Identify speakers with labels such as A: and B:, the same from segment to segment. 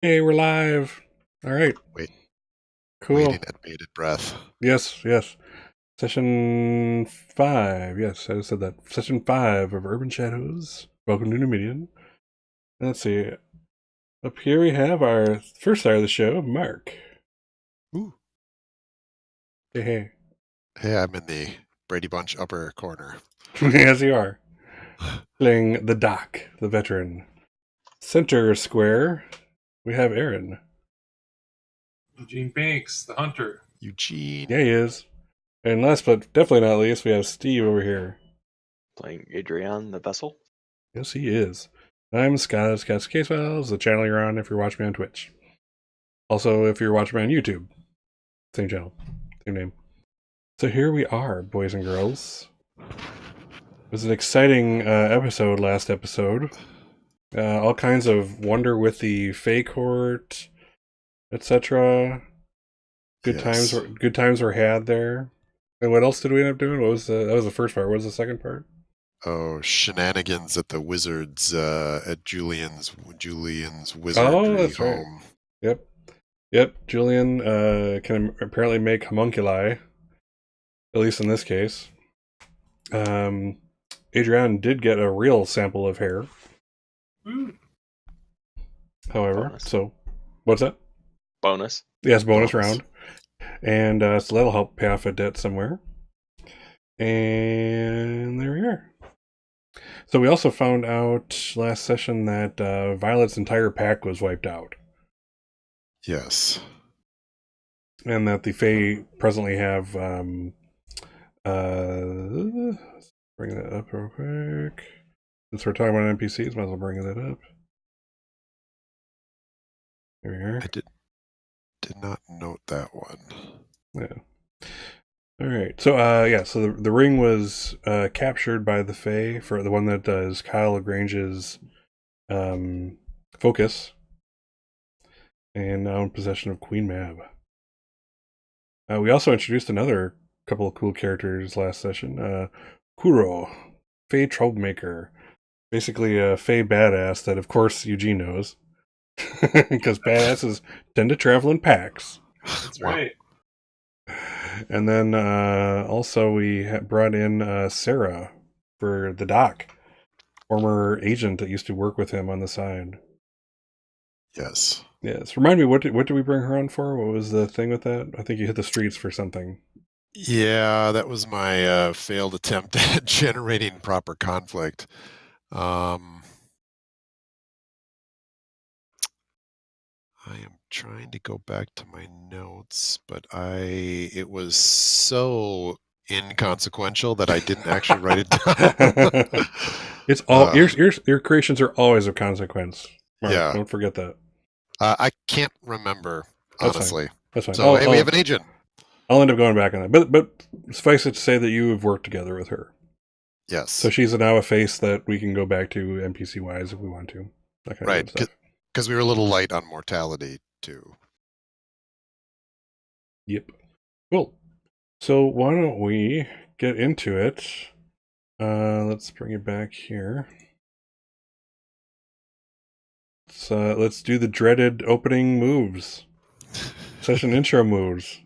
A: Hey, we're live. All right,
B: Wait, waiting
A: cool.
B: at bated breath.
A: Yes, yes. Session 5. Yes, I said that. Session 5 of Urban Shadows. Welcome to New Midian. Let's see. Up here we have our first star of the show, Mark.
B: Ooh.
A: Hey, hey.
B: Hey, I'm in the Brady Bunch upper corner.
A: As you are. Playing the Doc, the veteran. Center square, we have Aaron.
C: Eugene Banks, the hunter.
B: Eugene.
A: Yeah, he is. And last but definitely not least, we have Steve over here.
D: Playing Adrian, the vessel.
A: Yes, he is. I'm Scott of Scott's Case Files, the channel you're on if you're watching me on Twitch. Also, if you're watching me on YouTube, same channel, same name. So here we are, boys and girls. It was an exciting episode last episode. All kinds of wonder with the Fey Court, etc.
B: Yes.
A: Good times were had there. And what else did we end up doing? What was that was the first part? What was the second part?
B: Oh, shenanigans at the wizards at Julian's
A: Oh,
B: wizardry
A: that's right.
B: home.
A: Yep, yep. Julian can apparently make homunculi, at least in this case. Um, Adrian did get a real sample of hair,
C: Ooh,
A: however.
D: Bonus.
A: So, what's that?
D: Bonus.
A: Yes, bonus
B: Bonus.
A: round. And so that'll help pay off a debt somewhere. And there we are. So we also found out last session that Violet's entire pack was wiped out.
B: Yes.
A: And that the Fae presently have. Let's bring that up real quick. Since we're talking about NPCs, might as well bring that up. There we are.
B: I did not note that one.
A: Yeah. All right. So, so the ring was captured by the Fae for the one that does Kyle Lagrange's um, focus, and now in possession of Queen Mab. We also introduced another couple of cool characters last session. Kuro, Fae troublemaker, basically a Fae badass that, of course, Eugene knows, because badasses tend to travel in packs.
C: that's
B: Wow.
C: right.
A: And then also we brought in Sarah for the doc, former agent that used to work with him on the side.
B: Yes.
A: Yes, remind me what did we bring her on for? What was the thing with that? I think you hit the streets for something.
B: Yeah, that was my failed attempt at generating proper conflict. Um, I am trying to go back to my notes, but it was so inconsequential that I didn't actually write it down.
A: It's all
B: uh,
A: your creations are always of consequence, Mark.
B: yeah,
A: Don't forget that.
B: I can't remember,
A: That's fine.
B: honestly.
A: That's fine.
B: So, hey, we have an agent.
A: I'll end up going back on that. But suffice it to say that you have worked together with her. So
B: Yes,
A: she's now a face that we can go back to NPC wise if we want to. That kind of
B: right,
A: good stuff.
B: because we were a little light on mortality, too.
A: Yep. Cool. So why don't we get into it? Let's bring it back here. Let's do the dreaded opening moves. Session intro moves.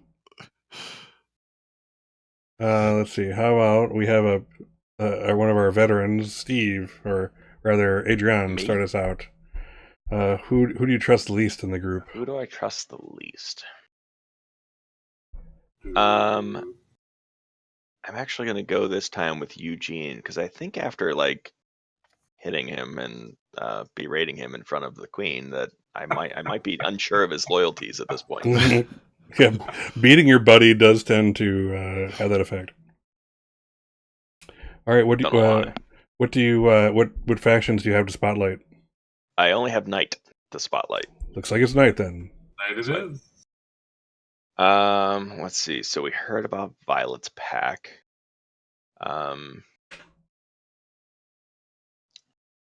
A: Let's see. How about we have one of our veterans, Steve, or rather Adrian,
D: Me?
A: start us out. Who do you trust least in the group?
D: Who do I trust the least? Um, I'm actually gonna go this time with Eugene because I think after like hitting him and berating him in front of the queen, that I might be unsure of his loyalties at this point.
A: Yeah, beating your buddy does tend to have that effect. All right,
D: Don't know why.
A: what factions do you have to spotlight?
D: I only have Knight to spotlight.
A: Looks like it's night then.
C: Night it
D: So
C: is.
D: let's see. So we heard about Violet's pack. Um,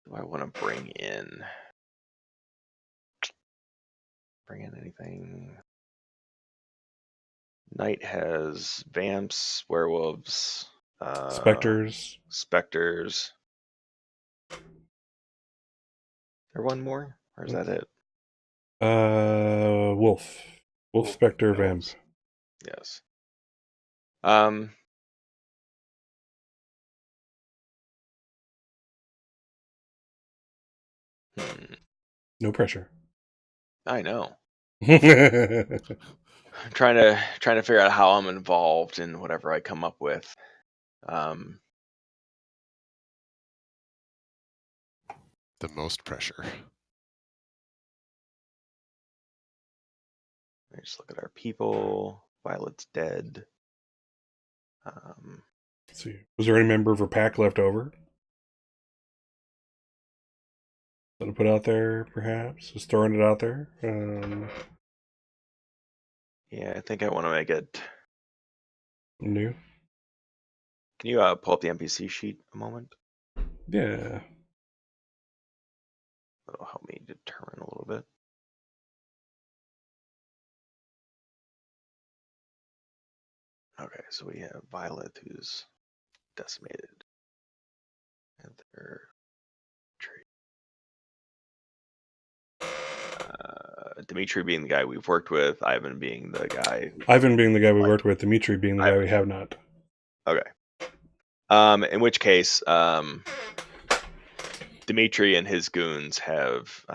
D: do I want to bring in anything? Knight has vamps, werewolves,
A: Specters.
D: specters. There one more, or is that it?
A: Wolf. Wolf Spectre Vamp.
D: Wolves. Yes.
A: No pressure.
D: I know.
A: The
D: I'm trying to figure out how I'm involved in whatever I come up with.
B: The most pressure.
D: Let me just look at our people. Violet's dead.
A: Let's see. Was there any member of her pack left over? That I put out there, perhaps? Just throwing it out there.
D: Yeah, I think I want to make it.
A: New.
D: Can you pull up the NPC sheet a moment?
A: Yeah.
D: That'll help me determine a little bit. Okay, so we have Violet, who's decimated. And their trait. Dimitri being the guy we've worked with, Ivan being the guy.
A: Ivan being the guy we worked with, Dimitri being the guy we have not.
D: Okay. In which case, Dimitri and his goons have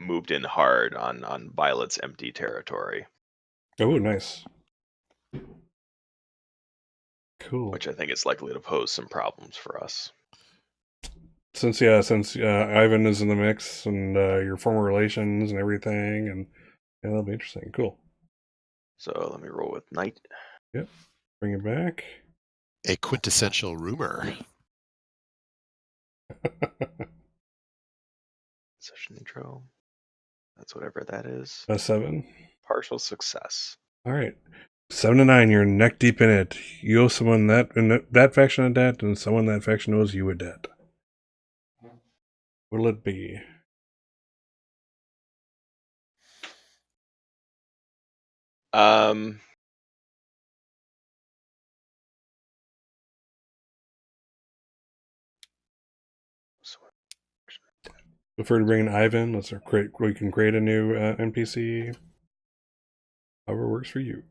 D: moved in hard on Violet's empty territory.
A: Oh, nice. Cool.
D: Which I think is likely to pose some problems for us.
A: Since Ivan is in the mix and your former relations and everything, and yeah, that'll be interesting. Cool.
D: So let me roll with Knight.
A: Yep. Bring it back.
B: A quintessential rumor.
D: Session intro. That's whatever that is.
A: A 7.
D: Partial success.
A: All right. 7 to 9. You're neck deep in it. You owe someone that faction a debt, and someone that faction owes you a debt. What'll it be? Prefer to bring in Ivan. We can create a new NPC. However works for you.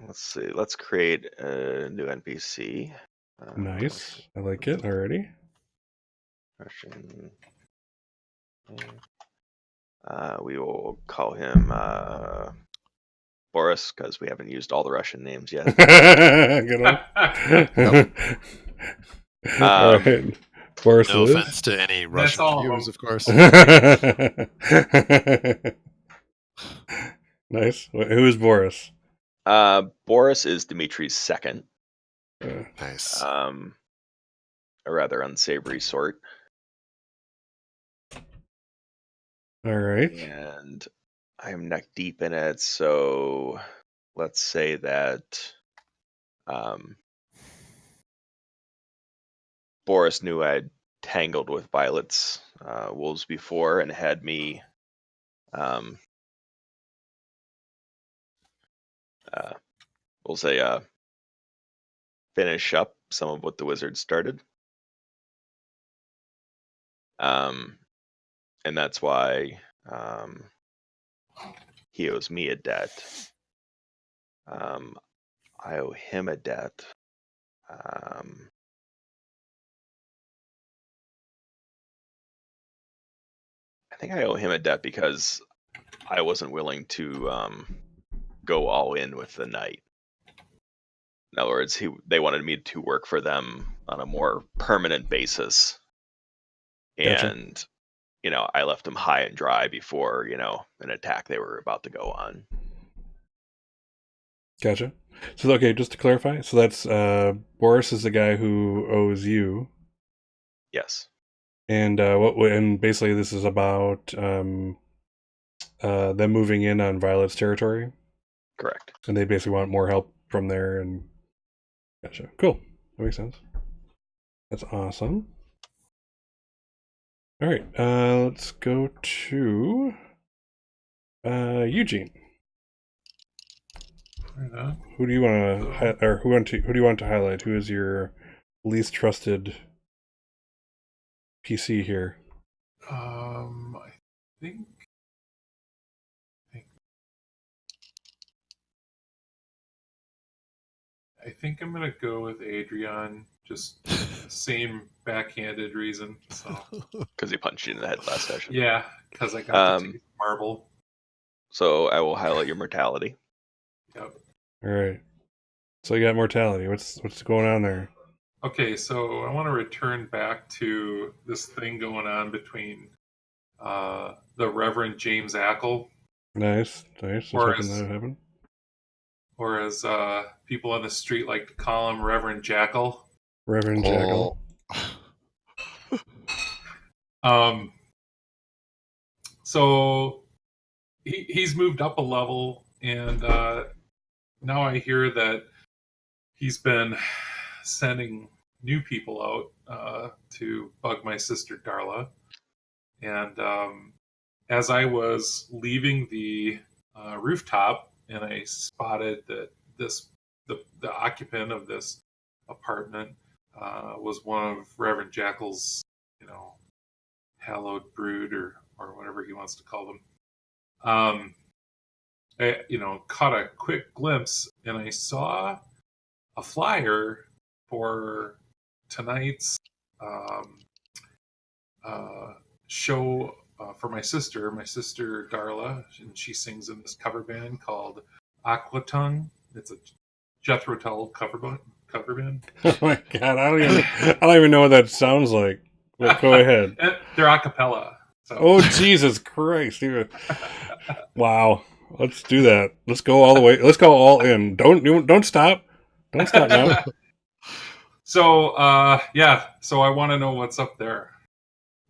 D: Let's see. Let's create a new NPC.
A: Nice. I like it already.
D: Question. We will call him Boris because we haven't used all the Russian names yet.
A: Good one. All right. Boris
B: No
A: Liz.
B: offense to any Russian
C: all of
B: viewers,
C: them.
B: of course.
A: Nice. Who is Boris?
D: Boris is Dimitri's second.
B: Nice.
D: A rather unsavory sort.
A: All right.
D: And I am neck deep in it, so let's say that Boris knew I'd tangled with Violet's wolves before and had me we'll say finish up some of what the wizard started. And that's why he owes me a debt. I owe him a debt. I think I owe him a debt because I wasn't willing to go all in with the knight. In other words, they wanted me to work for them on a more permanent basis.
A: Gotcha.
D: And, I left them high and dry before, an attack they were about to go on.
A: Gotcha. So, okay, just to clarify, so that's Boris is the guy who owes you.
D: Yes.
A: And and basically this is about them moving in on Violet's territory.
D: Correct.
A: And they basically want more help from there. And gotcha. Cool. That makes sense. That's awesome. All right. Let's go to Eugene. Who do you want to who do you want to highlight? Who is your least trusted PC here?
C: I think. I think I'm gonna go with Adrian. Just same backhanded reason. So
D: Because he punched you in the head last session.
C: yeah, because I got the
D: Um,
C: taste marble.
D: So I will highlight your mortality.
C: Yep.
A: All right. So you got mortality. What's going on there?
C: Okay, so I want to return back to this thing going on between the Reverend James Ackle,
A: Nice. I was
C: or
A: hoping that
C: as
A: would happen.
C: or as people on the street like to call him, Reverend Jackal.
A: Reverend Jackal.
C: Um, so he's moved up a level, and now I hear that he's been sending new people out to bug my sister Darla. And as I was leaving the rooftop, and I spotted that the occupant of this apartment was one of Reverend Jackal's, hallowed brood, or whatever he wants to call them. I, caught a quick glimpse, and I saw a flyer for tonight's um, show for my sister Darla, and she sings in this cover band called Aquatongue. It's a Jethro Tull cover band.
A: Oh my god! I don't even know what that sounds like. But go ahead.
C: They're a cappella. So.
A: Oh Jesus Christ! Wow. Let's do that. Let's go all the way. Let's go all in. Don't stop. Don't stop now.
C: So so I want to know what's up there,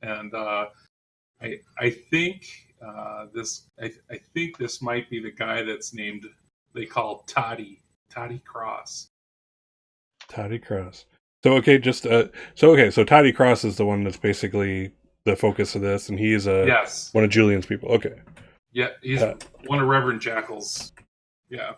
C: and I think I think this might be the guy that's named, they call Toddy Cross.
A: Toddy Cross. So okay, so Toddy Cross is the one that's basically the focus of this, and he's
C: Yes.
A: one of Julian's people. Okay.
C: Yeah, he's one of Reverend Jackal's. Yeah.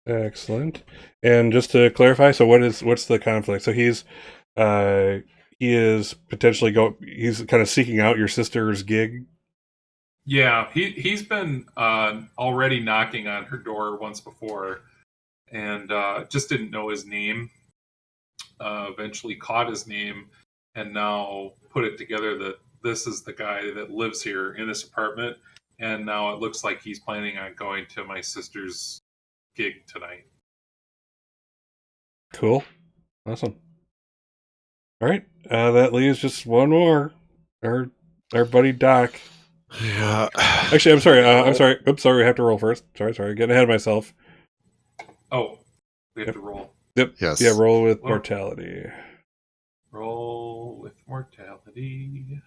A: Excellent. And just to clarify, so what's the conflict? So he is potentially he's kind of seeking out your sister's gig.
C: Yeah, he's been already knocking on her door once before, and just didn't know his name. Eventually caught his name, and now put it together that this is the guy that lives here in this apartment. And now it looks like he's planning on going to my sister's gig tonight.
A: Cool. Awesome. All right. That leaves just one more. Our buddy Doc.
B: Yeah.
A: Actually, I'm sorry. I'm sorry. Oops, sorry. We have to roll first. Sorry. Getting ahead of myself.
C: Oh, we have to roll.
A: Yep.
B: Yes.
A: Yeah. Roll with mortality.
C: Roll with mortality.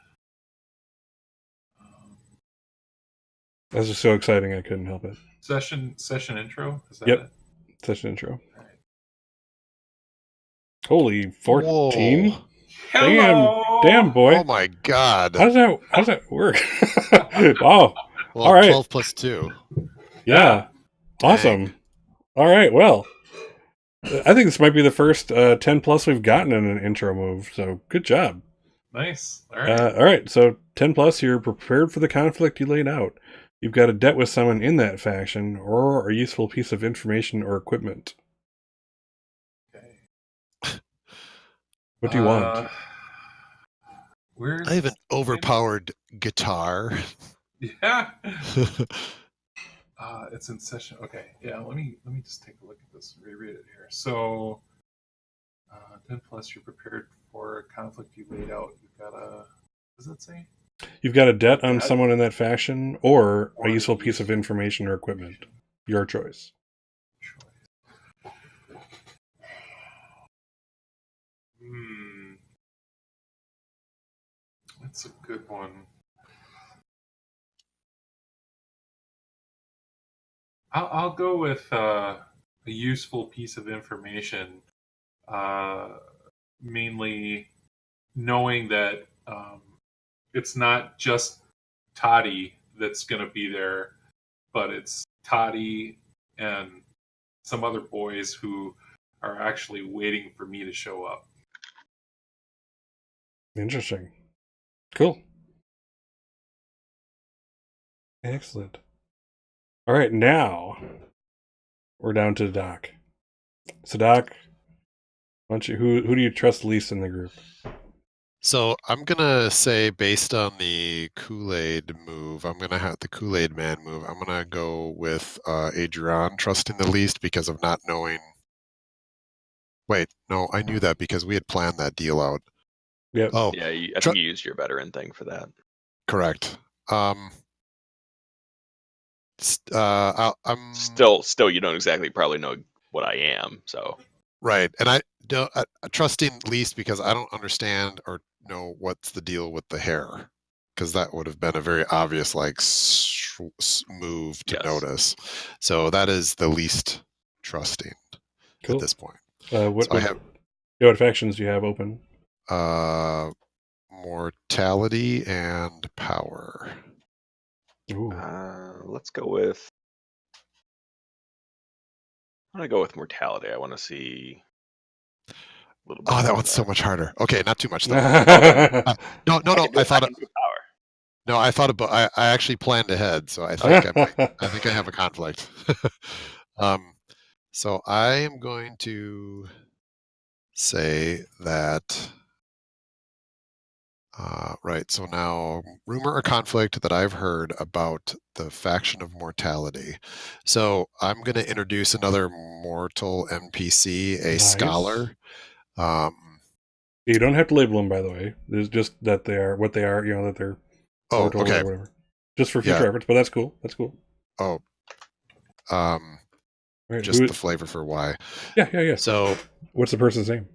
A: That was just so exciting. I couldn't help it.
C: Session intro. Is that
A: Yep.
C: it?
A: Session intro.
C: All right.
A: Holy 14!
B: Whoa.
C: Hello!
A: Damn, boy.
B: Oh my god.
A: How's that work? Wow.
B: Well,
A: all right.
B: 12 plus 2.
A: Yeah. Awesome.
B: Dang.
A: All right. Well, I think this might be the first 10 plus we've gotten in an intro move. So good job.
C: Nice. All right.
A: All right. So 10 plus, you're prepared for the conflict you laid out. You've got a debt with someone in that faction, or a useful piece of information or equipment.
C: Okay.
A: What do you want?
B: I have an overpowered guitar.
C: Yeah. It's in session. Okay. Yeah. Let me just take a look at this and reread it here. So, 10 plus, you're prepared for a conflict you laid out. You've got a. What does it say?
A: You've got a debt on someone in that faction, or a useful piece of information or equipment. Your choice.
C: That's a good one. I'll go with a useful piece of information, mainly knowing that it's not just Toddy that's going to be there, but it's Toddy and some other boys who are actually waiting for me to show up.
A: Interesting. Cool. Excellent. All right, now we're down to Doc. So Doc, why don't you, who do you trust least in the group?
B: So I'm gonna say, based on the Kool-Aid move, I'm gonna have the Kool-Aid Man move. I'm gonna go with Adrian trusting the least because of not knowing. Wait, no, I knew that because we had planned that deal out.
A: Yep.
B: Oh,
D: Yeah, I think you used your veteran thing for that.
B: correct. I'm
D: Still, you don't exactly probably know what I am, so.
B: right, and I don't trusting least because I don't understand or know what's the deal with the hair, because that would have been a very obvious like move to
D: Yes.
B: notice. So that is the least trusting
A: Cool.
B: at this point.
A: What factions do you have open?
B: Mortality and power.
A: Ooh.
D: Let's go with. I'm gonna go with mortality. I want to see a little bit.
B: Oh, that
D: more
B: one's
D: of
B: so much harder. Okay, not too much though.
A: I
B: No. I thought.
D: can do power.
B: No, I thought about. I actually planned ahead, so I think I think I have a conflict. So I am going to say that. Right. So now, rumor or conflict that I've heard about the faction of mortality. So I'm going to introduce another mortal NPC, a
A: Nice.
B: scholar.
A: You don't have to label them, by the way. There's just that they are what they are. You know that they're mortal
B: okay.
A: or whatever. Just for future reference, but that's cool. That's cool.
B: Oh.
A: Right,
B: just the flavor for why.
A: Yeah.
B: So,
A: what's the person's name?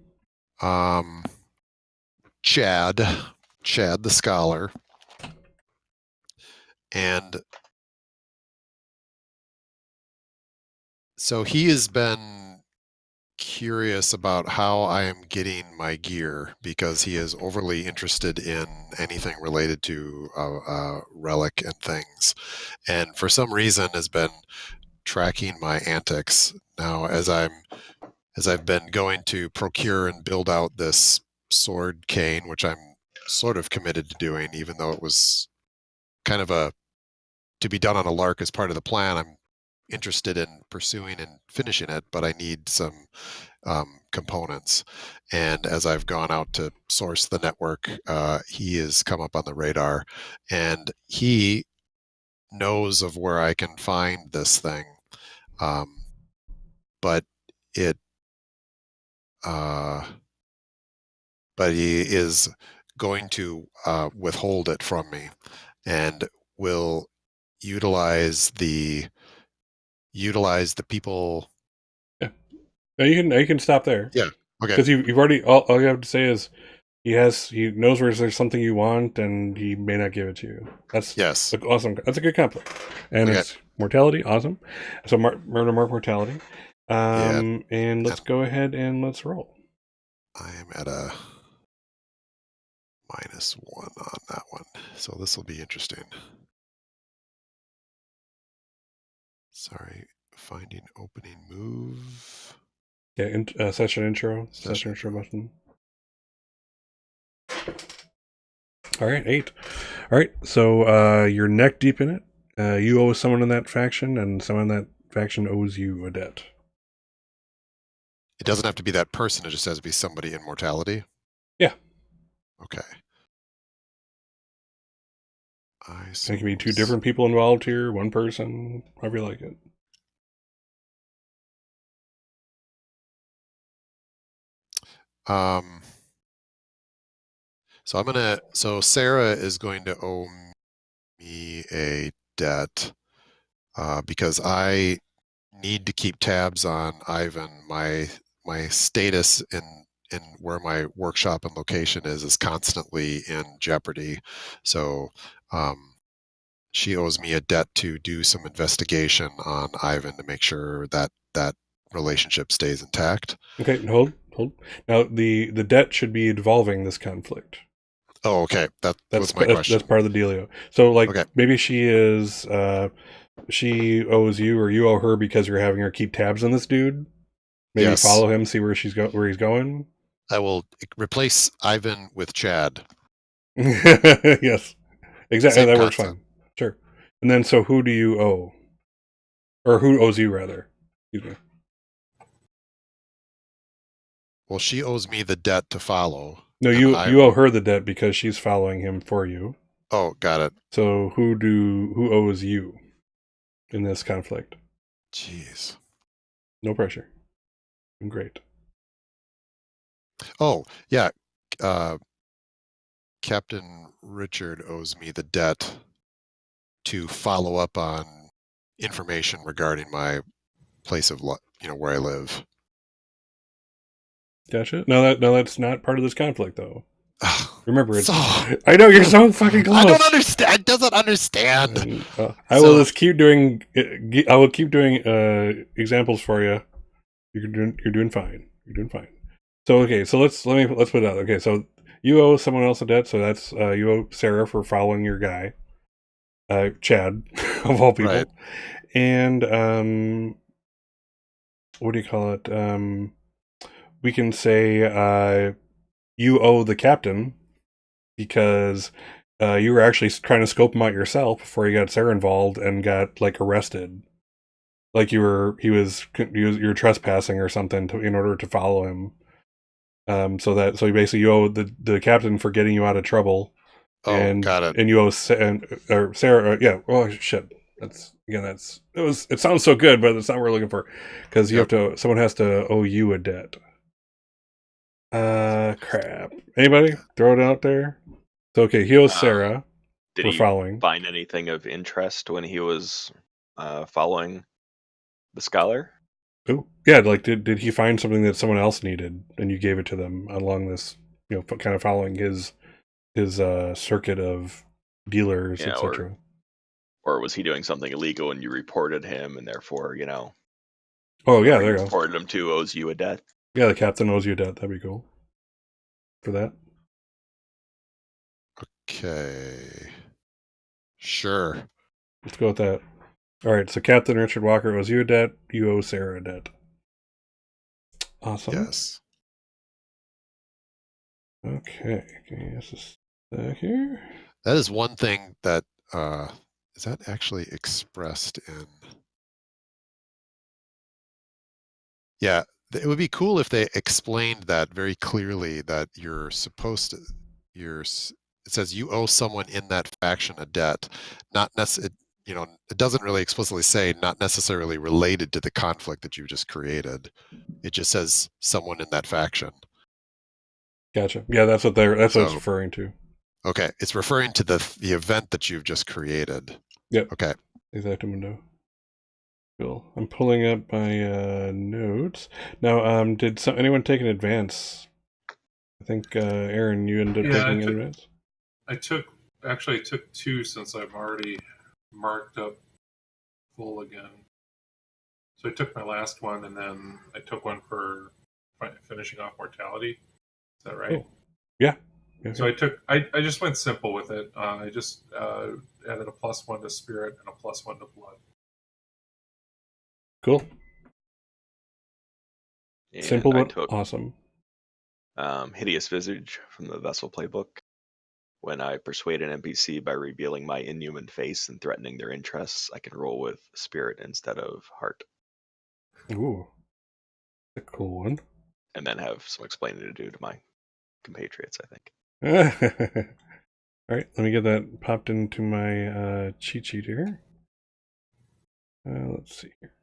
B: Chad the scholar, and so he has been curious about how I am getting my gear because he is overly interested in anything related to relic and things, and for some reason has been tracking my antics. Now, as I've been going to procure and build out this sword cane, which I'm sort of committed to doing, even though it was kind of to be done on a lark as part of the plan. I'm interested in pursuing and finishing it, but I need some components. And as I've gone out to source the network, he has come up on the radar, and he knows of where I can find this thing. But it but he is going to withhold it from me and will utilize the people.
A: Yeah, no, you can stop there.
B: Yeah, okay.
A: Because you've already all you have to say is he knows where there's something you want and he may not give it to you. That's awesome. That's a good compliment. And it's mortality, awesome. So murder mark mortality. And let's go ahead and let's roll.
B: I am at a -1 on that one, so this will be interesting. Sorry, finding opening move.
A: Yeah, session intro button. All right, 8. All right, so you're neck deep in it. You owe someone in that faction, and someone in that faction owes you a debt.
B: It doesn't have to be that person. It just has to be somebody in mortality.
A: Yeah.
B: Okay.
A: It can be 2 different people involved here, 1 person, however you like it.
B: So Sarah is going to owe me a debt because I need to keep tabs on Ivan. My status in where my workshop and location is constantly in jeopardy. So she owes me a debt to do some investigation on Ivan to make sure that that relationship stays intact.
A: Okay, hold. Now the debt should be involving this conflict.
B: Oh, okay. That was my question.
A: That's part of the dealio. So maybe she is she owes you, or you owe her because you're having her keep tabs on this dude. Maybe
B: Yes.
A: follow him, see where he's going.
B: I will replace Ivan with Chad.
A: Yes, exactly.
B: Same
A: That works
B: concept.
A: fine. Sure. And then, so who do you owe, or who owes you rather? Excuse me.
B: Well, she owes me the debt to follow.
A: No,
B: and
A: you owe her the debt because she's following him for you.
B: Oh, got it.
A: So who owes you in this conflict?
B: Jeez.
A: No pressure. Great.
B: Oh, yeah. Captain Richard owes me the debt to follow up on information regarding my place of where I live.
A: Gotcha. No, that's not part of this conflict, though. Remember, it's.
B: So
A: I know you're so fucking close.
B: I don't understand. It doesn't understand.
A: And, I will just keep doing. I will keep doing examples for you. You're doing fine. You're doing fine. So okay, so let's put it out. Okay, so you owe someone else a debt, so that's you owe Sarah for following your guy, Chad, of all people,
B: Right.
A: and what do you call it? We can say you owe the captain because you were actually trying to scope him out yourself before you got Sarah involved and got like arrested. Like you were trespassing or something in order to follow him. So basically you owe the captain for getting you out of trouble.
B: Oh, got it.
A: And you owe Sarah. Yeah. Oh shit. It sounds so good, but it's not what we're looking for because someone has to owe you a debt. Crap. Anybody throw it out there? So okay, he owes Sarah for following.
D: Did he find anything of interest when he was following the scholar?
A: Oh yeah, like did he find something that someone else needed and you gave it to them along this, kind of following his circuit of dealers, etc.
D: Or was he doing something illegal and you reported him and therefore,
A: Oh yeah, there you go.
D: Reported him to owes you a debt?
A: Yeah, the captain owes you a debt. That'd be cool. For that.
B: Okay. Sure.
A: Let's go with that. All right, so Captain Richard Walker owes you a debt. You owe Sarah a debt. Awesome.
B: Yes.
A: Okay. Just a sec here.
B: That is one thing that is that actually expressed in. Yeah, it would be cool if they explained that very clearly, that you're supposed to. It says you owe someone in that faction a debt, not necessarily. It doesn't really explicitly say not necessarily related to the conflict that you just created. It just says someone in that faction.
A: Gotcha. Yeah, that's what what it's referring to.
B: Okay, it's referring to the event that you've just created.
A: Yep.
B: Okay.
A: Exactamundo. Cool. I'm pulling up my notes now. Did anyone take an advance? I think Aaron, you ended up taking an advance.
C: I took 2 since I'm already marked up full again. So I took my last one, and then I took one for finishing off mortality. Is that right?
A: Oh. Yeah.
C: So I just went simple with it. I just added a +1 to spirit and a +1 to blood.
A: Cool.
D: And
A: simple but awesome.
D: Hideous Visage from the Vessel playbook. When I persuade an NPC by revealing my inhuman face and threatening their interests, I can roll with spirit instead of heart.
A: Ooh. A cool one.
D: And then have some explaining to do to my compatriots, I think.
A: All right, let me get that popped into my cheat sheet here. Let's see here.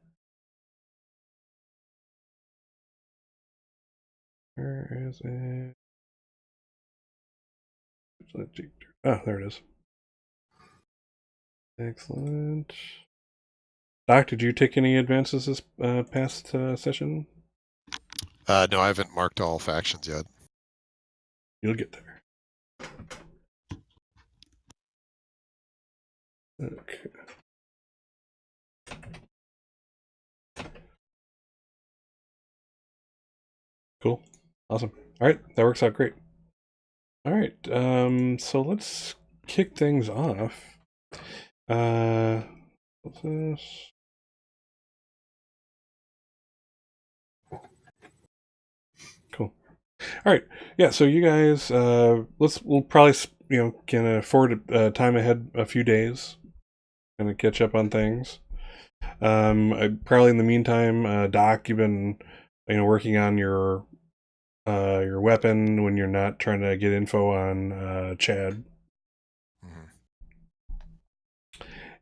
A: Where is it? Oh, there it is. Excellent. Doc, did you take any advances this past session?
B: No, I haven't marked all factions yet.
A: You'll get there. Okay. Cool. Awesome. All right, that works out great. All right, so let's kick things off. Let's What's this? Cool. All right. Yeah. So you guys, we'll probably can afford time ahead a few days, kind of catch up on things. Probably in the meantime, Doc, you've been working on your weapon when you're not trying to get info on Chad.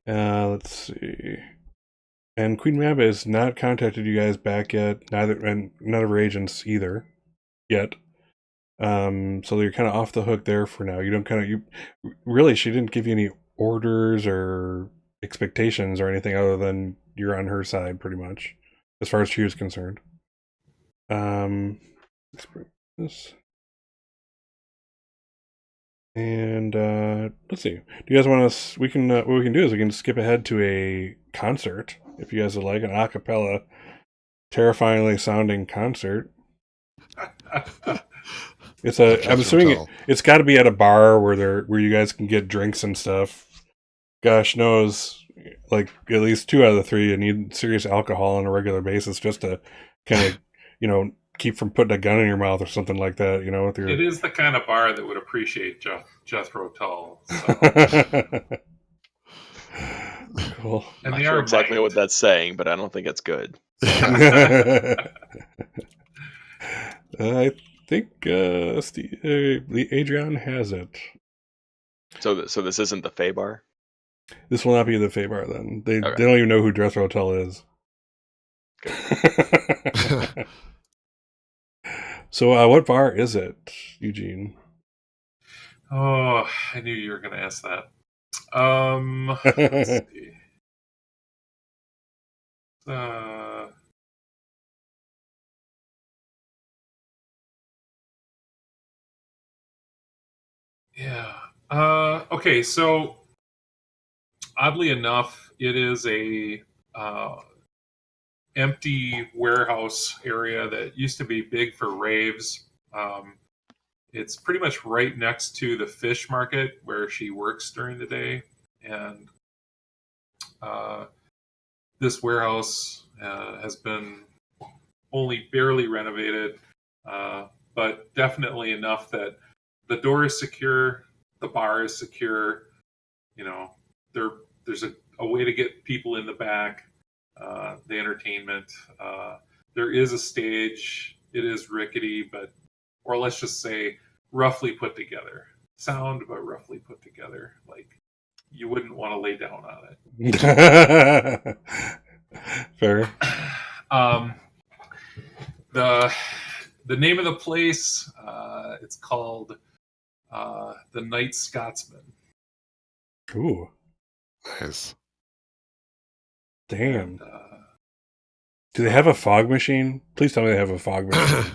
A: Let's see. And Queen Mab has not contacted you guys back yet. And none of her agents either yet. So you're kind of off the hook there for now. You don't really, she didn't give you any orders or expectations or anything other than you're on her side pretty much, as far as she was concerned. Let's bring this. And let's see. Do you guys want us? We can. What we can do is we can skip ahead to a concert if you guys would like, an a cappella, terrifyingly sounding concert. It's I'm assuming it's got to be at a bar where you guys can get drinks and stuff. Gosh knows, like at least 2 out of the 3 you need serious alcohol on a regular basis just to kind of keep from putting a gun in your mouth or something like that. With your.
C: It is the kind of bar that would appreciate Jethro Tull. So.
A: Cool.
D: I'm not sure exactly what that's saying, but I don't think it's good.
A: I think Adrian has it.
D: So this isn't the Fey bar?
A: This will not be the Fey bar then. They don't even know who Jethro Tull is. So what bar is it, Eugene?
C: Oh, I knew you were going to ask that. Let's see. Yeah. Okay, so oddly enough, it is a empty warehouse area that used to be big for raves. It's pretty much right next to the fish market where she works during the day, and this warehouse has been only barely renovated, but definitely enough that the door is secure, the bar is secure. There's a way to get people in the back. The entertainment. There is a stage. It is rickety, or let's just say roughly put together. Sound, but roughly put together. Like you wouldn't want to lay down on
A: it. Fair.
C: The name of the place, it's called the Night Scotsman.
A: Ooh.
B: Nice.
A: Damn.
C: And,
A: do they have a fog machine? Please tell me they have a fog machine.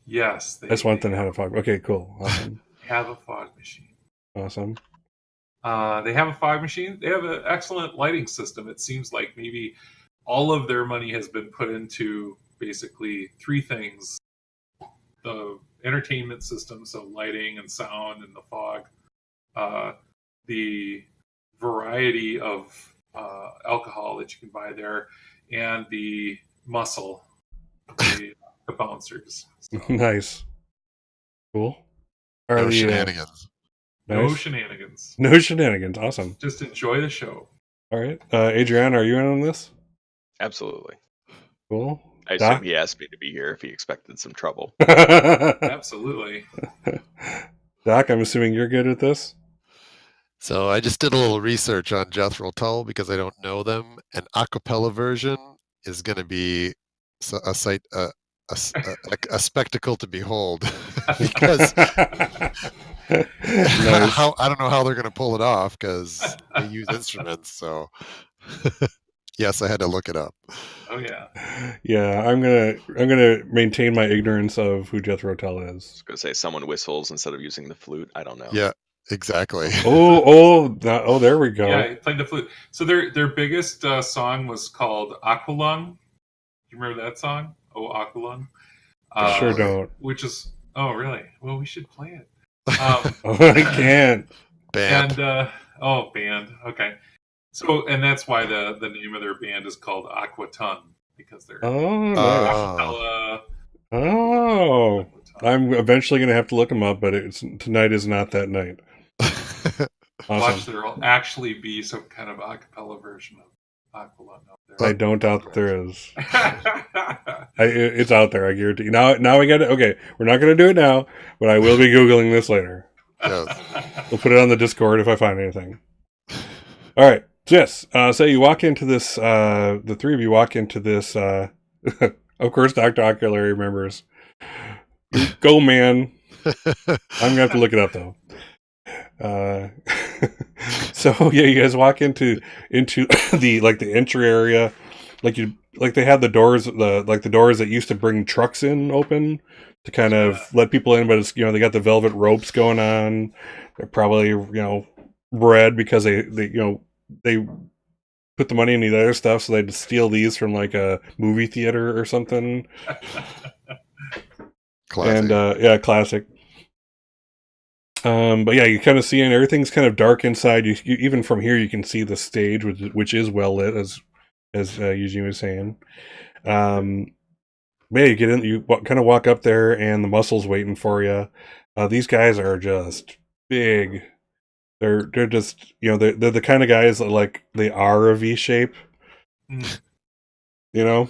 C: Yes.
A: I just want them to have a fog. Okay, cool. Awesome.
C: Have a fog machine.
A: Awesome.
C: They have a fog machine. They have an excellent lighting system. It seems like maybe all of their money has been put into basically 3 things: the entertainment system, so lighting and sound and the fog, the variety of alcohol that you can buy there, and the muscle, the bouncers. So.
A: Nice. Cool.
B: No shenanigans.
C: No
A: Nice.
C: shenanigans.
A: No shenanigans. Awesome.
C: Just enjoy the show.
A: All right. Adrian, are you in on this?
D: Absolutely.
A: Cool.
D: I assume he asked me to be here if he expected some trouble.
C: Absolutely.
A: Doc, I'm assuming you're good at this?
B: So I just did a little research on Jethro Tull because I don't know them. An a cappella version is going to be a spectacle to behold because
A: Nice.
B: I don't know how they're going to pull it off because they use instruments. So yes, I had to look it up.
C: Oh yeah.
A: Yeah, I'm gonna maintain my ignorance of who Jethro Tull is.
D: I was gonna say someone whistles instead of using the flute. I don't know.
B: Yeah, exactly.
A: Oh, there we go.
C: Yeah, he played the flute. So their biggest song was called Aqualung. Do you remember that song? Oh, Aqualung.
A: Sure don't.
C: Which is really? Well, we should play it.
A: I can't.
B: Band.
C: And band. Okay. So, and that's why the name of their band is called Aquaton, because they're
A: Oh, nice.
C: acapella.
A: Oh,
C: Aquaton.
A: I'm eventually going to have to look them up, but tonight is not that night.
C: Watch,
A: Awesome.
C: there'll actually be some kind of acapella version of Aqualung out
A: I
C: there.
A: don't doubt that there is. It's out there, I guarantee. Now we got it. Okay, we're not going to do it now, but I will be Googling this later.
B: Yes.
A: We'll put it on the Discord if I find anything. All right. Yes. So you walk into this. The three of you walk into this. Of course, Dr. Oculary remembers. Go, man. I'm gonna have to look it up though. So yeah, you guys walk into the entry area, like they had the doors the doors that used to bring trucks in open to kind of let people in, but it's they got the velvet ropes going on. They're probably red because they put the money in the other stuff, so they'd steal these from like a movie theater or something.
B: Classic.
A: And classic. But yeah, you kind of see, and everything's kind of dark inside. You even from here, you can see the stage, which is well lit, as Eugene was saying. But yeah, you get in, you kind of walk up there, and the muscle's waiting for you. These guys are just big. They're just they're the kind of guys that like they are a V shape. They're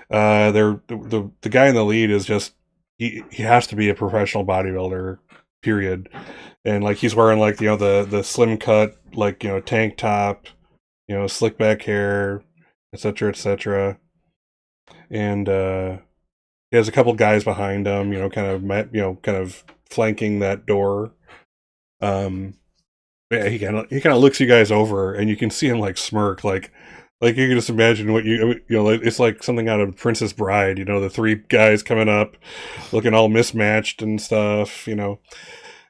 A: the guy in the lead is just he has to be a professional bodybuilder, period. And like he's wearing like the slim cut like tank top, slick back hair, etc., etc. And he has a couple guys behind him, kind of flanking that door. Yeah, he kind of looks you guys over, and you can see him like smirk, like you can just imagine what it's like something out of Princess Bride. The three guys coming up, looking all mismatched and stuff, and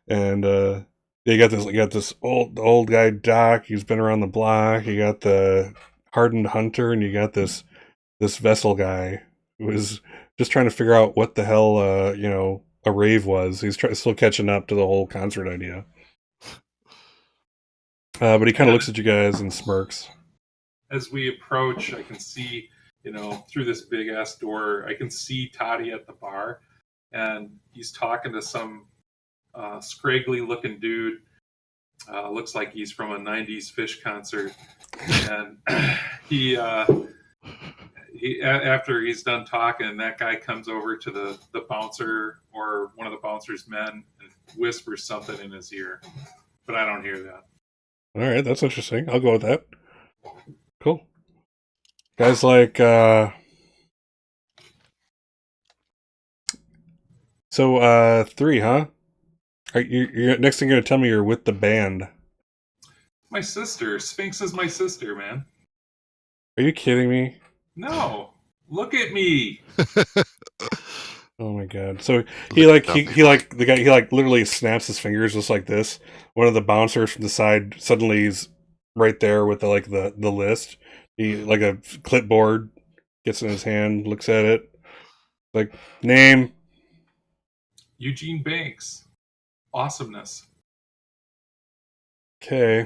A: you got this old guy Doc. He's been around the block. You got the hardened hunter, and you got this vessel guy who is just trying to figure out what the hell a rave was. He's still catching up to the whole concert idea. But he kind of looks at you guys and smirks.
C: As we approach, I can see, through this big ass door, I can see Toddy at the bar, and he's talking to some scraggly looking dude. Looks like he's from a '90s Fish concert, and he after he's done talking, that guy comes over to the bouncer or one of the bouncer's men and whispers something in his ear, but I don't hear that.
A: All right, that's interesting. I'll go with that. Cool. Guys like so 3, huh? You're next thing you're gonna tell me you're with the band.
C: My sister, Sphinx is my sister, man.
A: Are you kidding me?
C: No, look at me.
A: Oh my god! So he literally snaps his fingers just like this. One of the bouncers from the side suddenly is right there with the list. He like a clipboard gets in his hand, looks at it, like name.
C: Eugene Banks. Awesomeness.
A: Okay.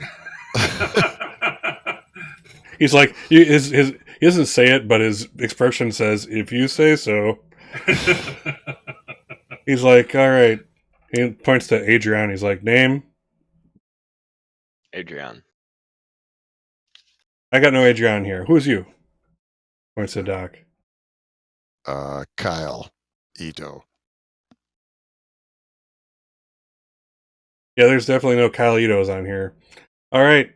A: He's like he doesn't say it, but his expression says, "If you say so." He's like, all right. He points to Adrian. He's like, name?
D: Adrian.
A: I got no Adrian here. Who's you? Points to Doc.
B: Kyle Ito.
A: Yeah, there's definitely no Kyle Itos on here. All right.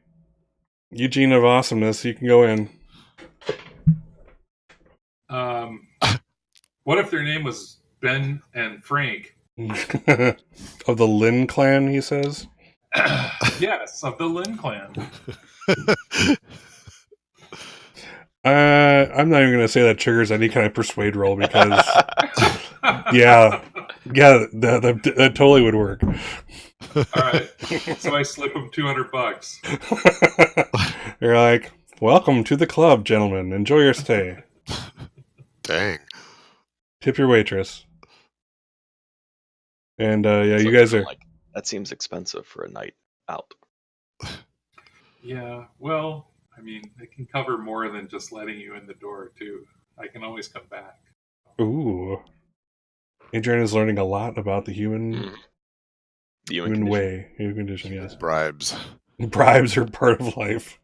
A: Eugene of Awesomeness, you can go in.
C: What if their name was Ben and Frank?
A: Of the Lin clan, he says.
C: Yes, of the Lin clan.
A: I'm not even going to say that triggers any kind of persuade roll because, yeah, that totally would work.
C: All right, so I slip him $200.
A: You're like, welcome to the club, gentlemen. Enjoy your stay.
B: Dang.
A: Tip your waitress. And yeah, you guys are.
D: That seems expensive for a night out.
C: Yeah, well, I mean, it can cover more than just letting you in the door too. I can always come back.
A: Ooh. Adrian is learning a lot about the
D: Mhm. The human
A: human
D: condition.
A: way, human condition, yes.
B: Bribes.
A: Bribes are part of life.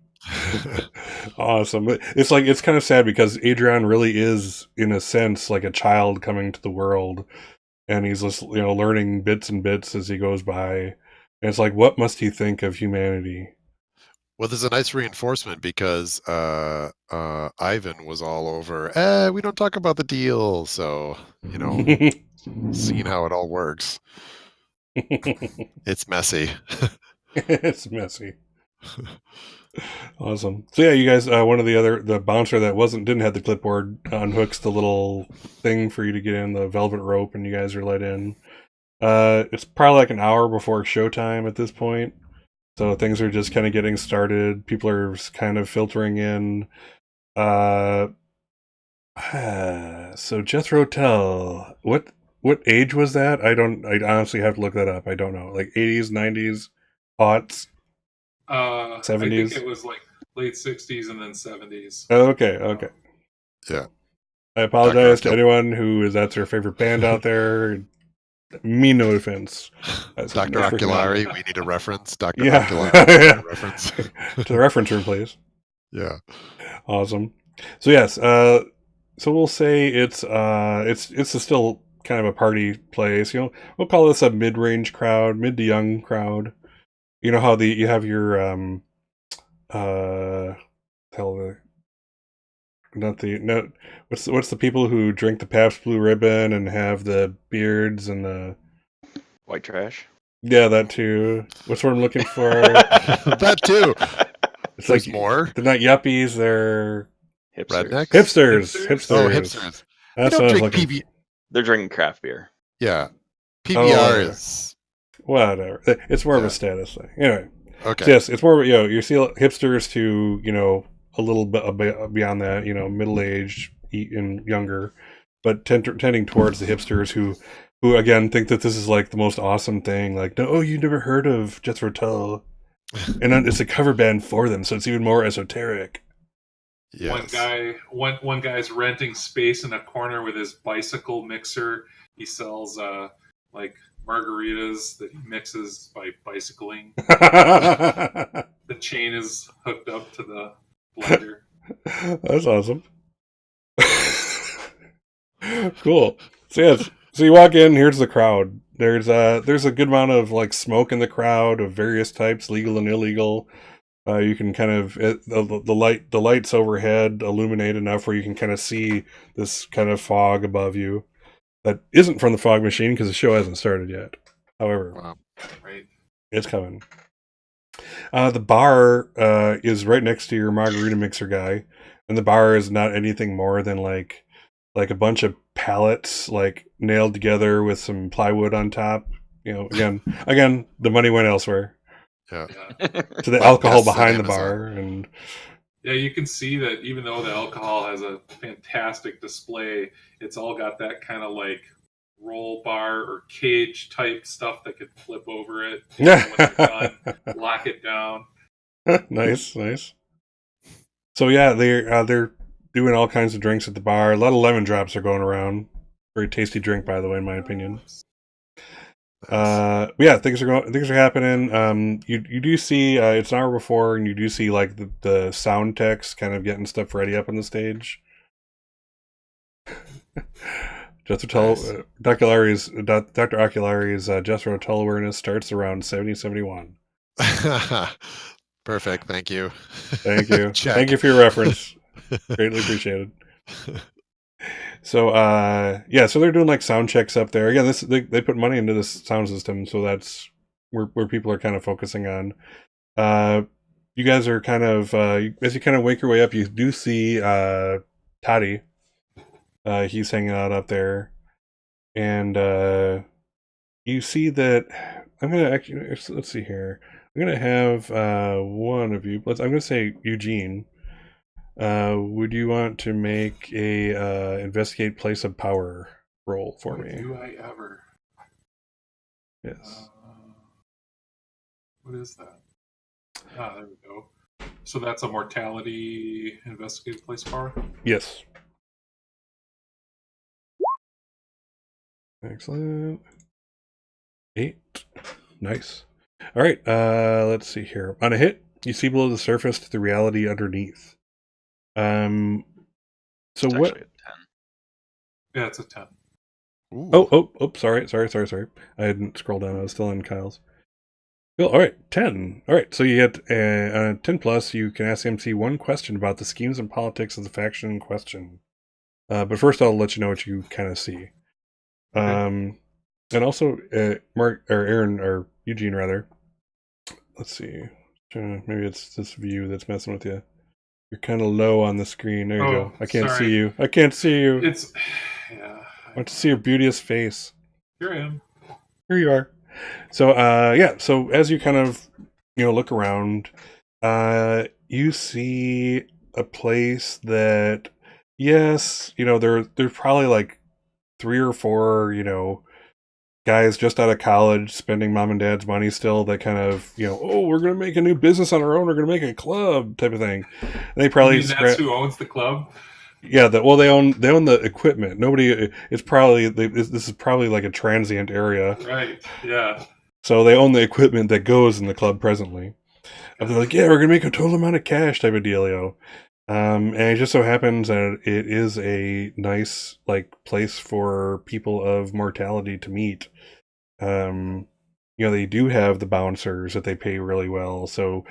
A: Awesome. It's like, it's kind of sad because Adrian really is, in a sense, like a child coming to the world, and he's just, learning bits and bits as he goes by. And it's like, what must he think of humanity?
B: Well, there's a nice reinforcement because Ivan was all over, we don't talk about the deal. So, seeing how it all works. It's messy.
A: It's messy. Awesome. So yeah, you guys, one of the bouncer that didn't have the clipboard unhooks the little thing for you to get in, the velvet rope, and you guys are let in. It's probably like an hour before showtime at this point. So things are just kind of getting started. People are kind of filtering in. So Jethro Tull, what age was that? I honestly have to look that up. I don't know. Like 80s, 90s, aughts,
C: I think
A: 70s.
C: it was like late 60s and then 70s.
A: Oh, okay.
B: Yeah.
A: I apologize to
B: Dr.
A: anyone that's their favorite band out there. Mean no offense.
B: Dr. Oculari, we need a reference. Dr.
A: Yeah.
B: Oculari, we need a reference.
A: To the reference room, please.
B: Yeah.
A: Awesome. So yes, so we'll say it's still kind of a party place. We'll call this a mid-range crowd, mid to young crowd. You know how you have your what's the people who drink the Pabst Blue Ribbon and have the beards and the
D: White trash.
A: Yeah, that too. What's what I'm looking for?
B: That too.
A: It's
B: There's
A: like
B: more.
A: they're not yuppies, they're
D: Hipsters.
B: Rednecks?
A: hipsters.
B: Oh, hipsters. We
A: That's
B: don't
A: what I was
B: drink
A: looking
B: PB.
D: They're drinking craft beer.
B: Yeah.
A: Oh,
B: PBR
A: whatever.
B: is
A: Whatever. It's more of
B: Yeah.
A: a status thing. Anyway.
B: okay.
A: So yes, it's more, you see hipsters to, a little bit beyond that, middle-aged and younger, but tending towards the hipsters who again think that this is like the most awesome thing. Like, no, you never heard of Jethro Tull, and then it's a cover band for them, so it's even more esoteric.
B: Yes.
C: One guy's renting space in a corner with his bicycle mixer. He sells like margaritas that he mixes by bicycling. The chain is hooked up to the blender.
A: That's awesome. Cool. So yes, so you walk in. Here's the crowd. There's a good amount of like smoke in the crowd of various types, legal and illegal. You can kind of the lights overhead illuminate enough where you can kind of see this kind of fog above you that isn't from the fog machine because the show hasn't started yet. However,
B: Wow.
C: Right.
A: it's coming. The bar is right next to your margarita mixer guy, and the bar is not anything more than like a bunch of pallets like nailed together with some plywood on top. Again, the money went elsewhere
B: Yeah.
C: Yeah.
A: to the
B: Like
A: alcohol
B: Guess at
A: behind the
B: Amazon.
A: bar, and
C: Yeah, you can see that even though the alcohol has a fantastic display, it's all got that kind of like roll bar or cage type stuff that could flip over it. When you're done, lock it down.
A: nice. So yeah, they're doing all kinds of drinks at the bar. A lot of lemon drops are going around. Very tasty drink, by the way, in my opinion.
B: Nice.
A: Yeah, things are happening. You do see it's an hour before, and you do see like the sound techs kind of getting stuff ready up on the stage. Jethro Tull,
B: Nice.
A: Dr. Oculari's Jethro Tull awareness starts around 70-71.
B: Perfect. Thank you.
A: Thank you.
B: Check.
A: Thank you for your reference. Greatly appreciated. So so they're doing like sound checks up there. Again, they put money into this sound system, so that's where people are kind of focusing on. You guys are kind of as you kind of wake your way up, you do see Toddy. He's hanging out up there, and you see that I'm gonna actually let's see here. I'm gonna have one of you. I'm gonna say Eugene. Would you want to make a investigate place of power roll for me?
C: Do I ever?
A: Yes.
C: What is that? Ah, there we go. So that's a mortality investigative place power.
A: Yes. Excellent. 8. Nice. All right. Let's see here. On a hit, you see below the surface the reality underneath. So
D: It's
A: what?
D: actually a 10.
C: Yeah, it's a 10.
B: Ooh.
A: Oh. Sorry. I didn't scroll down. I was still in Kyle's. Cool. All right. 10. All right. So you get 10 plus. You can ask MC one question about the schemes and politics of the faction in question. But first, I'll let you know what you kind of see.
C: Okay.
A: And also, Mark or Aaron or Eugene rather. Let's see. Maybe it's this view that's messing with you. You're kind of low on the screen. There you go. I can't
C: sorry.
A: see you. I can't see you.
C: It's yeah.
A: I want to see your beauteous face.
C: Here I am.
A: Here you are. So, yeah. So as you kind of, look around, you see a place that, yes, there's probably like 3 or 4, guys just out of college spending mom and dad's money still that kind of, oh, we're going to make a new business on our own. We're going to make a club type of thing. And they
C: You
A: probably
C: mean that's who owns the club?
A: yeah, they own the equipment. Nobody, it's probably this is probably like a transient area,
C: Right. Yeah.
A: so they own the equipment that goes in the club presently. And they're like, yeah, we're gonna make a total amount of cash type of dealio. And it just so happens that it is a nice like place for people of mortality to meet. Um, they do have the bouncers that they pay really well, so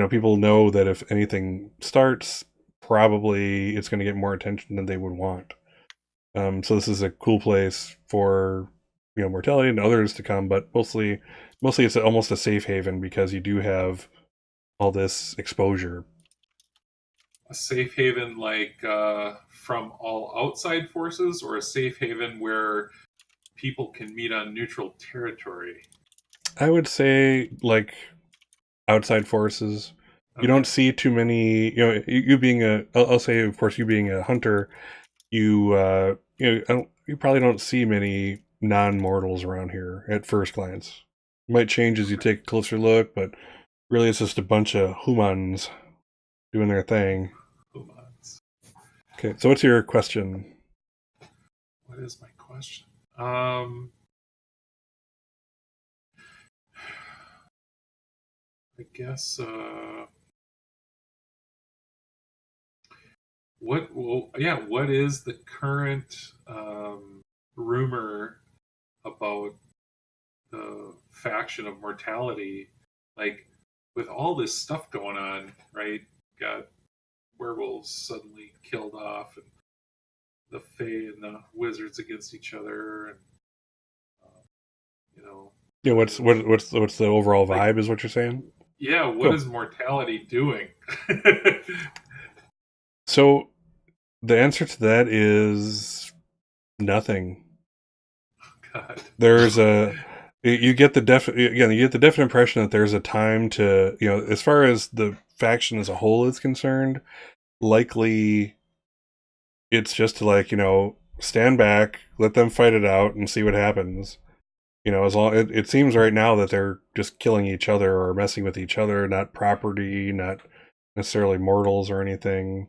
A: people know that if anything starts, probably it's going to get more attention than they would want. So this is a cool place for mortality and others to come, but mostly it's almost a safe haven because you do have all this exposure.
C: A safe haven like from all outside forces, or a safe haven where people can meet on neutral territory?
A: I would say like outside forces. You
C: Okay.
A: don't see too many. You being I'll say of course you being a hunter, you probably don't see many non-mortals around here at first glance. It might change as you take a closer look, but really it's just a bunch of humans doing their thing.
C: Humans.
A: Okay, so what's your question?
C: What is my question? I guess what is the current rumor about the faction of mortality? Like, with all this stuff going on, right? Got werewolves suddenly killed off, and the Fae and the wizards against each other, and um, you know,
A: Yeah, what's the overall
C: like,
A: vibe is what you're saying?
C: yeah, what
A: Cool.
C: is mortality doing?
A: So the answer to that is nothing.
C: God.
A: There's a you get the definite impression that there's a time to as far as the faction as a whole is concerned, likely it's just to like stand back, let them fight it out, and see what happens. As long it seems right now that they're just killing each other or messing with each other, not property, not necessarily mortals or anything.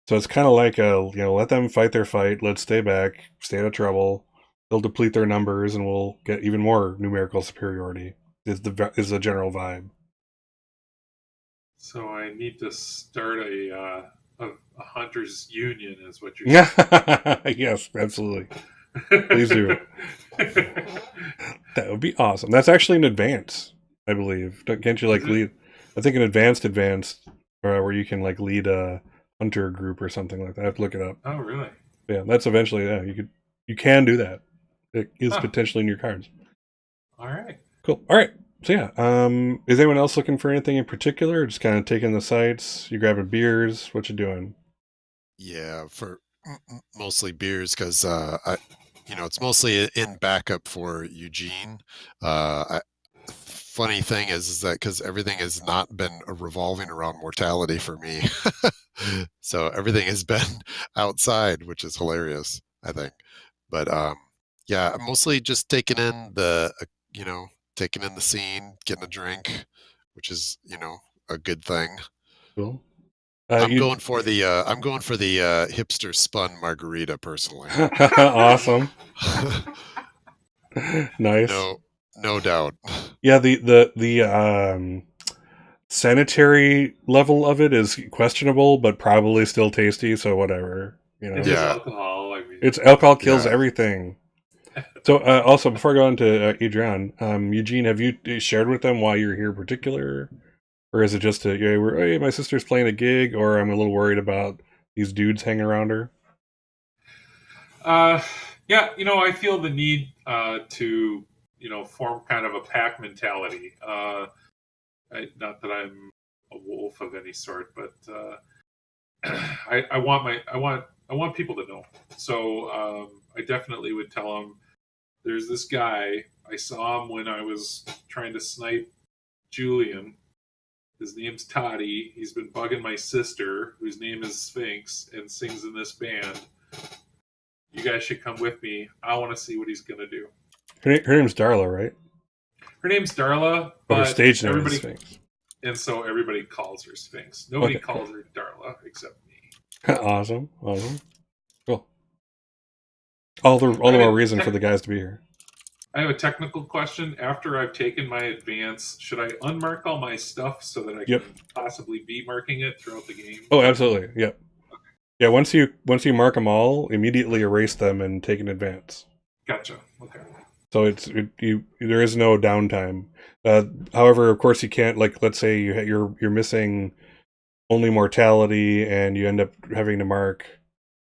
A: So it's kind of like let them fight their fight. Let's stay back, stay out of trouble. They'll deplete their numbers, and we'll get even more numerical superiority. Is the general vibe.
C: So I need to start a hunters union, is what you're saying.
A: Yes, absolutely. Please do. That would be awesome. That's actually an advance, I believe. Can't you like
C: Is it?
A: lead? I think an advanced, where you can like lead a hunter group or something like that. I have to look it up.
C: Oh, really?
A: Yeah, that's eventually. Yeah, you can do that. It is
C: Huh.
A: potentially in your cards.
C: All right.
A: Cool. All right. So yeah, is anyone else looking for anything in particular? Just kind of taking the sights. You grabbing beers? What you doing?
B: Yeah, for mostly beers because it's mostly in backup for Eugene. Funny thing is that because everything has not been revolving around mortality for me, so everything has been outside, which is hilarious, I think. But yeah, I'm mostly just taking in taking in the scene, getting a drink, which is a good thing.
A: Cool.
B: I'm going for the hipster spun margarita personally.
A: Awesome. Nice.
B: No doubt.
A: Yeah, the sanitary level of it is questionable, but probably still tasty. So whatever, you know.
C: It
B: Yeah.
C: is alcohol. I mean,
A: It's alcohol kills
B: Yeah.
A: everything. So also before I go on to Adrian, Eugene, have you shared with them why you're here in particular, or is it just hey, my sister's playing a gig, or I'm a little worried about these dudes hanging around her?
C: yeah, I feel the need to form kind of a pack mentality. Not that I'm a wolf of any sort, but I want people to know. So I definitely would tell them there's this guy. I saw him when I was trying to snipe Julian. His name's Toddy. He's been bugging my sister, whose name is Sphinx, and sings in this band. You guys should come with me. I want to see what he's gonna do.
A: Her name's Darla, right?
C: Her name's Darla,
A: But her
C: but
A: stage name
C: everybody
A: is Sphinx.
C: and so everybody calls her Sphinx. Nobody
A: Okay,
C: calls her Darla except me.
A: Awesome. Cool. All the more reason for the guys to be here.
C: I have a technical question. After I've taken my advance, should I unmark all my stuff so that I
A: Yep.
C: can possibly be marking it throughout the game?
A: Oh, absolutely. Yep. Yeah. Once you mark them all, immediately erase them and take an advance.
C: Gotcha. Okay.
A: So there is no downtime. However, of course, you can't, like, let's say you're missing only mortality, and you end up having to mark.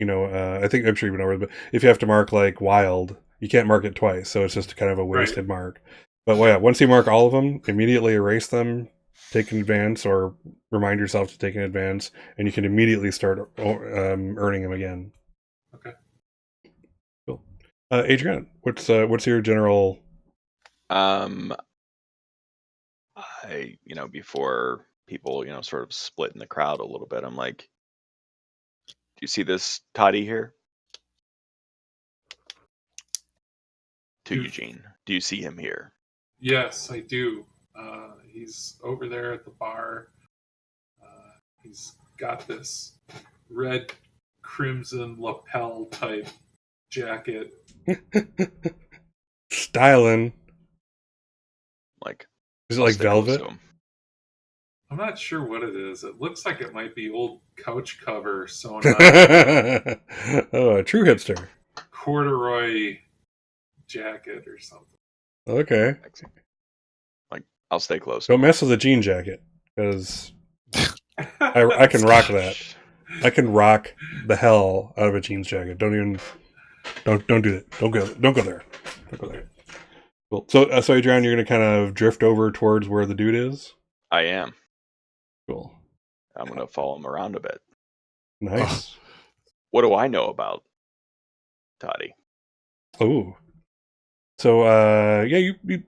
A: I think I'm sure you know, but if you have to mark like wild, you can't mark it twice, so it's just kind of a wasted mark. But yeah, once you mark all of them, immediately erase them, take an advance, or remind yourself to take an advance, and you can immediately start earning them again.
C: Okay.
A: Cool. Adrian, what's your general?
D: Before people, sort of split in the crowd a little bit, I'm like, do you see this Toddy here? To Eugene, do you see him here?
C: Yes, I do. He's over there at the bar. He's got this red crimson lapel type jacket.
A: Styling.
D: Like,
A: Is it like velvet?
C: I'm not sure what it is. It looks like it might be old couch cover sewn on.
A: Oh, a true hipster.
C: Corduroy jacket or something.
A: Okay.
D: Like, I'll stay close.
A: Don't mess with the jean jacket, because I can rock that. I can rock the hell out of a jeans jacket. Don't do that. Don't go there. Don't go there. Cool. So Adrian, you're gonna kind of drift over towards where the dude is.
D: I am.
A: Cool.
D: I'm gonna follow him around a bit.
A: Nice.
D: What do I know about Toddy?
A: Oh. So yeah, you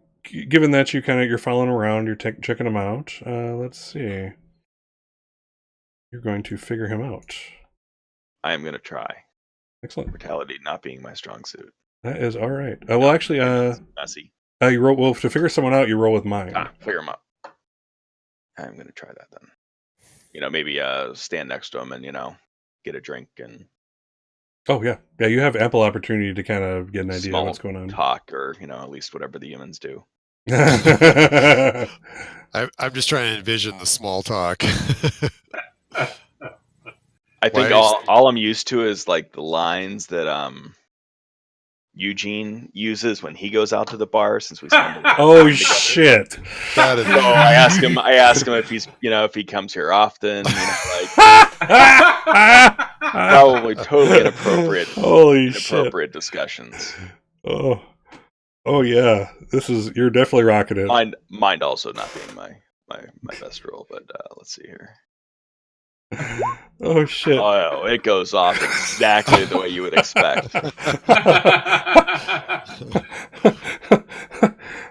A: given that you're following around, you're checking him out. Let's see. You're going to figure him out.
D: I am gonna try.
A: Excellent.
D: Brutality not being my strong suit.
A: That is all right. Well, actually,
D: messy.
A: You roll. Well, to figure someone out, you roll with mine.
D: Figure him out. I'm gonna try that then. Maybe stand next to him and get a drink and.
A: Oh yeah. You have ample opportunity to kind of get an idea of what's going on.
D: Talk, or at least whatever the humans do.
B: I'm just trying to envision the small talk.
D: I think all I'm used to is like the lines that Eugene uses when he goes out to the bar, since we spend
A: oh shit!
B: That is.
D: So I ask him if he's if he comes here often. Probably totally inappropriate.
A: Holy
D: inappropriate
A: shit!
D: Discussions.
A: Oh yeah. You're definitely rocking it.
D: Mind also not being my best role, but let's see here.
A: Oh shit!
D: Oh, it goes off exactly the way you would expect.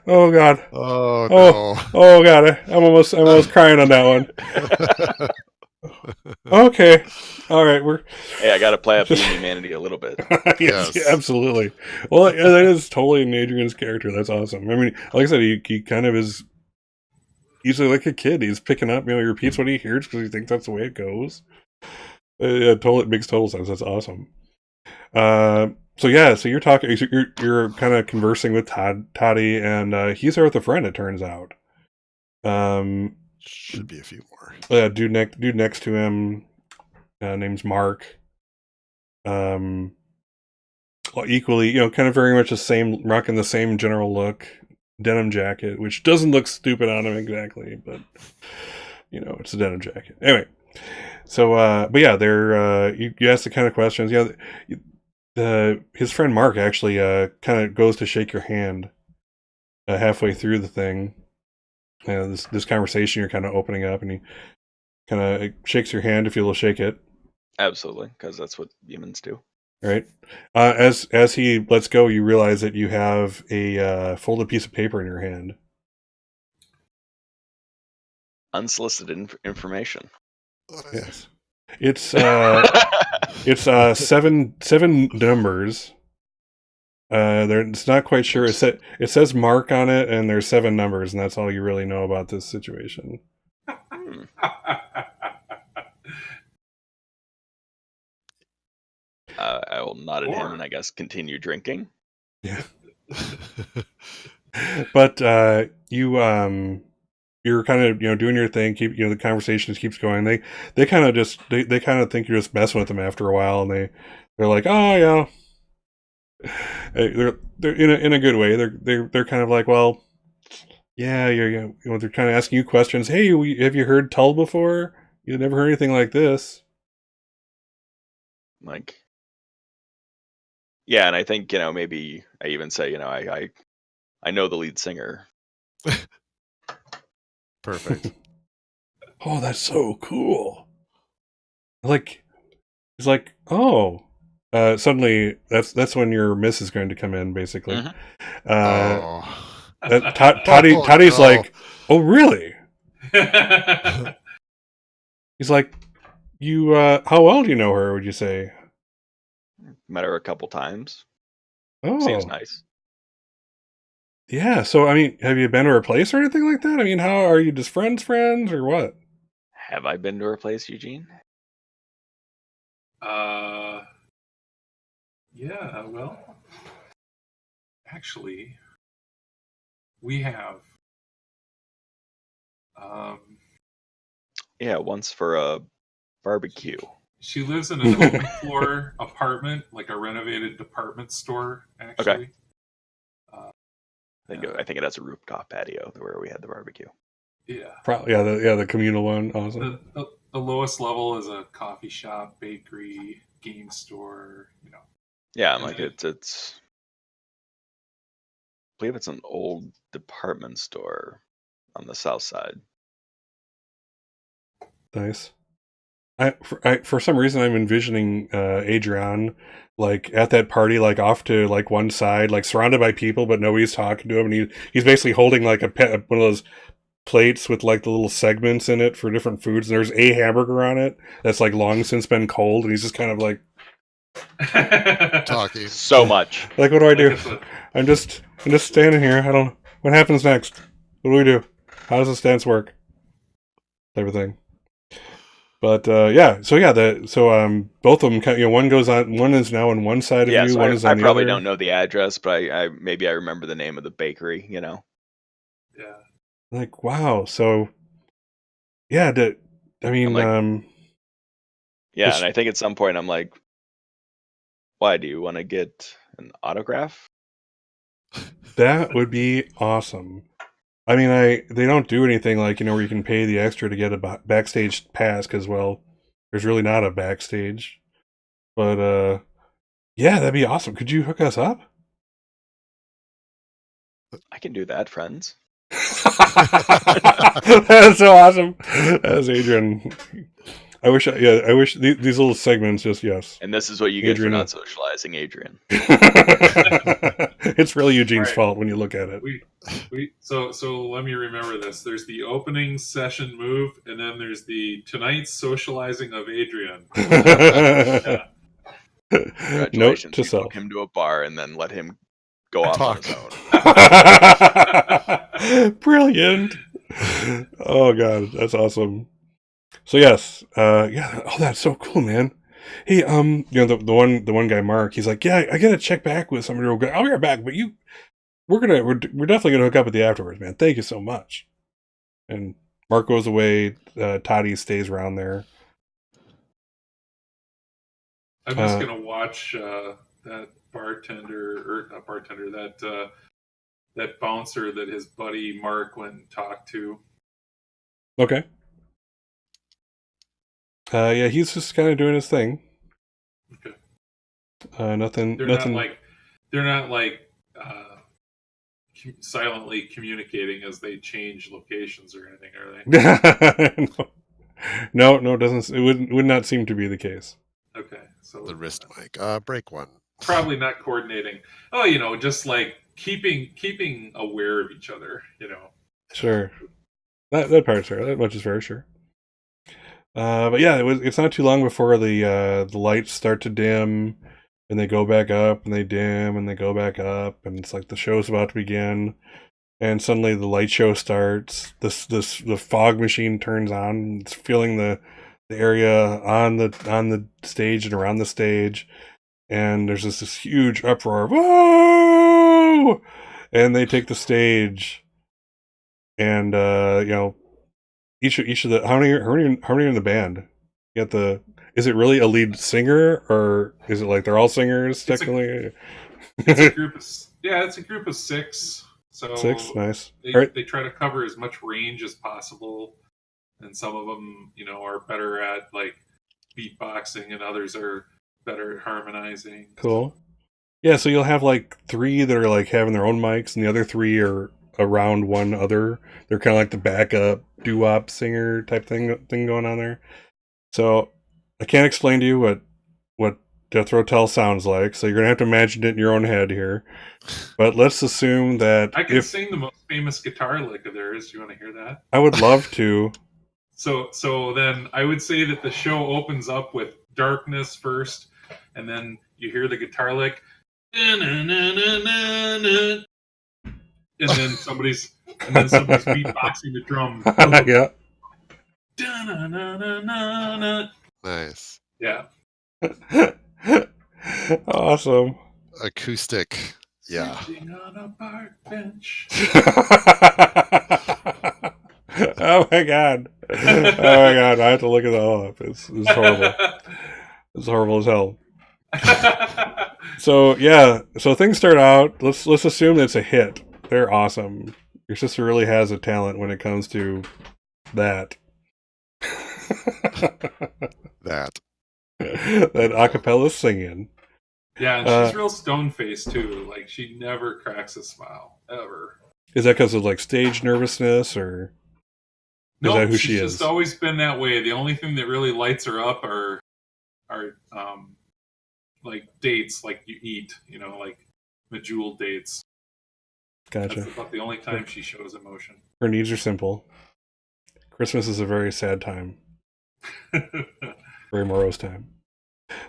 A: Oh god!
B: Oh no!
A: Oh god! I'm almost crying on that one. Okay, all right.
D: Hey, I got to play up the humanity a little bit.
A: Yes, absolutely. Well, that is totally in Adrian's character. That's awesome. I mean, like I said, he kind of is. he's like a kid. He's picking up, he repeats what he hears because he thinks that's the way it goes. It makes total sense. That's awesome. So you're talking, you're kind of conversing with Toddy, and he's there with a friend. It turns out.
B: Should be a few more.
A: Dude next to him, name's Mark. Equally, kind of very much the same, rocking the same general look, denim jacket, which doesn't look stupid on him exactly, but it's a denim jacket. Anyway, so but yeah, they're you ask the kind of questions. His friend Mark actually kind of goes to shake your hand halfway through the thing. This conversation you're kind of opening up, and he kind of shakes your hand if you'll shake it.
D: Absolutely, because that's what humans do.
A: Right. As he lets go, you realize that you have a folded piece of paper in your hand.
D: Unsolicited information.
A: Yes. It's seven numbers. It's not quite sure. It says Mark on it, and there's 7 numbers, and that's all you really know about this situation.
D: I will nod at him and I guess continue drinking.
A: Yeah. But you're kind of doing your thing. Keep the conversation just keeps going. They kind of just they kind of think you're just messing with them after a while, and they're like, oh yeah. They're in a good way. They're kind of like, well, yeah, they're kind of asking you questions. Hey, have you heard Tull before? You've never heard anything like this.
D: Like, yeah, and I think maybe I even say I know the lead singer.
B: Perfect.
A: Oh, that's so cool. Like, he's like, oh. Suddenly, that's when your miss is going to come in, basically. Toddy's like, oh, really? He's like, you, how well do you know her, would you say?
D: Met her a couple times.
A: Oh.
D: Seems nice.
A: Yeah, so, I mean, have you been to her place or anything like that? I mean, how are you just friends, or what?
D: Have I been to her place, Eugene?
C: Yeah, well, actually, we have.
D: Yeah, once for a barbecue.
C: She lives in an open floor apartment, like a renovated department store, actually.
D: Okay. I think it has a rooftop patio where we had the barbecue.
C: Yeah.
A: Probably, the communal one. Awesome.
C: The lowest level is a coffee shop, bakery, game store,
D: Yeah, I'm like, it's I believe it's an old department store on the south side.
A: Nice. For some reason, I'm envisioning Adrian like at that party, like off to like one side, like surrounded by people, but nobody's talking to him, and he's basically holding like one of those plates with like the little segments in it for different foods. And there's a hamburger on it that's like long since been cold, and he's just kind of like
B: talking
D: so much.
A: Like, what do I do? I'm just standing here. I don't. What happens next? What do we do? How does this dance work? Type of thing. But both of them. One goes on. One is now on one side of you.
D: So
A: one is on the other.
D: I probably don't know the address, but I maybe I remember the name of the bakery.
C: Yeah.
A: Like, wow. So, yeah.
D: And I think at some point I'm like, why do you want to get an autograph?
A: That would be awesome. I mean, they don't do anything like, where you can pay the extra to get a backstage pass because, well, there's really not a backstage. But, yeah, that'd be awesome. Could you hook us up?
D: I can do that, friends.
A: That's so awesome. That's Adrian. I wish these little segments just, yes.
D: And this is what you get for not socializing, Adrian.
A: It's really Eugene's fault when you look at it.
C: So let me remember this. There's the opening session move, and then there's the tonight's socializing of Adrian.
D: Congratulations.
A: Note to
D: you
A: self.
D: Took him to a bar and then let him go off on his own.
A: Brilliant. Oh god, that's awesome. So yes, yeah, oh that's so cool, man. Hey, the one guy, Mark, he's like, yeah, I gotta check back with somebody real good. I'll be right back, but we're definitely gonna hook up with you afterwards, man. Thank you so much. And Mark goes away. Toddy stays around there.
C: I'm just gonna watch that bartender or not bartender that bouncer that his buddy Mark went and talked to.
A: Okay. Yeah, he's just kind of doing his thing.
C: Okay.
A: Nothing.
C: They're
A: Nothing.
C: not like silently communicating as they change locations or anything, are they?
A: No, doesn't. It would not seem to be the case.
C: Okay, so
B: The wrist mic. Break one.
C: probably not coordinating. Oh, just like keeping aware of each other.
A: Sure. That part's fair. That much is fair, sure. But yeah, it's not too long before the lights start to dim, and they go back up, and they dim, and they go back up, and it's like the show's about to begin, and suddenly the light show starts. The fog machine turns on. It's filling the area on the stage and around the stage, and there's this huge uproar. Whoa! And they take the stage, and each of the how many are in the band? You got is it really a lead singer, or is it like they're all singers technically?
C: It's a group of it's a group of six. So
A: Six, nice.
C: They try to cover as much range as possible, and some of them are better at like beatboxing, and others are better at harmonizing.
A: Cool. Yeah, so you'll have like three that are like having their own mics, and the other three are around one other. They're kind of like the backup doo-wop singer type thing going on there. So I can't explain to you what Death Row Tell sounds like, so you're gonna have to imagine it in your own head here. But let's assume that
C: I can sing the most famous guitar lick of theirs. Do you want to hear that?
A: I would love to.
C: So then I would say that the show opens up with darkness first, and then you hear the guitar lick, and then somebody's beatboxing the drum.
A: Yeah.
B: Nice.
C: Yeah.
A: Awesome.
B: Acoustic. Yeah.
C: Sitting on a park bench.
A: Oh my god. Oh my god. I have to look it all up. It's horrible. It's horrible as hell. So yeah, so things start out. Let's assume it's a hit. They're awesome. Your sister really has a talent when it comes to that.
B: That
A: acapella singing.
C: Yeah, and she's real stone faced too. Like she never cracks a smile ever.
A: Is that because of like stage nervousness, or is that who she is?
C: She's just always been that way. The only thing that really lights her up are like dates, like you eat, like Medjool dates.
A: Gotcha.
C: That's about the only time she shows emotion.
A: Her needs are simple. Christmas is a very sad time. Very morose time.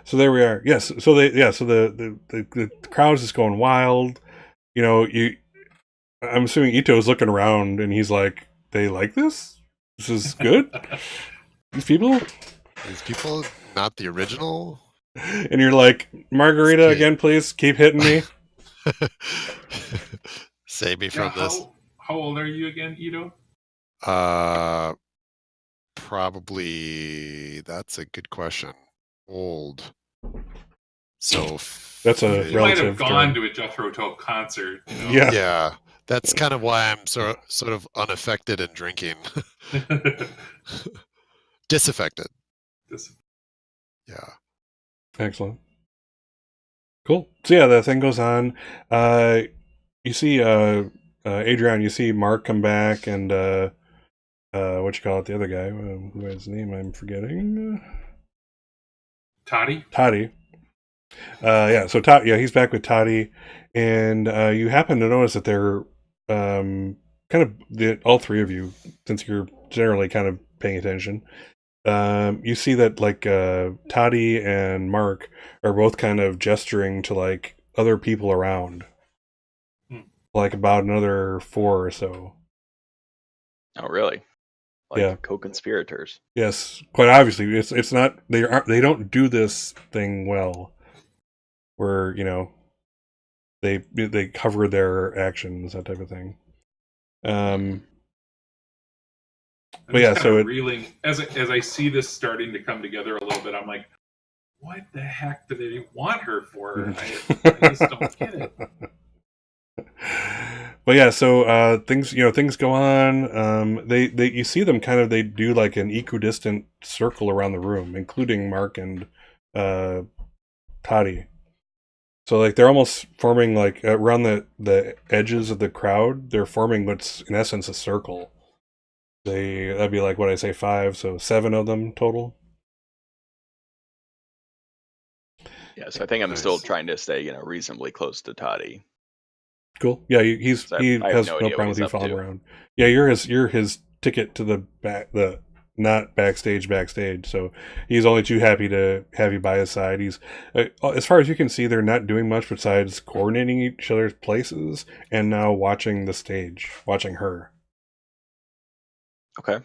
A: So there we are. Yes. So the crowd's just going wild. I'm assuming Ito's looking around and he's like, they like this? This is good? These people,
B: not the original.
A: And you're like, Margarita again, please keep hitting me.
B: Save me from this.
C: How old are you again, Ito?
B: Probably. That's a good question. Old. So
A: that's a
C: you might have gone to a Jethro Tull concert.
A: Yeah.
B: That's kind of why I'm sort of unaffected in drinking. Disaffected. Yeah. Excellent.
A: Cool. So yeah, the thing goes on. You see Adrian, you see Mark come back, and what you call it, the other guy, who has his name I'm forgetting.
C: Toddy.
A: Yeah, so he's back with Toddy, and you happen to notice that they're kind of all three of you, since you're generally kind of paying attention. You see that like Toddy and Mark are both kind of gesturing to like other people around, like about another 4 or so.
D: Oh, really? Like
A: Yeah.
D: co-conspirators.
A: Yes, quite obviously, it's not they don't do this thing well, where they cover their actions, that type of thing.
D: Mhm.
C: I'm
A: But
C: just
A: yeah,
C: kind
A: so
C: of
A: it
C: reeling as I see this starting to come together a little bit. I'm like, what the heck do they want her for? I just don't get it.
A: But yeah, so things go on. They you see them kind of they do like an equidistant circle around the room, including Mark and uh, Toddy. So like they're almost forming like around the edges of the crowd. They're forming what's in essence a circle. That'd be like what I say 5, so 7 of them total.
D: Yeah, so I think I'm still
B: Nice.
D: trying to stay, reasonably close to Toddy.
A: Cool. Yeah, he
D: I have
A: has
D: no
A: no
D: idea what
A: problem with
D: he's
A: you
D: up
A: following
D: to.
A: around. Yeah, you're his ticket to the not backstage. So he's only too happy to have you by his side. He's as far as you can see, they're not doing much besides coordinating each other's places and now watching the stage, watching her.
D: Okay.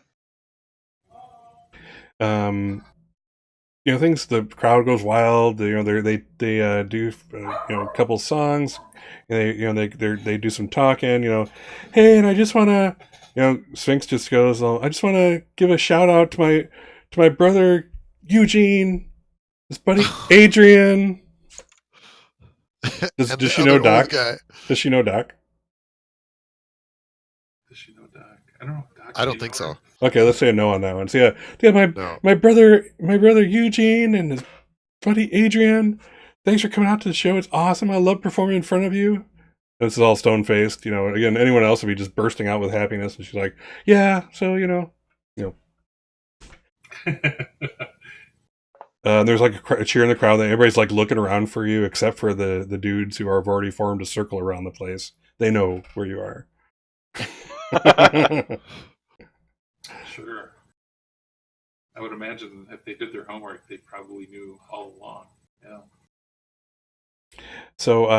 A: Things the crowd goes wild. They do a couple songs. And they do some talking. Hey, and I just want to Sphinx just goes. I just want to give a shout out to my brother Eugene, his buddy Adrian. Does
B: And
A: does
B: the
A: she know
B: other old
A: Doc?
B: guy.
A: Does she know Doc?
C: Does she know Doc? I don't know. Doc,
B: I
C: do
B: don't
C: you
B: think
C: know
B: so.
C: her?
A: Okay, let's say a no on that one. So yeah,
B: No.
A: my brother Eugene and his buddy Adrian. Thanks for coming out to the show. It's awesome. I love performing in front of you. This is all stone faced. Again, anyone else would be just bursting out with happiness. And she's like, yeah, so, there's like a cheer in the crowd. Everybody's like looking around for you, except for the dudes who have already formed a circle around the place. They know where you are.
C: Sure. I would imagine if they did their homework, they probably knew all along. Yeah.
A: So,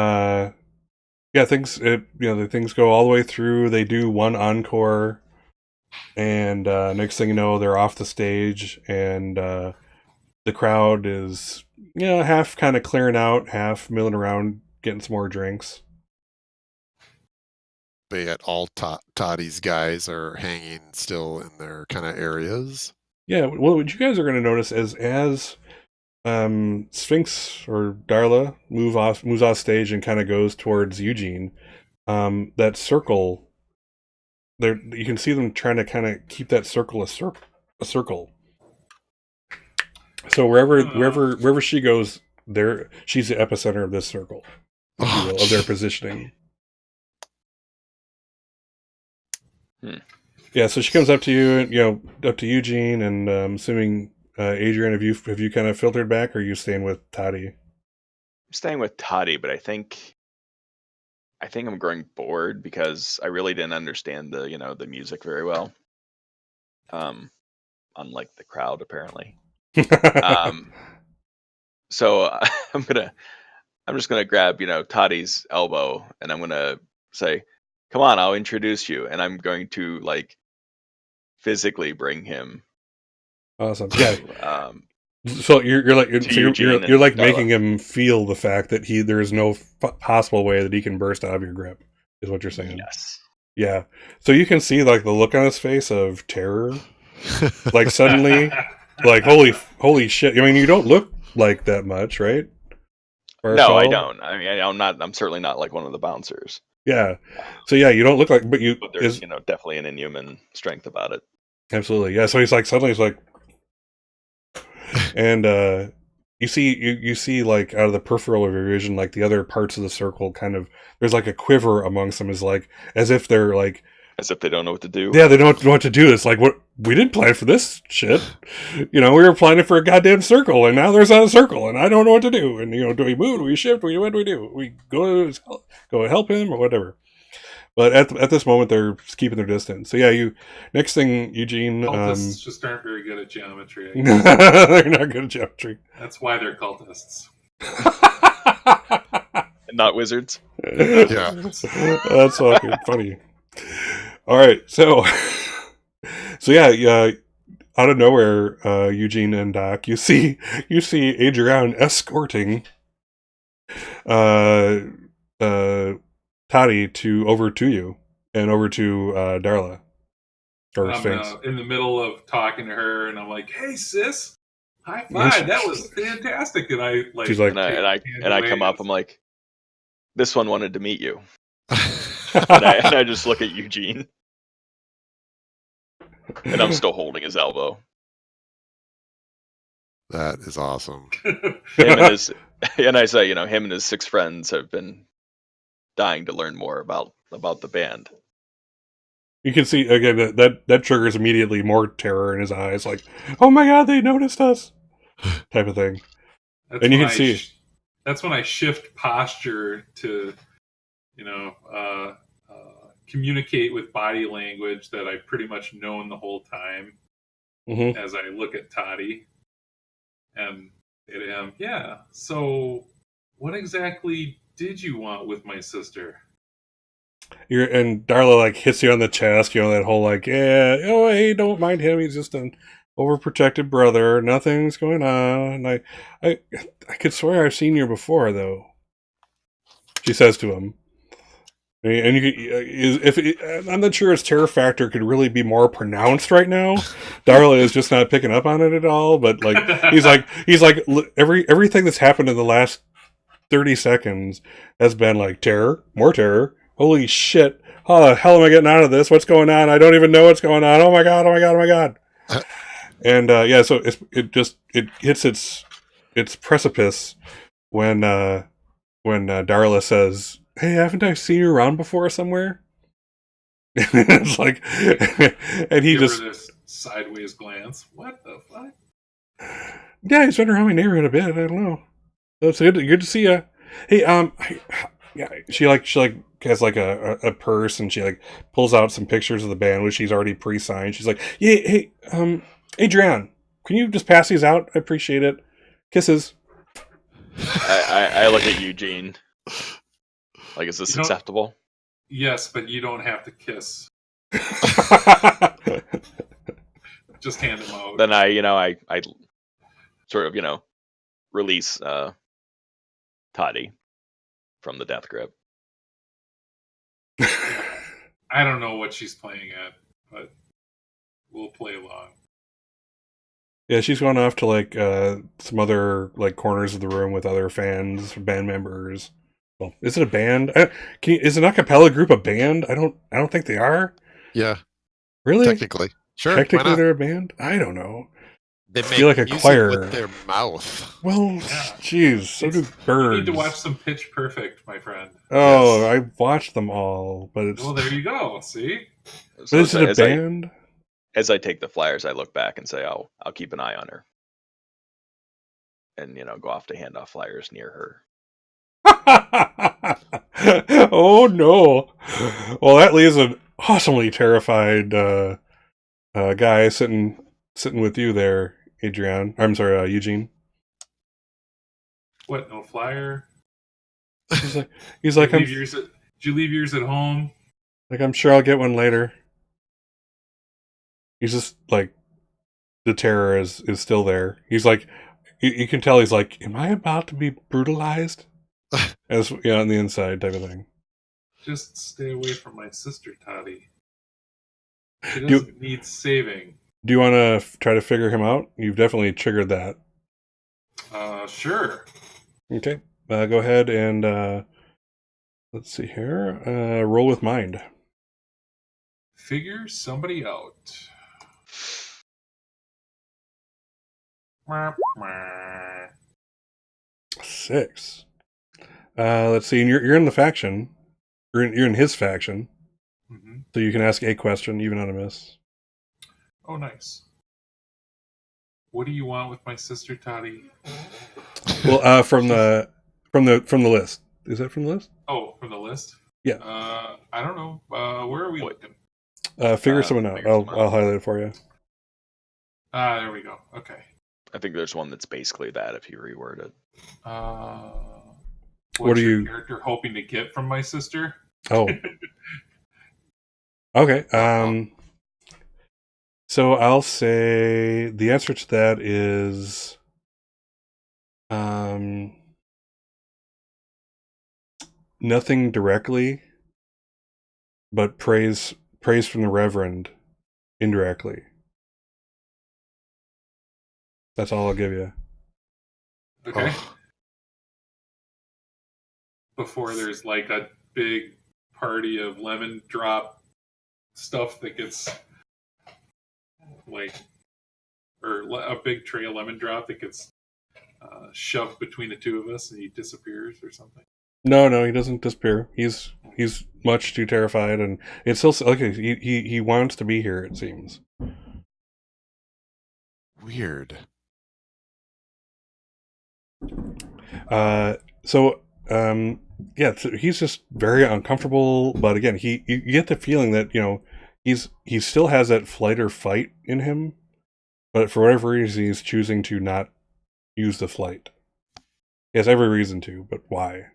A: yeah, the things go all the way through. They do one encore, and next thing you know, they're off the stage, and the crowd is half kind of clearing out, half milling around, getting some more drinks.
B: They at all Toddy's guys are hanging still in their kind of areas.
A: Yeah, well, what you guys are going to notice is as Sphinx or Darla moves off stage and kind of goes towards Eugene, that circle there, you can see them trying to kind of keep that circle a circle. So wherever she goes, there she's the epicenter of this circle, if you will, of their positioning. Yeah, so she comes up to you, up to Eugene, and I'm assuming Adrian, have you kind of filtered back, or are you staying with Toddy?
D: I'm staying with Toddy, but I think I'm growing bored because I really didn't understand the music very well. Unlike the crowd apparently. So I'm just gonna grab Toddy's elbow and I'm gonna say, "Come on, I'll introduce you," and I'm going to like physically bring him.
A: Awesome. Yeah.
D: To,
A: So you're like
D: to Eugene
A: you're
D: and
A: like
D: Darla.
A: making him feel the fact that there is no possible way that he can burst out of your grip, is what you're saying.
D: Yes.
A: Yeah. So you can see like the look on his face of terror, like suddenly, like holy shit. I mean, you don't look like that much, right?
D: No, I
A: Marcel?
D: don't. I mean, I'm not. I'm certainly not like one of the bouncers.
A: Yeah. So yeah, you don't look like, but
D: There's definitely an inhuman strength about it.
A: absolutely. Yeah. So he's like suddenly he's like, and you see like out of the peripheral of your vision, like the other parts of the circle kind of there's like a quiver amongst them, is like as if they're like
D: As if they don't know what to do.
A: yeah, they don't know what to do. It's like what we didn't plan for this shit. We were planning for a goddamn circle, and now there's not a circle, and I don't know what to do. And do we move? Do we shift? What do we do? We go help him or whatever. But at this moment, they're just keeping their distance. So yeah, next thing, Eugene.
C: Cultists just aren't very good at geometry. I guess.
A: They're not good at geometry.
C: That's why they're cultists.
D: And not wizards.
B: Yeah.
A: That's fucking funny. All right, so So yeah, out of nowhere, Eugene and Doc, you see Adrian escorting uh, Toddy over to you and over to Darla or
C: I'm
A: Sphinx.
C: in the middle of talking to her, and I'm like, "Hey, sis, high
A: And
C: five! That was fantastic!" And I
A: she's
C: like,
A: like,
D: And I
C: take
D: and I
C: her hand
D: and I
C: away,
D: come
C: and
D: up.
C: it's
D: I'm like, this one wanted to meet you, and I just look at Eugene, and I'm still holding his elbow.
B: That is awesome.
C: like,
D: Him and his, and I say, him and his 6 friends have been dying to learn more about the band.
A: you can see again that triggers immediately more terror in his eyes, like, oh my god, they noticed us, type of thing.
C: that's
A: And you
C: when
A: can see,
C: that's when I shift posture to, communicate with body language that I've pretty much known the whole time
A: mhm.
C: as I look at Toddy and say to him, "Yeah, so what exactly did you want with my sister?"
A: And Darla like hits you on the chest, that whole like, yeah, oh hey, don't mind him, he's just an overprotected brother, nothing's going on. I I could swear I've seen you before though, she says to him. And you could, I'm not sure his terror factor could really be more pronounced right now. Darla is just not picking up on it at all. But like he's like everything that's happened in the last 30 seconds has been like terror, more terror. Holy shit! How the hell am I getting out of this? What's going on? I don't even know what's going on. Oh my god! Oh my god! Oh my god! And yeah, so it hits its precipice when Darla says, "Hey, haven't I seen you around before somewhere?" It's like, and he
C: Give her
A: just,
C: this sideways glance. What the fuck?
A: yeah, he's been around my neighborhood a bit. I don't know. So it's good to see you. Hey, yeah, she has like a purse, and she like pulls out some pictures of the band which she's already pre-signed. She's like, yeah, hey, Adrian, can you just pass these out? I appreciate it. Kisses.
D: I look at Eugene. Like, is this acceptable?
C: Yes, but you don't have to kiss. Just hand them out.
D: Then I sort of, release Toddy from the death grip.
C: I don't know what she's playing at, but we'll play along.
A: Yeah, she's going off to like some other like corners of the room with other fans, band members. Well, is it a band? Is an a cappella group a band? I don't think they are.
B: Yeah,
A: Really?
B: technically. Sure,
A: Technically,
B: why not?
A: they're a band. I don't know.
B: They
A: I
B: make
A: feel like a
B: music
A: choir
B: with their mouth.
A: Well, jeez, so do birds.
C: You need to watch some Pitch Perfect, my friend.
A: Oh,
B: Yes.
A: I watched them all, but it's.
C: Well, there you go. See?
A: But
D: So
A: is it a band?
D: As I take the flyers, I look back and say, I'll keep an eye on her. And, go off to hand off flyers near her.
A: Oh no! Well, that leaves an awesomely terrified guy sitting with you there, Adrian. I'm sorry, Eugene.
C: What? No flyer?
A: He's like,
C: Did you leave yours at home?
A: like, I'm sure I'll get one later. He's just like, the terror is still there. He's like, you can tell he's like, am I about to be brutalized? As on the inside type of thing.
C: Just stay away from my sister, Toddy. She doesn't need saving.
A: Do you want to try to figure him out? You've definitely triggered that.
C: Sure.
A: Okay. Go ahead and let's see here. Roll with mind.
C: Figure somebody out.
A: 6. Let's see. And you're in the faction. You're in his faction.
C: Mm-hmm.
A: So you can ask a question even on a miss.
C: Oh, nice. What do you want with my sister, Toddy?
A: Well, from the list. Is that from the list?
C: Oh, from the list?
A: Yeah.
C: I don't know. Where are we looking?
A: Figure someone out. I'll highlight it for you.
C: There we go. Okay.
D: I think there's one that's basically that if you reword it.
C: What's
A: are
C: your
A: you
C: character hoping to get from my sister?
A: Oh. Okay. So I'll say the answer to that is nothing directly, but praise from the Reverend indirectly. That's all I'll give you.
C: Okay.
B: Oh,
C: Before there's like a big party of lemon drop stuff that gets like, or a big tray of lemon drop that gets shoved between the two of us and he disappears or something.
A: No, he doesn't disappear. He's much too terrified, and it's still okay. He wants to be here. It seems.
B: weird.
A: Uh, so yeah, so he's just very uncomfortable. But again, you get the feeling that he still has that flight or fight in him, but for whatever reason, he's choosing to not use the flight. He has every reason to, but why?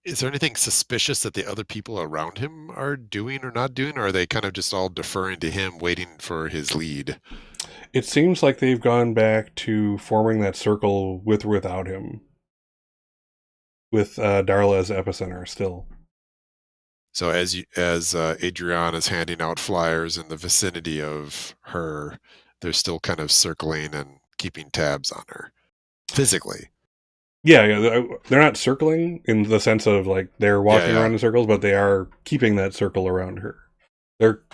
B: Is there anything suspicious that the other people around him are doing or not doing, or are they kind of just all deferring to him, waiting for his lead?
A: It seems like they've gone back to forming that circle with or without him, with Darla as epicenter still.
B: So as Adriana is handing out flyers in the vicinity of her, they're still kind of circling and keeping tabs on her physically.
A: Yeah, they're not circling in the sense of like they're
B: Yeah,
A: walking
B: yeah.
A: around in circles, but they are keeping that circle around her.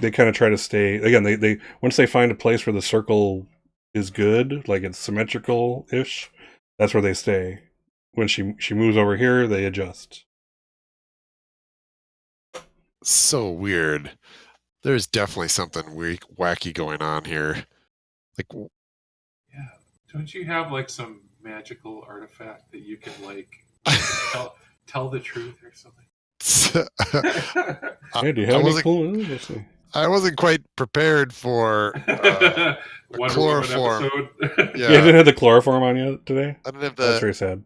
A: They kind of try to stay again. They once they find a place where the circle is good, like it's symmetrical ish, that's where they stay. When she moves over here, they adjust.
B: So weird. There's definitely something weird, wacky going on here. Like,
C: Yeah. Don't you have like some magical artifact that you can like tell the truth or something?
B: I,
A: Hey, do you
B: I
A: have any
B: wasn't
A: clue? Let's see.
B: I wasn't quite prepared for a
C: Wonder Woman
B: chloroform.
C: episode.
A: Yeah, I
B: Yeah,
A: didn't have the chloroform on you today.
B: I didn't have
A: That's very sad.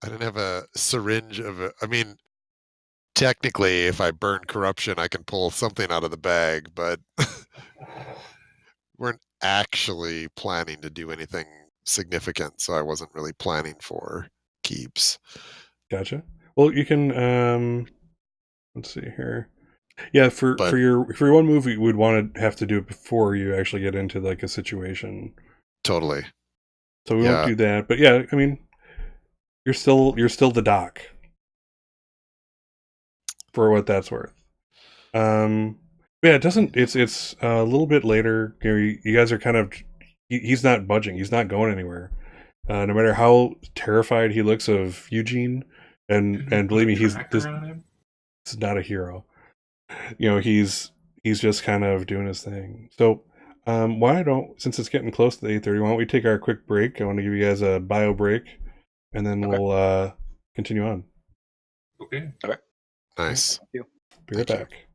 B: a syringe of a. I mean, technically, if I burn corruption, I can pull something out of the bag, but weren't actually planning to do anything significant, so I wasn't really planning for keeps.
A: Gotcha. Well, you can let's see here. Yeah,
B: But
A: for your one movie, you would want to have to do it before you actually get into like a situation.
B: totally,
A: So we won't
B: yeah.
A: do that. But yeah, I mean, you're still the doc for what that's worth. Yeah, it doesn't. It's a little bit later. You guys are kind of. He's not budging. He's not going anywhere. No matter how terrified he looks of Eugene,
C: Couldn't you
A: and
C: put
A: believe
C: a
A: me,
C: tracker on him?
A: this is not a hero. He's just kind of doing his thing. So, why don't since it's getting close to 8:30, why don't we take our quick break? I want to give you guys a bio break, and then
D: Okay.
A: we'll continue on.
C: Okay.
D: Okay.
B: Nice.
D: Thank you.
A: Be right
B: Thank you.
A: back.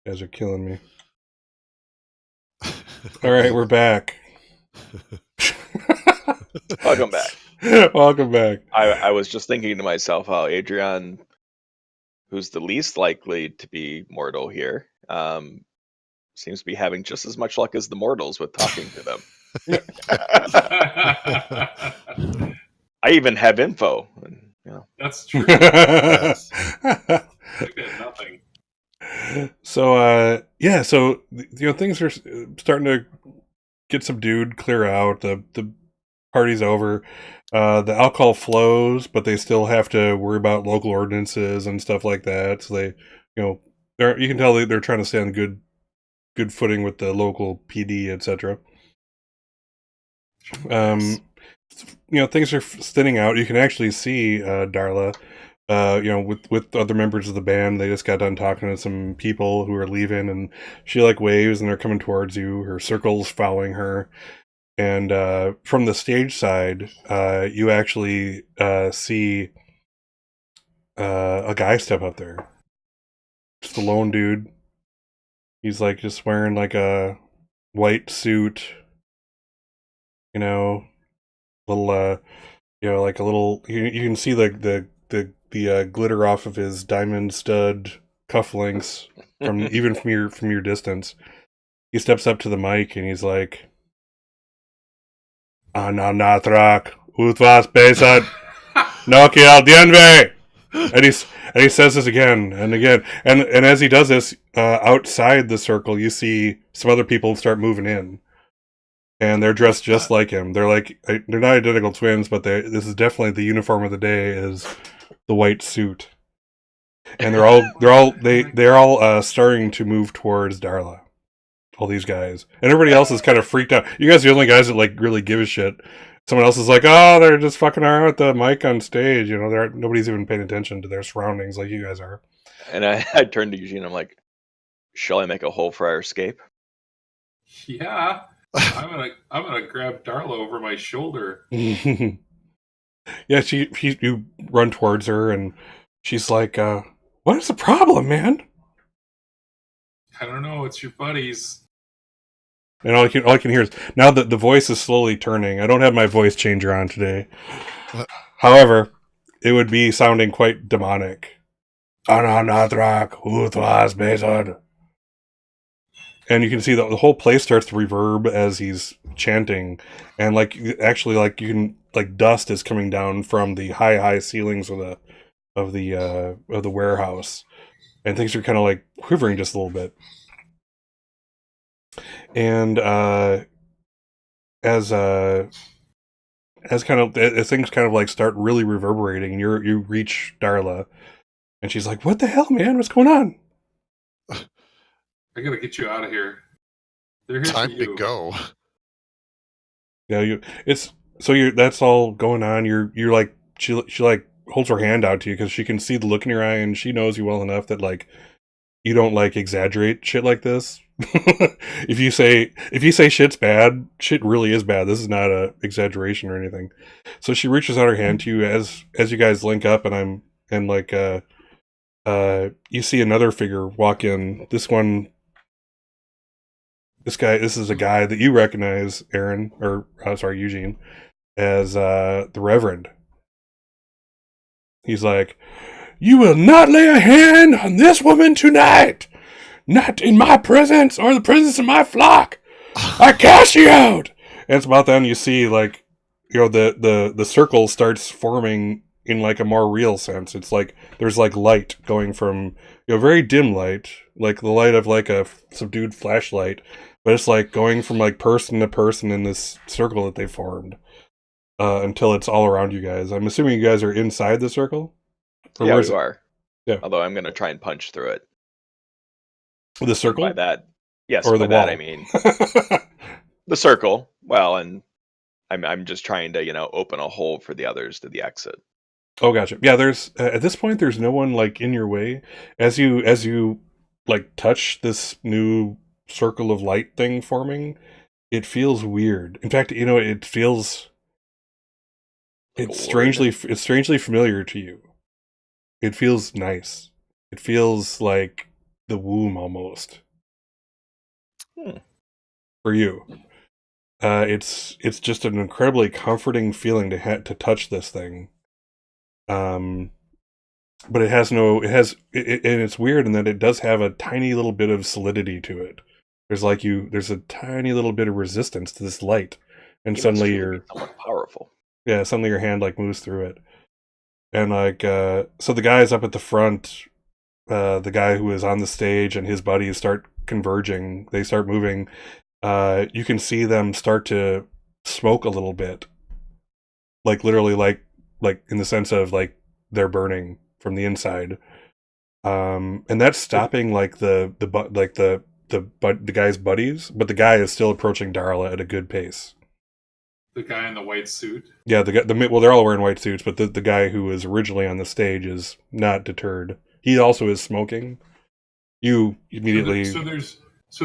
A: You guys are killing me. All right, we're back.
D: Welcome back.
A: Welcome back.
D: I was just thinking to myself how Adrian, who's the least likely to be mortal here, seems to be having just as much luck as the mortals with talking to them. I even have info. And, you know.
C: That's true.
B: Yes.
C: Look at nothing.
A: So so things are starting to get subdued, clear out. The party's over. The alcohol flows, but they still have to worry about local ordinances and stuff like that. So they, you can tell they're trying to stay on good footing with the local PD, etc. Things are thinning out. You can actually see Darla. With other members of the band, they just got done talking to some people who are leaving, and she waves, and they're coming towards you. Her circle's following her, and from the stage side, you actually see a guy step up there. Just a lone dude. He's just wearing a white suit. Little like a little. You can see the glitter off of his diamond stud cufflinks from even from your distance. He steps up to the mic and he's like, "Ananatrak utvas pesad noki al dienve." And he says this again and again, and as he does this, outside the circle, you see some other people start moving in, and they're dressed just like him. They're they're not identical twins, but this is definitely the uniform of the day is the white suit, and they're all starting to move towards Darla. All these guys, and everybody else is kind of freaked out. You guys are the only guys that really give a shit. Someone else is like, "Oh, they're just fucking around with the mic on stage." Nobody's even paying attention to their surroundings like you guys are.
D: And I turned to Eugene. I'm like, "Shall I make a hole for our escape?"
C: Yeah, I'm gonna grab Darla over my shoulder.
A: Yeah, you run towards her, and she's like, "What is the problem, man?"
C: I don't know. It's your buddies.
A: And all I can hear is now that the voice is slowly turning. I don't have my voice changer on today. However, it would be sounding quite demonic. And you can see the whole place starts to reverb as he's chanting, and you can dust is coming down from the high ceilings of the warehouse, and things are kind of quivering just a little bit. And as things kind of start really reverberating, and you reach Darla, and she's like, "What the hell, man? What's going on?"
C: I gotta get you out of here. They're here
B: Time
C: for you.
B: to go.
A: Yeah, that's all going on. She holds her hand out to you because she can see the look in your eye, and she knows you well enough that you don't exaggerate shit like this. If you say shit's bad, shit really is bad. This is not a exaggeration or anything. So she reaches out her hand to you as you guys link up, and you see another figure walk in. This is a guy that you recognize, Aaron, or Eugene, as the Reverend. He's like, "You will not lay a hand on this woman tonight. Not in my presence or the presence of my flock. I cast you out." And it's about then you see the circle starts forming in a more real sense. It's there's light going from very dim light, like the light of a subdued flashlight, but it's going from person to person in this circle that they formed until it's all around you guys. I'm assuming you guys are inside the circle. Or
D: Yeah, we are.
A: Yeah.
D: Although I'm going to try and punch through it.
A: The circle?
D: By that, yes.
A: Or
D: by
A: the wall?
D: That, I mean the circle. Well, and I'm just trying to open a hole for the others to the exit.
A: Oh, gotcha. Yeah, there's at this point there's no one in your way. As you touch this new circle of light thing forming, it feels weird. In fact, it feels it's strangely familiar to you. It feels nice. It feels like the womb almost.
D: Hmm.
A: For you. It's just an incredibly comforting feeling to touch this thing. But it has and it's weird in that it does have a tiny little bit of solidity to it. There's a tiny little bit of resistance to this light, and
D: You must
A: suddenly
D: really be somewhat powerful.
A: suddenly your hand like moves through it, and so the guys up at the front, the guy who is on the stage and his buddies start converging. They start moving. You can see them start to smoke a little bit, like literally, like in the sense of like they're burning from the inside, and that's stopping like the guy's buddies, but the guy is still approaching Darla at a good pace.
C: The guy in the white suit.
A: Yeah, well, they're all wearing white suits, but the guy who was originally on the stage is not deterred. He also is smoking. You immediately
C: So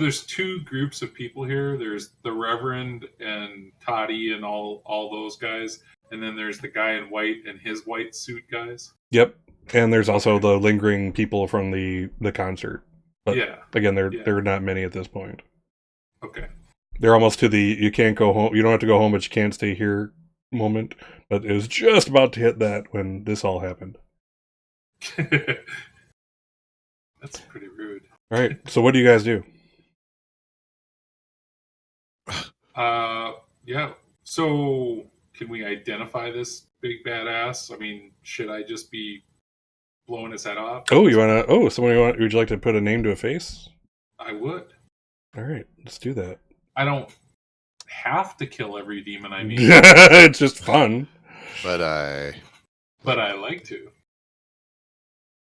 C: there's two groups of people here. There's the Reverend and Toddy and all those guys, and then there's the guy in white and his white suit guys.
A: Yep. And there's also the lingering people from the concert. But
C: Yeah.
A: again, there are not many at this point.
C: Okay.
A: They're almost to the you can't go home, you don't have to go home, but you can't stay here moment. But it was just about to hit that when this all happened.
C: That's pretty rude.
A: All right. So what do you guys do?
C: Yeah. So can we identify this big badass? I mean, should I just be blowing his head off?
A: Oh, would you like to put a name to a face?
C: I would.
A: All right, let's do that.
C: I don't have to kill every demon I meet.
A: It's just fun.
B: But I
C: like to.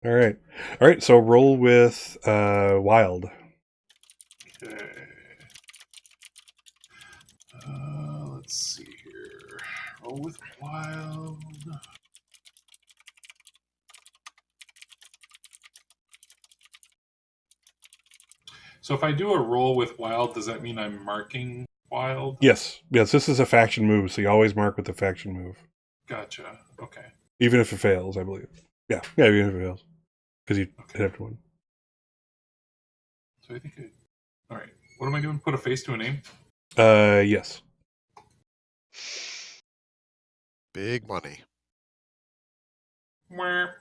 A: All right. So roll with wild.
C: Okay. Let's see here. Roll with wild. So if I do a roll with wild, does that mean I'm marking wild?
A: Yes. This is a faction move, so you always mark with the faction move.
C: Gotcha. Okay.
A: Even if it fails, I believe. Yeah, even if it fails. Because you hit after one.
C: So I think all right. What am I doing? Put a face to a name?
A: Yes.
B: big money.
A: On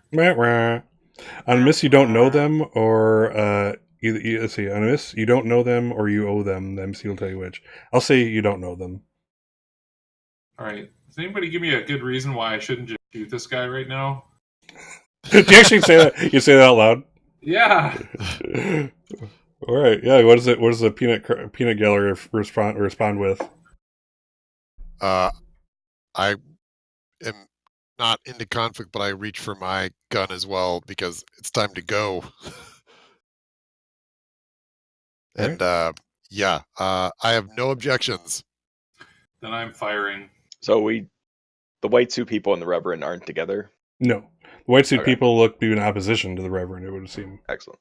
A: a miss, you don't know them, or let's see. On a miss, you don't know them, or you owe them. The MC will tell you which. I'll say you don't know them.
C: All right. Does anybody give me a good reason why I shouldn't just shoot this guy right now?
A: Do you actually say that? You say that out loud?
C: Yeah.
A: All right. Yeah. What is it? What does the peanut gallery respond with?
B: I am not into conflict, but I reach for my gun as well because it's time to go. And I have no objections.
C: Then I'm firing.
D: So the white suit people and the Reverend aren't together?
A: No. The white suit
D: Okay.
A: people look to be in opposition to the Reverend, it would seem.
D: Excellent.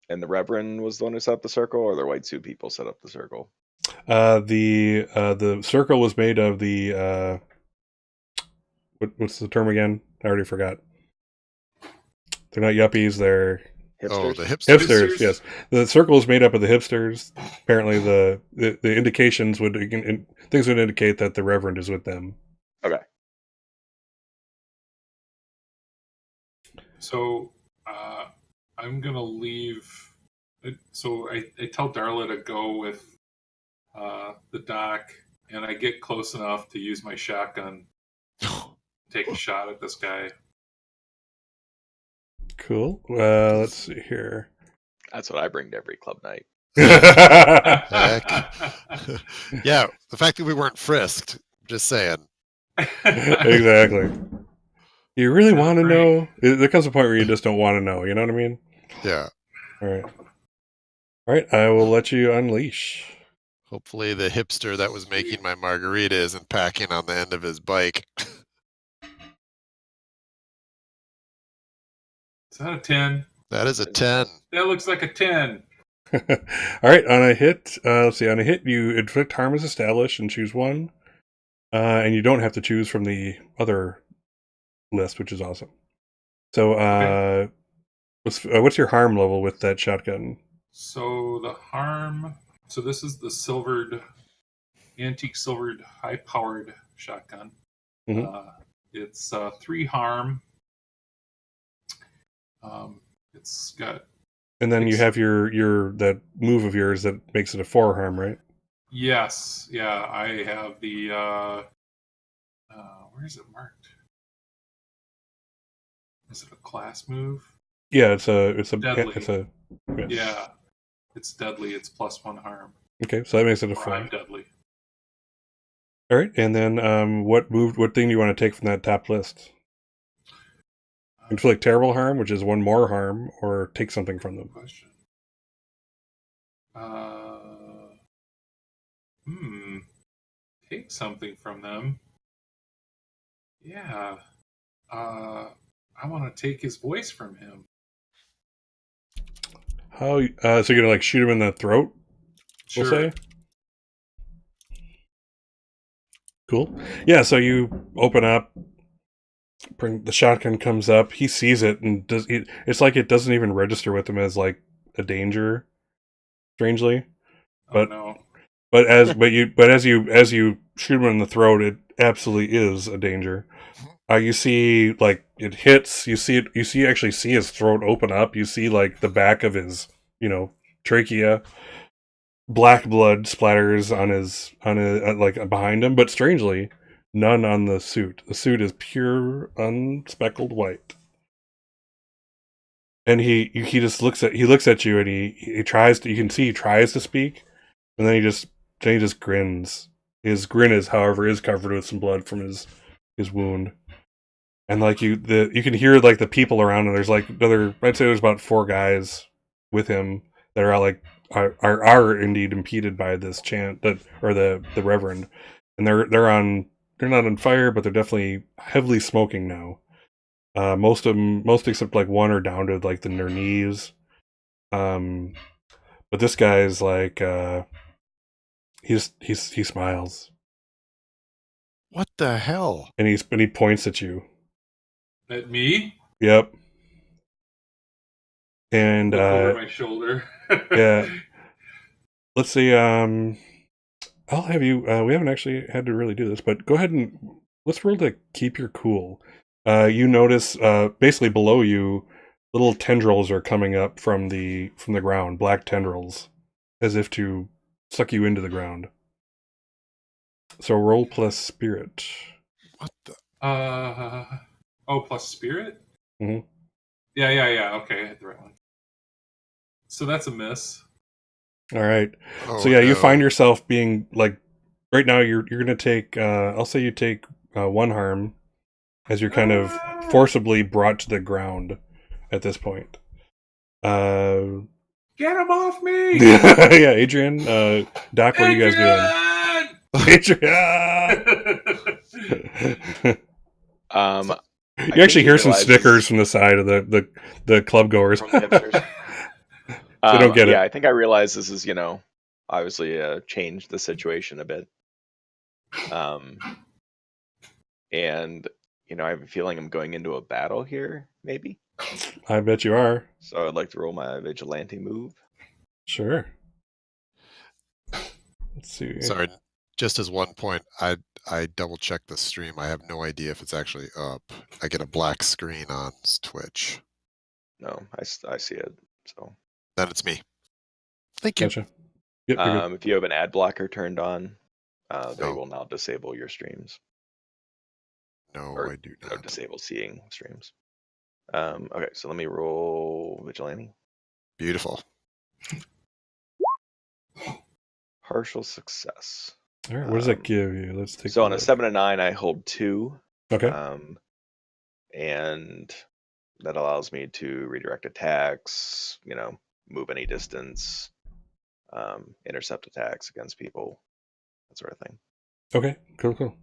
D: And the Reverend was the one who set up the circle, or the white suit people set up the circle?
A: The circle was made of the what's the term again? I already forgot. They're not yuppies, they're
D: Hipsters?
B: Oh, the hipsters.
A: hipsters. Yes, the circle is made up of the hipsters. Apparently, the indications things would indicate that the Reverend is with them.
D: Okay.
C: So I'm going to leave. So I tell Darla to go with the doc, and I get close enough to use my shotgun, take a shot at this guy.
A: Cool. Let's see here.
D: That's what I bring to every club night.
B: Heck. Yeah, the fact that we weren't frisked, just saying.
A: Exactly. You really
C: Not
A: want to
C: great.
A: know? There comes a point where you just don't want to know. You know what I mean?
B: Yeah.
A: All right. I will let you unleash.
B: Hopefully the hipster that was making my margarita isn't packing on the end of his bike.
C: Is that a 10?
B: That is a 10.
C: That looks like a 10.
A: All right. On a hit, let's see. On a hit, you inflict harm as established and choose one, and you don't have to choose from the other list, which is awesome. So,
C: Okay.
A: What's your harm level with that shotgun?
C: So the harm. So this is the antique silvered, high-powered shotgun.
A: Mhm.
C: It's 3 harm. It's got
A: And then you
C: six.
A: have your that move of yours that makes it a 4 harm, right?
C: Yes, yeah. I have the. Where is it marked? Is it a class move?
A: Yeah, it's
C: Deadly.
A: a yeah.
C: Yeah, it's deadly. It's +1 harm.
A: Okay, so that makes it a
C: Or
A: 4.
C: I'm deadly.
A: All right, and then what thing do you want to take from that top list? Inflict terrible harm, which is 1 more harm, or take something from them.
C: Question. Uh, hmm. Take something from them. Yeah. I want to take his voice from him.
A: How? So you're gonna like shoot him in the throat? We'll
C: Sure.
A: say. Cool. Yeah. So you open up. Bring the shotgun comes up. He sees it and it's like it doesn't even register with him as like a danger. Strangely,
C: Oh
A: but
C: no.
A: as you shoot him in the throat, it absolutely is a danger. You see like it hits. You see it. You actually see his throat open up. You see like the back of his trachea. Black blood splatters on like behind him, but strangely, none on the suit. The suit is pure, unspeckled white. And he just looks at you and he tries to. You can see he tries to speak, and then he just grins. His grin is covered with some blood from his wound. And like you can hear like the people around him. There's like I'd say there's about 4 guys with him that are like are indeed impeded by this chant that or the reverend, and they're not on fire, but they're definitely heavily smoking now. Most except like 1 are down to like their knees. Um, but this guy's like he smiles
B: What the hell?
A: and he points at you.
C: At me?
A: Yep, and
C: Look over my shoulder.
A: yeah. Let's see. I'll have you. We haven't actually had to really do this, but go ahead and let's roll to keep your cool. You notice basically below you, little tendrils are coming up from the ground, black tendrils, as if to suck you into the ground. So roll plus spirit.
B: What the?
C: Plus spirit?
A: Mhm.
C: Yeah. Okay, I hit the right one. So that's a miss.
A: All right.
B: Oh,
A: So yeah, you find
B: no.
A: yourself being like right now. You're gonna take. I'll say you take 1 harm as you're kind of forcibly brought to the ground at this point. Uh,
C: Get him off me!
A: yeah, Adrian, Doc, what are you guys doing? Adrian!
D: I
A: You
D: think
A: actually
D: he
A: hear some snickers
D: realizes
A: from the side of the club goers.
D: from the hipsters.
A: They don't get
D: Yeah,
A: it.
D: I think I realize this is, obviously changed the situation a bit. And I have a feeling I'm going into a battle here, maybe.
A: I bet you are.
D: So I'd like to roll my vigilante move.
A: Sure. Let's see.
B: Sorry, just as one point, I double checked the stream. I have no idea if it's actually up. I get a black screen on Twitch.
D: No, I see it. So
B: Then it's me. Thank you.
A: Gotcha. Yep, you're good.
D: if you have an ad blocker turned on, they
B: No.
D: will now disable your streams.
B: No,
D: Or
B: I do not.
D: disable seeing streams. Okay, so let me roll vigilante.
B: Beautiful.
D: Partial success.
A: All right, what does that give you? Let's take
D: So
A: a
D: on a
A: look.
D: 7 and 9, I hold 2.
A: Okay.
D: And that allows me to redirect attacks, move any distance, intercept attacks against people, that sort of thing.
A: Okay. Cool.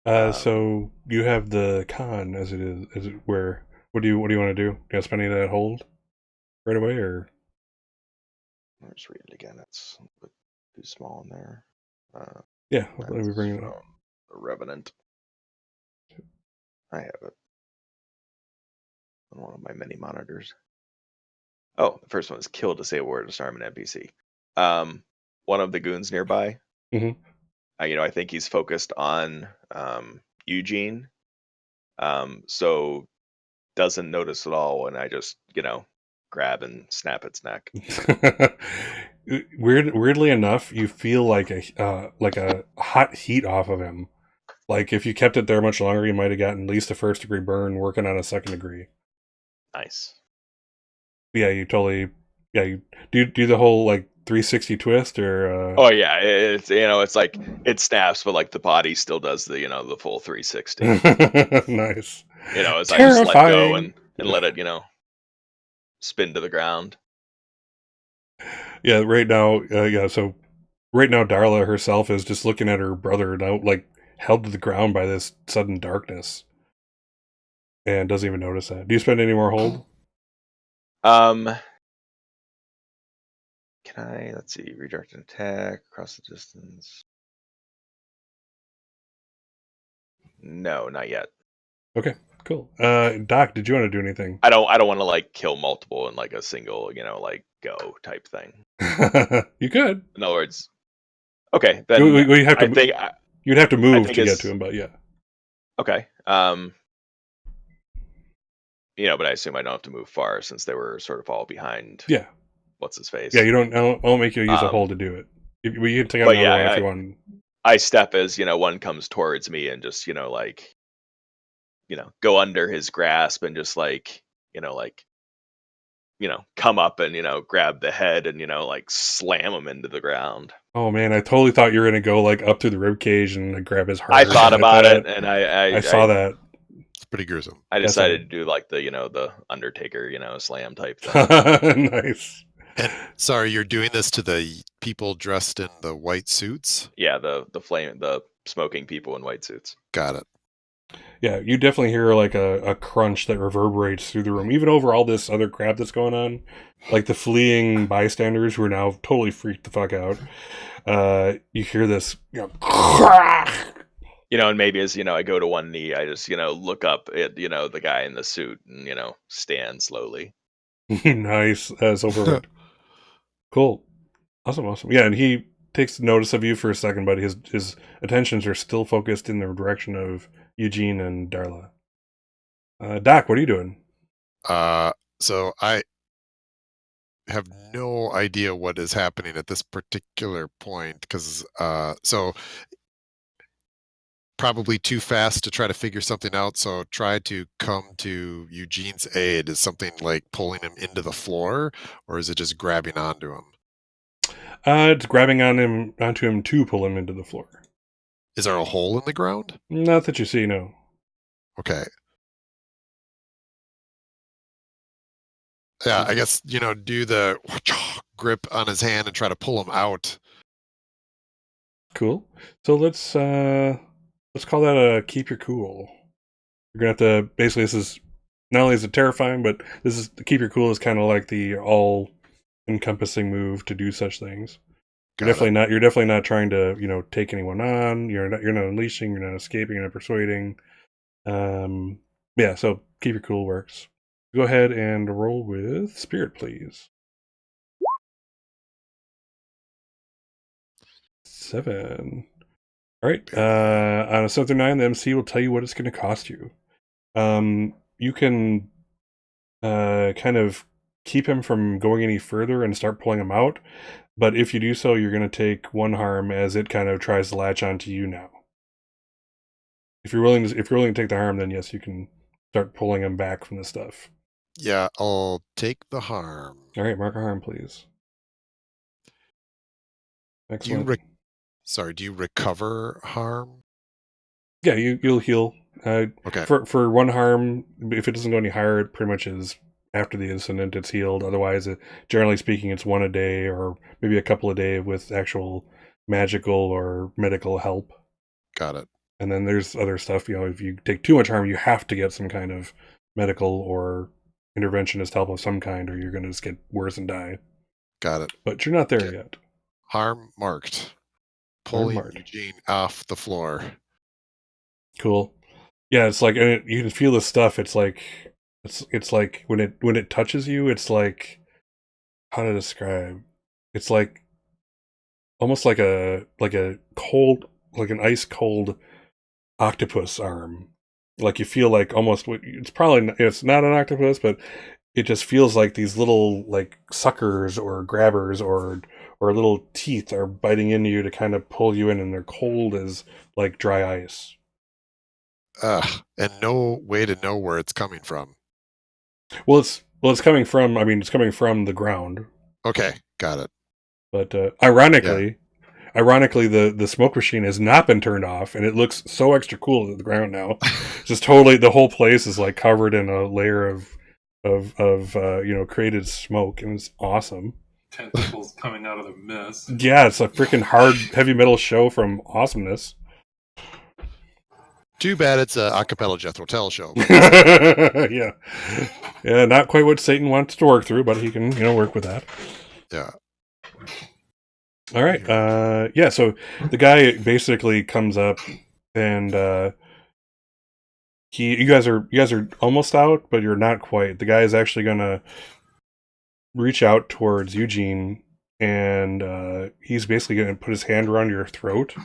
A: So you have the con as it is. Is it where? What do you want to do? Do you spend any of that hold right away, or?
D: I'll just read it again. It's a bit too small in there.
A: Yeah, let me bring it up.
D: The Revenant. I have it on one of my mini monitors. Oh, the first one is kill to say a word and disarm an NPC. One of the goons nearby.
A: Mhm.
D: I think he's focused on Eugene. So doesn't notice at all when I just grab and snap its neck.
A: Weirdly enough, you feel like a hot heat off of him. Like if you kept it there much longer, you might have gotten at least a first degree burn, working on a second degree.
D: Nice.
A: Yeah, you totally. Yeah, you do the whole like 360 twist or.
D: Oh yeah, it's like it snaps, but like the body still does the the full 360.
A: Nice.
D: As I just let go
A: Terrifying.
D: and let it spin to the ground.
A: Yeah, right now, so right now, Darla herself is just looking at her brother now, like held to the ground by this sudden darkness, and doesn't even notice that. Do you spend any more hold?
D: Can I? Let's see. Redirect an attack across the distance. No, not yet.
A: Okay, cool. Doc, did you want to do anything?
D: I don't want to like kill multiple in like a single, like go type thing.
A: You could.
D: In other words, okay, then
A: we have to.
D: I think
A: you'd have to move to
D: it's-
A: get to him, but yeah.
D: okay. But I assume I don't have to move far since they were sort of all behind.
A: Yeah.
D: What's his face?
A: Yeah, you don't. I won't make you use a hold to do it. You can take out
D: but
A: another
D: yeah,
A: one if you want.
D: I step as one comes towards me and just like go under his grasp and just like come up and grab the head and like slam him into the ground.
A: Oh man, I totally thought you were gonna go like up through the rib cage and grab his heart.
D: I thought about it, and I
A: saw that.
B: It's pretty gruesome.
D: I decided to do like the the Undertaker slam type thing.
A: Nice.
B: And sorry, you're doing this to the people dressed in the white suits?
D: Yeah, the smoking people in white suits.
B: Got it.
A: Yeah, you definitely hear like a crunch that reverberates through the room, even over all this other crap that's going on. Like the fleeing bystanders who are now totally freaked the fuck out. You hear this,
D: and maybe as I go to one knee, I just look up at the guy in the suit and stand slowly.
A: Nice. That's over. Cool. Awesome. Yeah, and he takes notice of you for a second, but his attentions are still focused in the direction of Eugene and Darla. Doc, what are you doing?
B: So I have no idea what is happening at this particular point because so probably too fast to try to figure something out. So try to come to Eugene's aid. Is something like pulling him into the floor, or is it just grabbing onto him?
A: It's grabbing onto him to pull him into the floor.
B: Is there a hole in the ground?
A: Not that you see, no.
B: Okay. Yeah, I guess, do the grip on his hand and try to pull him out.
A: Cool. So let's call that a keep your cool. You're gonna have to basically, this is not only is it terrifying, but this is keep your cool is kind of like the all encompassing move to do such things. You're definitely not trying to take anyone on. You're not unleashing. You're not escaping. You're not persuading. Yeah. So keep your cool works. Go ahead and roll with spirit, please. 7. All right. On a 7 through 9, the MC will tell you what it's going to cost you. You can kind of keep him from going any further and start pulling him out. But if you do so, you're going to take 1 harm as it kind of tries to latch onto you now. If you're willing to take the harm, then yes, you can start pulling him back from the stuff.
B: Yeah, I'll take the harm.
A: All right, mark a harm, please. Excellent.
B: Do you recover harm?
A: Yeah, you'll heal.
B: Okay.
A: For 1 harm, if it doesn't go any higher, it pretty much is after the incident, it's healed. Otherwise, generally speaking, it's 1 a day or maybe a couple a day with actual magical or medical help.
B: Got it.
A: And then there's other stuff. If you take too much harm, you have to get some kind of medical or interventionist help of some kind, or you're going to just get worse and die.
B: Got it.
A: But you're not there yet.
B: Harm marked. Pulling Eugene off the floor.
A: Cool. Yeah, it's like you can feel the stuff. It's like when it touches you, it's like how to describe. It's like almost like a cold, like an ice cold octopus arm. Like you feel like almost it's not an octopus, but it just feels like these little like suckers or grabbers or little teeth are biting into you to kind of pull you in, and they're cold as like dry ice.
B: And no way to know where it's coming from.
A: It's coming from. I mean, it's coming from the ground.
B: Okay, got it.
A: But ironically, the smoke machine has not been turned off, and it looks so extra cool at the ground now. Just totally, the whole place is like covered in a layer of created smoke, and it's awesome.
C: Tentacles coming out of the mist.
A: Yeah, it's a freaking hard heavy metal show from Awesomeness.
B: Too bad it's a acapella Jethro Tull show.
A: Yeah, not quite what Satan wants to work through, but he can work with that.
B: Yeah.
A: All right. So the guy basically comes up, and you guys are almost out, but you're not quite. The guy is actually gonna reach out towards Eugene, and he's basically gonna put his hand around your throat,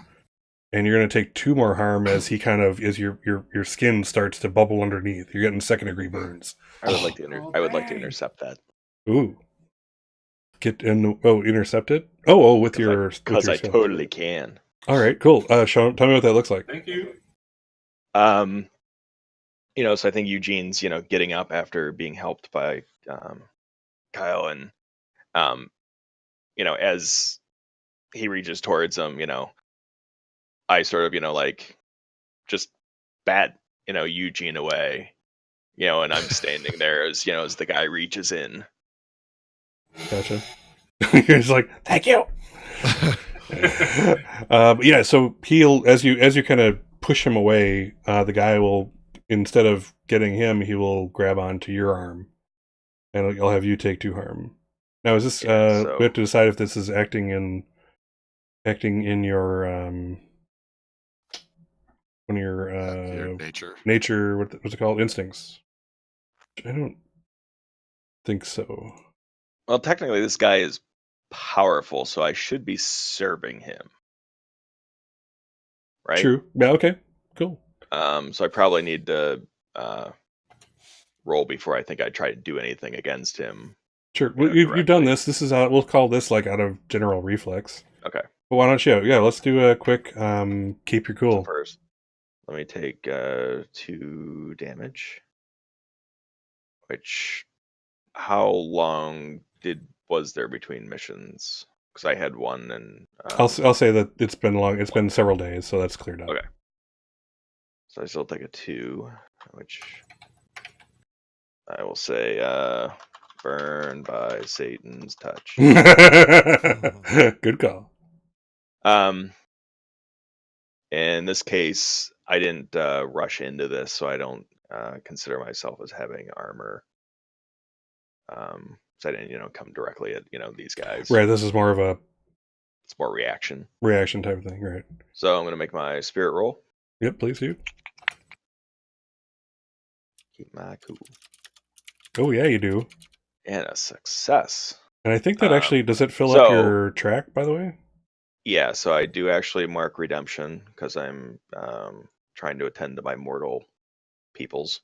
A: and you're gonna take 2 more harm as he as your skin starts to bubble underneath. You're getting 2nd-degree burns.
D: I would like to intercept that.
A: Ooh. Intercept it? With your
D: because I totally can.
A: All right, cool. Tell me what that looks like.
C: Thank you.
D: So I think Eugene's, getting up after being helped by Kyle, and as he reaches towards him, I sort of, just bat, Eugene away, and I'm standing there as the guy reaches in.
A: Gotcha. You're just like, thank you. So he'll as you kind of push him away, the guy will, instead of getting him, he will grab onto your arm, and I'll have you take 2 harm. Now, is this we have to decide if this is acting in your one of your nature, what's it called, instincts? I don't think so.
D: Well, technically, this guy is powerful, so I should be serving him. Right?
A: True. Yeah, okay. Cool.
D: So I probably need to roll before I think I try to do anything against him.
A: Sure. Well, you've done this. This is we'll call this like out of general reflex.
D: Okay.
A: But why don't you? Yeah, let's do a quick keep your cool.
D: So first, let me take 2 damage. Which, how long was there between missions? Because I had 1, and
A: I'll say that it's been long. It's been several days, so that's cleared up.
D: Okay. So I still take a 2, which I will say burned by Satan's touch.
A: Good call.
D: In this case, I didn't rush into this, so I don't consider myself as having armor. So I didn't, come directly at these guys.
A: Right. This is more of a.
D: It's more reaction
A: type of thing, right?
D: So I'm gonna make my spirit roll.
A: Yep, please do.
D: Keep my cool.
A: Oh yeah, you do.
D: And a success.
A: And I think that actually does it fill up your track, by the way?
D: Yeah, so I do actually mark redemption because I'm trying to attend to my mortal peoples.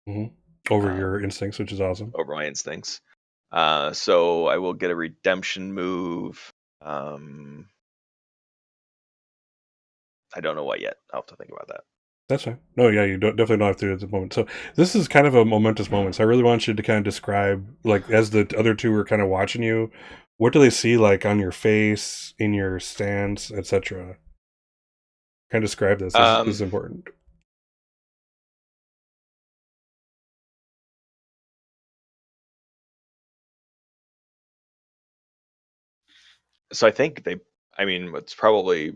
A: Mm-hmm. Over your instincts, which is awesome.
D: Over my instincts. So I will get a redemption move. I don't know what yet. I'll have to think about that.
A: That's fine. No, yeah, you definitely don't have to at the moment. So this is kind of a momentous moment. So I really want you to kind of describe, like, as the other 2 are kind of watching you, what do they see, like, on your face, in your stance, etc.? Kind of describe this. This is important.
D: So I think what's probably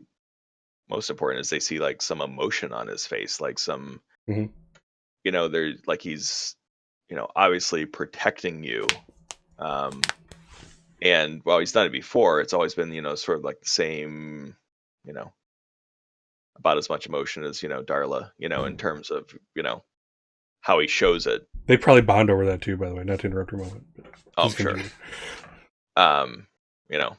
D: most important is they see like some emotion on his face, like some, there's like he's, obviously protecting you. And while he's done it before, it's always been, sort of like the same, about as much emotion as, Darla, in terms of, how he shows it.
A: They probably bond over that too, by the way, not to interrupt your moment.
D: Oh, sure. You know,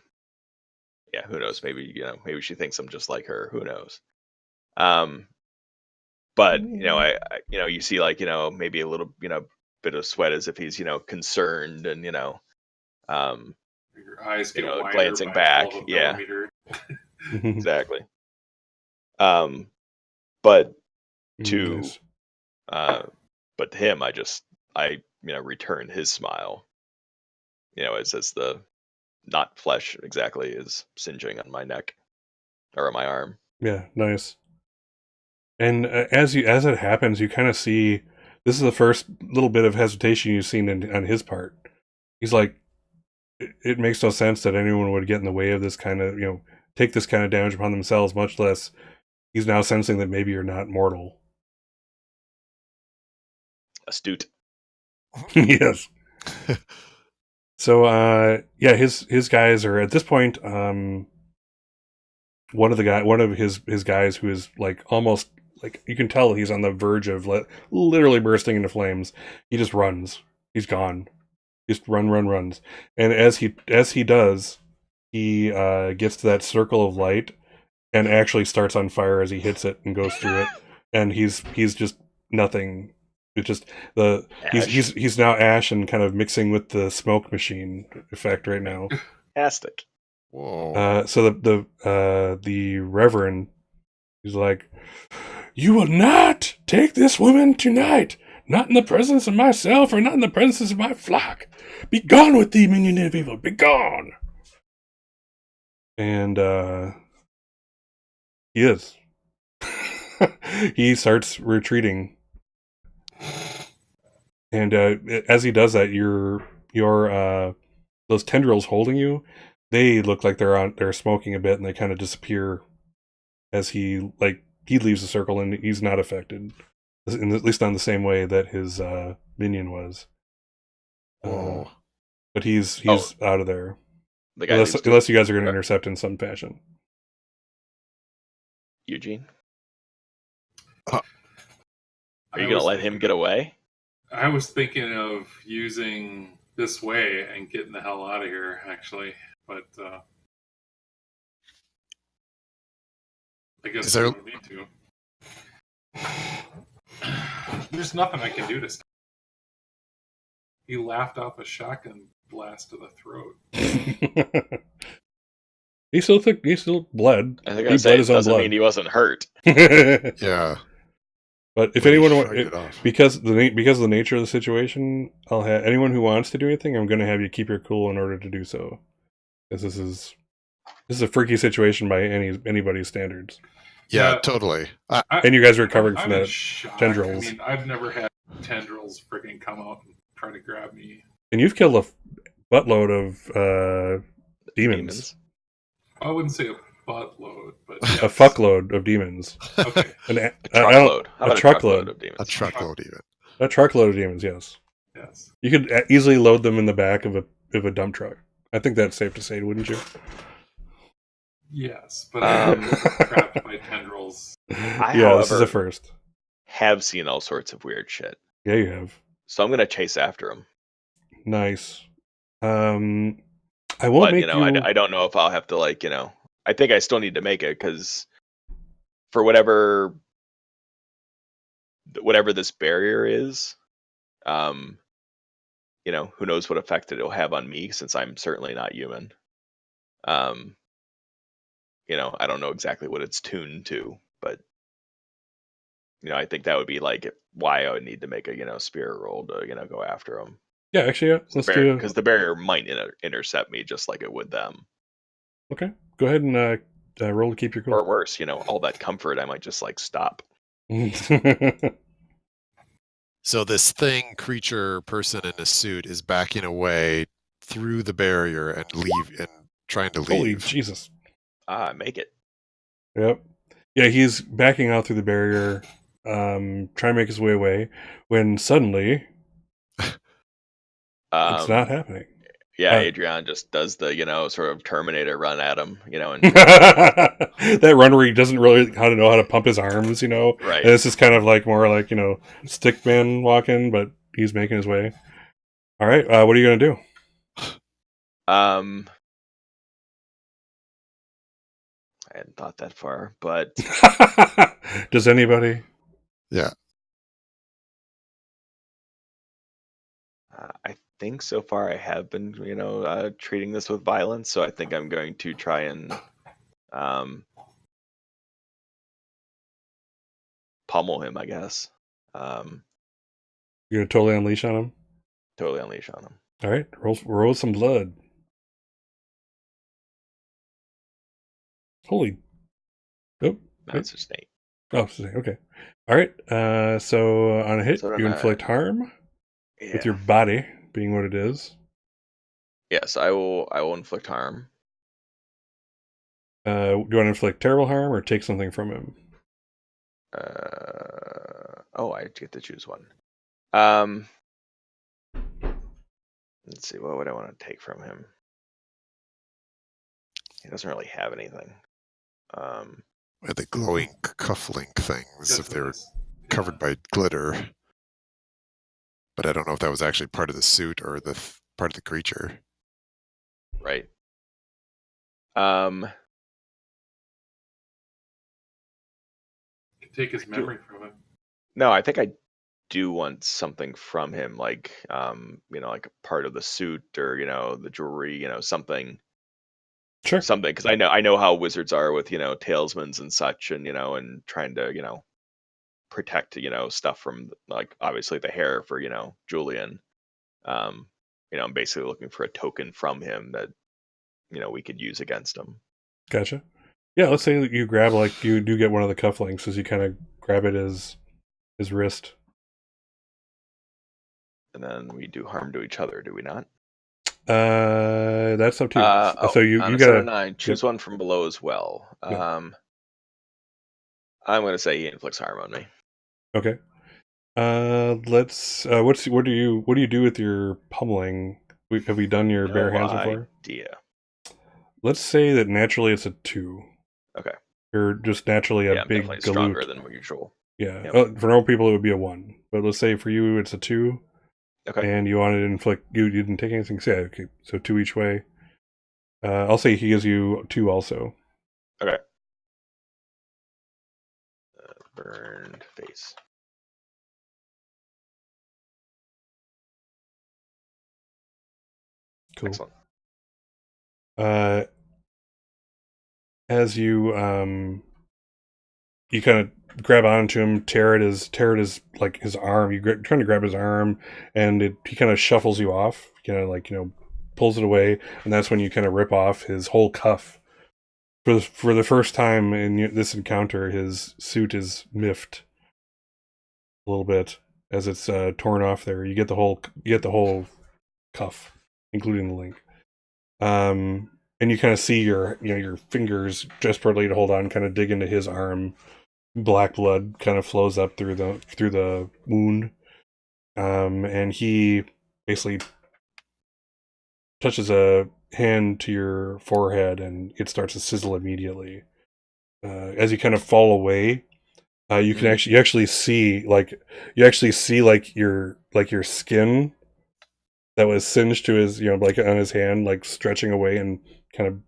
D: yeah, who knows? Maybe maybe she thinks I'm just like her. Who knows? But you see like maybe a little bit of sweat as if he's concerned and um,
C: Your eyes get wider
D: glancing
C: by
D: back.
C: 12
D: Yeah,
C: millimeter.
D: exactly. But to
A: Nice.
D: but to him, I return his smile. As the not flesh exactly is singeing on my neck or on my arm.
A: Yeah, nice. And as it happens, you kind of see this is the first little bit of hesitation you've seen on his part. He's like, it makes no sense that anyone would get in the way of this kind of take this kind of damage upon themselves. Much less, he's now sensing that maybe you're not mortal.
D: Astute.
A: Yes. So, yeah, his guys are at this point. One of his guys who is like almost like you can tell he's on the verge of literally bursting into flames. He just runs. He's gone. Just runs. And as he does, he gets to that circle of light and actually starts on fire as he hits it and goes through it. And he's just nothing. It's just he's now ash and kind of mixing with the smoke machine effect right now.
D: Fantastic.
B: Whoa.
A: So the Reverend is like, "You will not take this woman tonight, not in the presence of myself or not in the presence of my flock. Be gone with thee, minion of evil, be gone." And he is. He starts retreating. And as he does that, your those tendrils holding you, they look like they're smoking a bit, and they kind of disappear as he leaves the circle, and he's not affected, at least not in the same way that his minion was.
B: Whoa.
A: But he's out of there,
D: The guy
A: unless you guys are going to intercept in some fashion.
D: Eugene,
C: I
D: are you going to let him get away?
C: I was thinking of using this way and getting the hell out of here, actually. But I guess I don't need to. There's nothing I can do to stop. He laughed off a shotgun blast to the throat.
A: He still bled.
D: I think I said it doesn't mean he wasn't hurt.
B: Yeah.
A: But if
B: Well,
A: anyone, because of the nature of the situation, I'll have anyone who wants to do anything. I'm going to have you keep your cool in order to do so, because this is a freaky situation by anybody's standards.
B: Yeah, totally.
A: And you guys are recovering from that
C: shock.
A: tendrils.
C: I mean, I've never had tendrils freaking come out and try to grab me.
A: And you've killed a buttload of demons.
C: I wouldn't say a buttload, but
A: a fuckload of demons.
C: Okay.
D: A truckload.
A: A truckload
D: of demons.
B: A truckload even.
A: A truckload of demons. Yes.
C: Yes.
A: You could easily load them in the back of a dump truck. I think that's safe to say, wouldn't you?
C: Yes, but I'm trapped by tendrils.
A: Yeah, this is a first.
D: Have seen all sorts of weird shit.
A: Yeah, you have.
D: So I'm gonna chase after him.
A: Nice. I won't make you.
D: I don't know if I'll have to I think I still need to make it because for whatever this barrier is, who knows what effect it'll have on me since I'm certainly not human. I don't know exactly what it's tuned to, but I think that would be why I would need to make a spirit roll to go after him.
A: Yeah, actually, yeah. Let's do
D: because the barrier might intercept me just like it would them.
A: Okay, go ahead and roll to keep your cool.
D: Or worse, all that comfort, I might just stop.
B: So this creature, person in a suit is backing away through the barrier and trying to leave.
A: Holy Jesus!
D: Make it.
A: Yep. Yeah, he's backing out through the barrier, trying to make his way away. When suddenly, it's not happening.
D: Yeah, Adrian just does the sort of Terminator run at him, and
A: that run where he doesn't really know how to pump his arms,
D: Right.
A: And this is kind of more like stick man walking, but he's making his way. All right, what are you gonna do?
D: I hadn't thought that far, but
A: Does anybody?
B: Yeah.
D: I think so far I have been, treating this with violence. So I think I'm going to try and pummel him, I guess.
A: You're gonna totally unleash on him.
D: Totally unleash on him.
A: All right, roll some blood. Holy. Oh,
D: No,
A: wait.
D: it's just Nate.
A: Oh, okay. All right. So on a hit,
D: So
A: you inflict harm
D: Yeah.
A: with your body being what it is.
D: Yes, I will inflict harm.
A: Do you want to inflict terrible harm or take something from him?
D: I get to choose one. Let's see. What would I want to take from him? He doesn't really have anything.
B: The glowing cufflink things,
C: That's
B: if they were
C: nice.
B: covered by glitter. But I don't know if that was actually part of the suit or the part of the creature.
D: Right.
C: Take his memory from him.
D: No, I think I do want something from him, like like a part of the suit or the jewelry, something,
A: Sure.
D: because I know how wizards are with talismans and such, and and trying to protect stuff from, like, obviously the hair for Julian. I'm basically looking for a token from him that we could use against him.
A: Gotcha. Yeah, let's say that you grab, like, you do get one of the cufflinks as you kind of grab it his wrist.
D: And then we do harm to each other, do we not?
A: That's up to you. So you
D: on a
A: gotta
D: 7-9, choose one from below as well.
A: Yep.
D: I'm going to say he inflicts harm on me.
A: Okay. Let's. What do you do with your pummeling? Have we done your bare hands before?
D: Idea.
A: Let's say that naturally it's a 2.
D: Okay.
A: You're just naturally a
D: I'm
A: big
D: definitely
A: galoot.
D: stronger than usual.
A: Yeah.
D: Yep.
A: For normal people it would be a 1, but let's say for you it's a 2.
D: Okay.
A: And you wanted to inflict. You didn't take anything. So yeah, okay. So 2 each way. I'll say he gives you 2 also.
D: Okay. Burned face.
A: Cool.
D: Excellent.
A: As you you kind of grab onto him, tear at his like his arm. Trying to grab his arm, and he kind of shuffles you off. Pulls it away, and that's when you kind of rip off his whole cuff. For the first time in this encounter, his suit is miffed a little bit as it's torn off. There, you get the whole cuff, including the link. And you kind of see your fingers desperately to hold on, kind of dig into his arm. Black blood kind of flows up through the wound, and he basically touches a hand to your forehead, and it starts to sizzle immediately. As you kind of fall away, you can actually see your skin that was singed to his like on his hand, like stretching away and kind of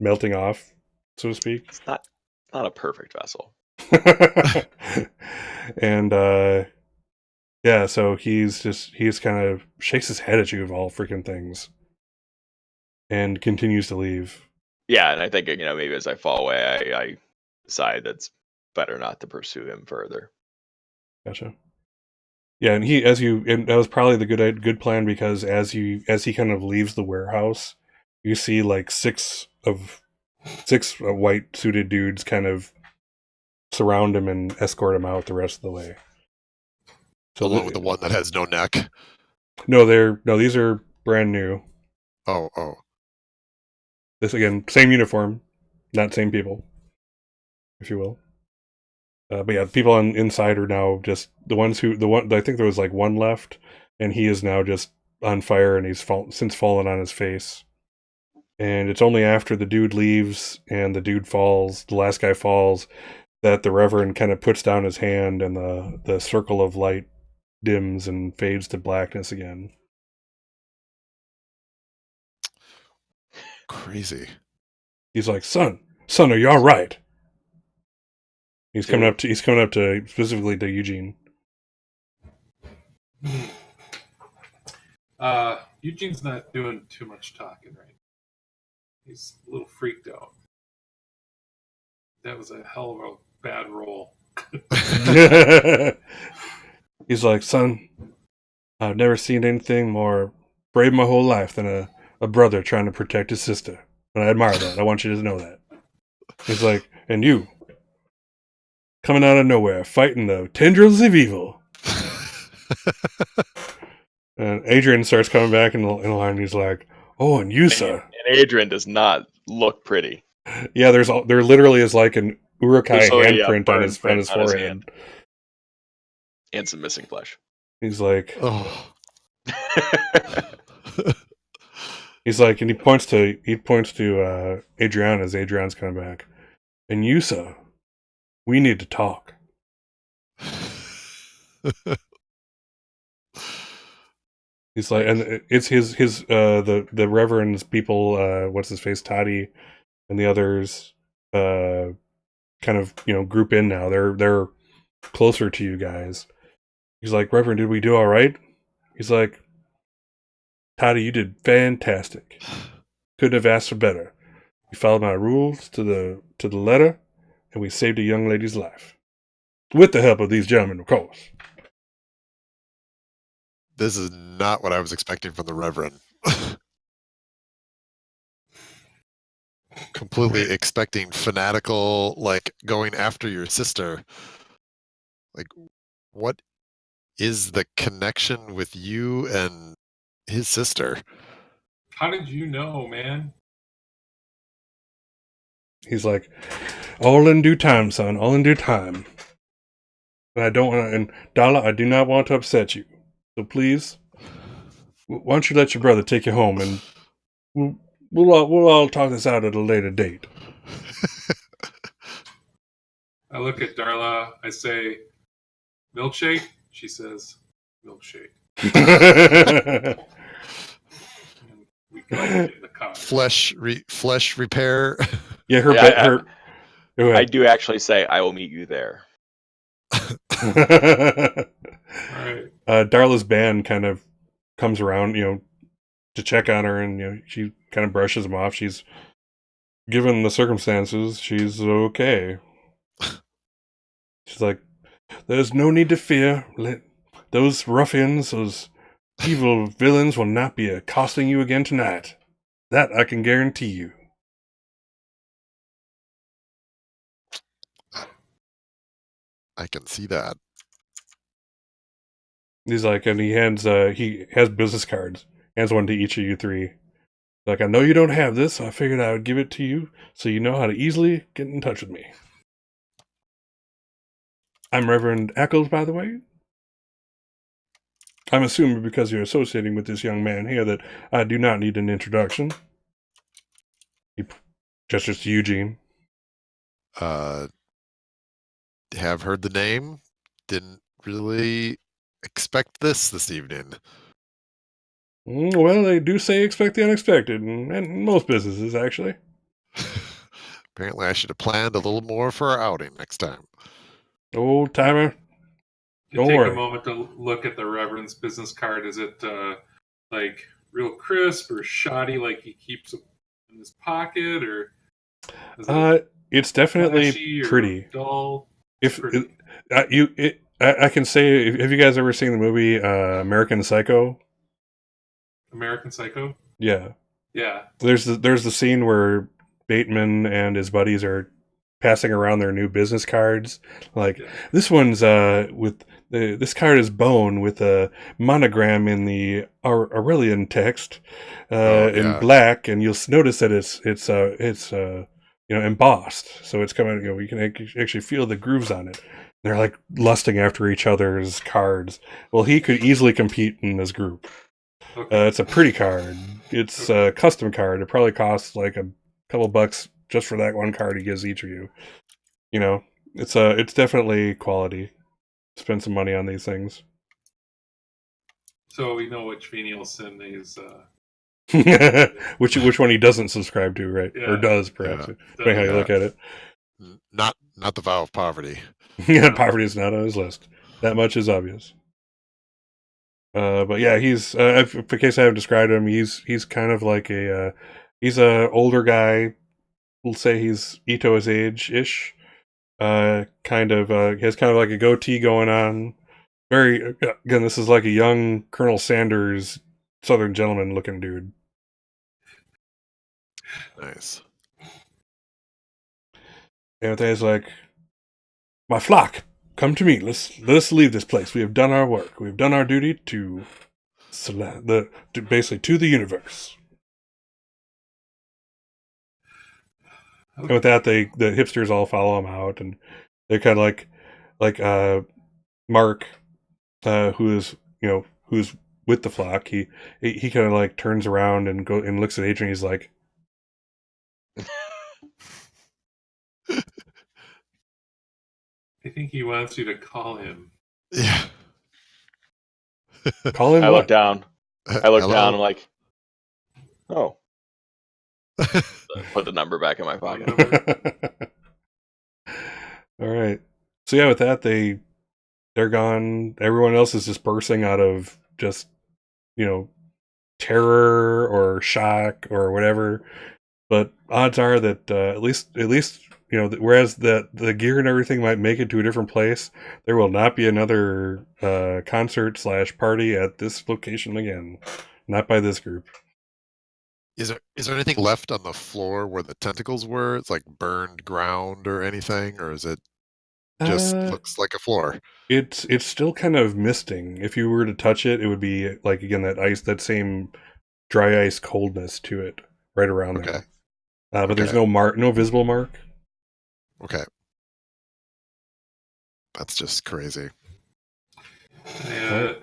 A: melting off, so to speak.
D: It's not a perfect vessel.
A: And yeah, so he's kind of shakes his head at you of all freaking things and continues to leave.
D: Yeah, and I think maybe as I fall away, I decide that's better not to pursue him further.
A: Gotcha. Yeah, and that was probably the good plan, because as he kind of leaves the warehouse, you see like six white suited dudes kind of surround him and escort him out the rest of the way. So
B: Along with the one that has no neck.
A: No, these are brand new.
B: Oh.
A: This again, same uniform, not same people, if you will. But yeah, the people inside are now just the one. I think there was like one left, and he is now just on fire, and he's since fallen on his face. And it's only after the dude leaves and the last guy falls, that the Reverend kind of puts down his hand, and the circle of light dims and fades to blackness again.
B: Crazy.
A: He's like, son, are you all right? He's coming
D: Dude.
A: up to specifically to Eugene.
C: Eugene's not doing too much talking right now. He's a little freaked out. That was a hell of a bad roll.
A: He's like, son, I've never seen anything more brave my whole life than a brother trying to protect his sister. And I admire that. I want you to know that. He's like, and you, coming out of nowhere, fighting the tendrils of evil. And Adrian starts coming back in the line. He's like, oh, and you, sir.
D: And Adrian does not look pretty.
A: Yeah, there literally is like an Urukai handprint on his
D: burn
A: forehead.
D: hand. And some missing flesh.
A: He's like,
B: Oh.
A: he's like, and he points to Adrian as Adrian's coming back. And you, sir, we need to talk. He's like, and it's his the Reverend's people, what's his face, Toddy, and the others, kind of group in now. They're closer to you guys. He's like, Reverend, did we do all right? He's like, Toddy, you did fantastic. Couldn't have asked for better. You followed my rules to the letter, and we saved a young lady's life. With the help of these gentlemen, of course.
B: This is not what I was expecting from the Reverend. Completely expecting fanatical, like going after your sister. Like, what is the connection with you and his sister?
C: How did you know, man?
A: He's like, all in due time, son, all in due time. And I don't want to, and Dala, I do not want to upset you. So please, why don't you let your brother take you home, and we'll all talk this out at a later date.
C: I look at Darla. I say, milkshake? She says, milkshake. And we go get in the car.
B: Flesh repair.
A: Yeah,
D: I do actually say, I will meet you there.
C: Right.
A: Darla's band kind of comes around, to check on her, and she kind of brushes him off. She's, given the circumstances, she's okay. She's like, there's no need to fear. Those ruffians, those evil villains will not be accosting you again tonight. That I can guarantee you.
B: I can see that.
A: He's like, and he has business cards. Hands one to each of you three. Like, I know you don't have this, so I figured I would give it to you so you know how to easily get in touch with me. I'm Reverend Eccles, by the way. I'm assuming because you're associating with this young man here that I do not need an introduction. He gestures to Eugene.
B: Have heard the name. Didn't really expect this evening.
A: Well, they do say expect the unexpected, and most businesses, actually.
B: Apparently, I should have planned a little more for our outing next time.
A: Old timer. Don't
C: Take
A: worry.
C: a moment to look at the Reverend's business card. Is it like real crisp or shoddy, like he keeps it in his pocket, or is it
A: it's definitely
C: flashy or
A: pretty.
C: dull?
A: If
C: Pretty.
A: I can say, have you guys ever seen the movie American Psycho?
C: American Psycho?
A: Yeah.
C: Yeah.
A: There's the scene where Bateman and his buddies are passing around their new business cards. Like, this one's with this card is bone with a monogram in the Aurelian text in black, and you'll notice that it's embossed, so it's coming. You can actually feel the grooves on it. They're like lusting after each other's cards. Well, he could easily compete in this group.
C: Okay.
A: It's a pretty card. It's a custom card. It probably costs like a couple bucks just for that one card he gives each of you. It's definitely quality. Spend some money on these things.
C: So we know which venial sin these
A: which one he doesn't subscribe to, right? Or
C: Yeah.
A: does, perhaps,
B: Yeah.
A: depending how you
B: Yeah.
A: look at it.
B: Not the vow of poverty.
A: Yeah, poverty is not on his list. That much is obvious. But yeah, he's in case I haven't described him, he's kind of like he's a older guy. We'll say he's Ito's age ish. Kind of he has kind of like a goatee going on. Very again, this is like a young Colonel Sanders, Southern gentleman looking dude.
B: Nice.
A: And he's like, "My flock, come to me. Let us leave this place. We have done our work. We have done our duty to basically to the universe." And with that, the hipsters all follow him out, and they're kind of like Mark, who's with the flock. He kind of like turns around and looks at Adrian. He's like,
C: I think he wants you to call him.
B: Yeah.
A: "Call him
D: I
A: what?"
D: look down. I look
B: Hello?
D: down. I'm like, oh. Put the number back in my pocket.
A: All right. So yeah, with that, they're gone. Everyone else is dispersing out of just terror or shock or whatever. But odds are that at least whereas the gear and everything might make it to a different place, there will not be another concert / party at this location again. Not by this group.
B: Is there anything left on the floor where the tentacles were? It's like burned ground or anything, or is it just looks like a floor?
A: It's still kind of misting. If you were to touch it, it would be like again that same dry ice coldness to it right around
B: Okay.
A: there. But there's
B: Okay.
A: no visible mark.
B: Okay. That's just crazy.
C: And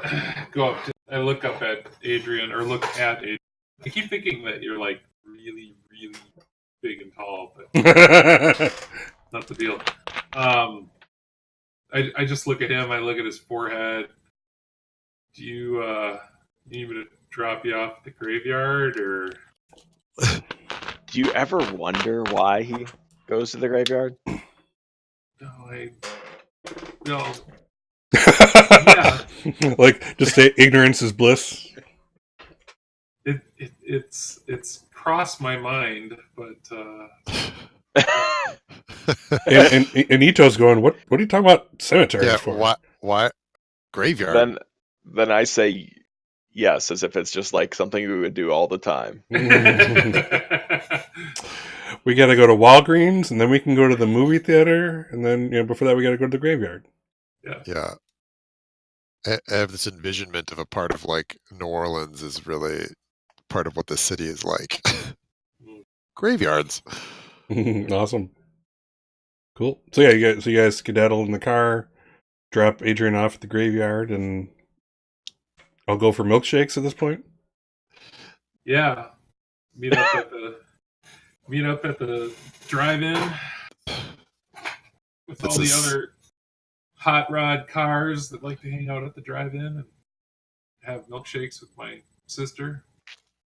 C: I look up at Adrian, or look at Adrian. I keep thinking that you're like really, really big and tall, but not the deal. I just look at him. I look at his forehead. Do you need me to drop you off at the graveyard, or?
D: Do you ever wonder why he goes to the graveyard?
C: No. Yeah.
A: Like just say ignorance is bliss.
C: It's crossed my mind, but
A: and Ito's going, what are you talking about cemeteries
B: Yeah.
A: for?
B: Why graveyard?
D: Then I say yes, as if it's just like something we would do all the time.
A: We got to go to Walgreens, and then we can go to the movie theater, and then before that we got to go to the graveyard.
B: Yeah. I have this envisionment of a part of like New Orleans is really part of what the city is like. Graveyards.
A: Awesome. Cool. So yeah, you guys skedaddle in the car, drop Adrian off at the graveyard, and I'll go for milkshakes at this point.
C: Yeah, meet up at the drive-in with all the other hot rod cars that like to hang out at the drive-in and have milkshakes with my sister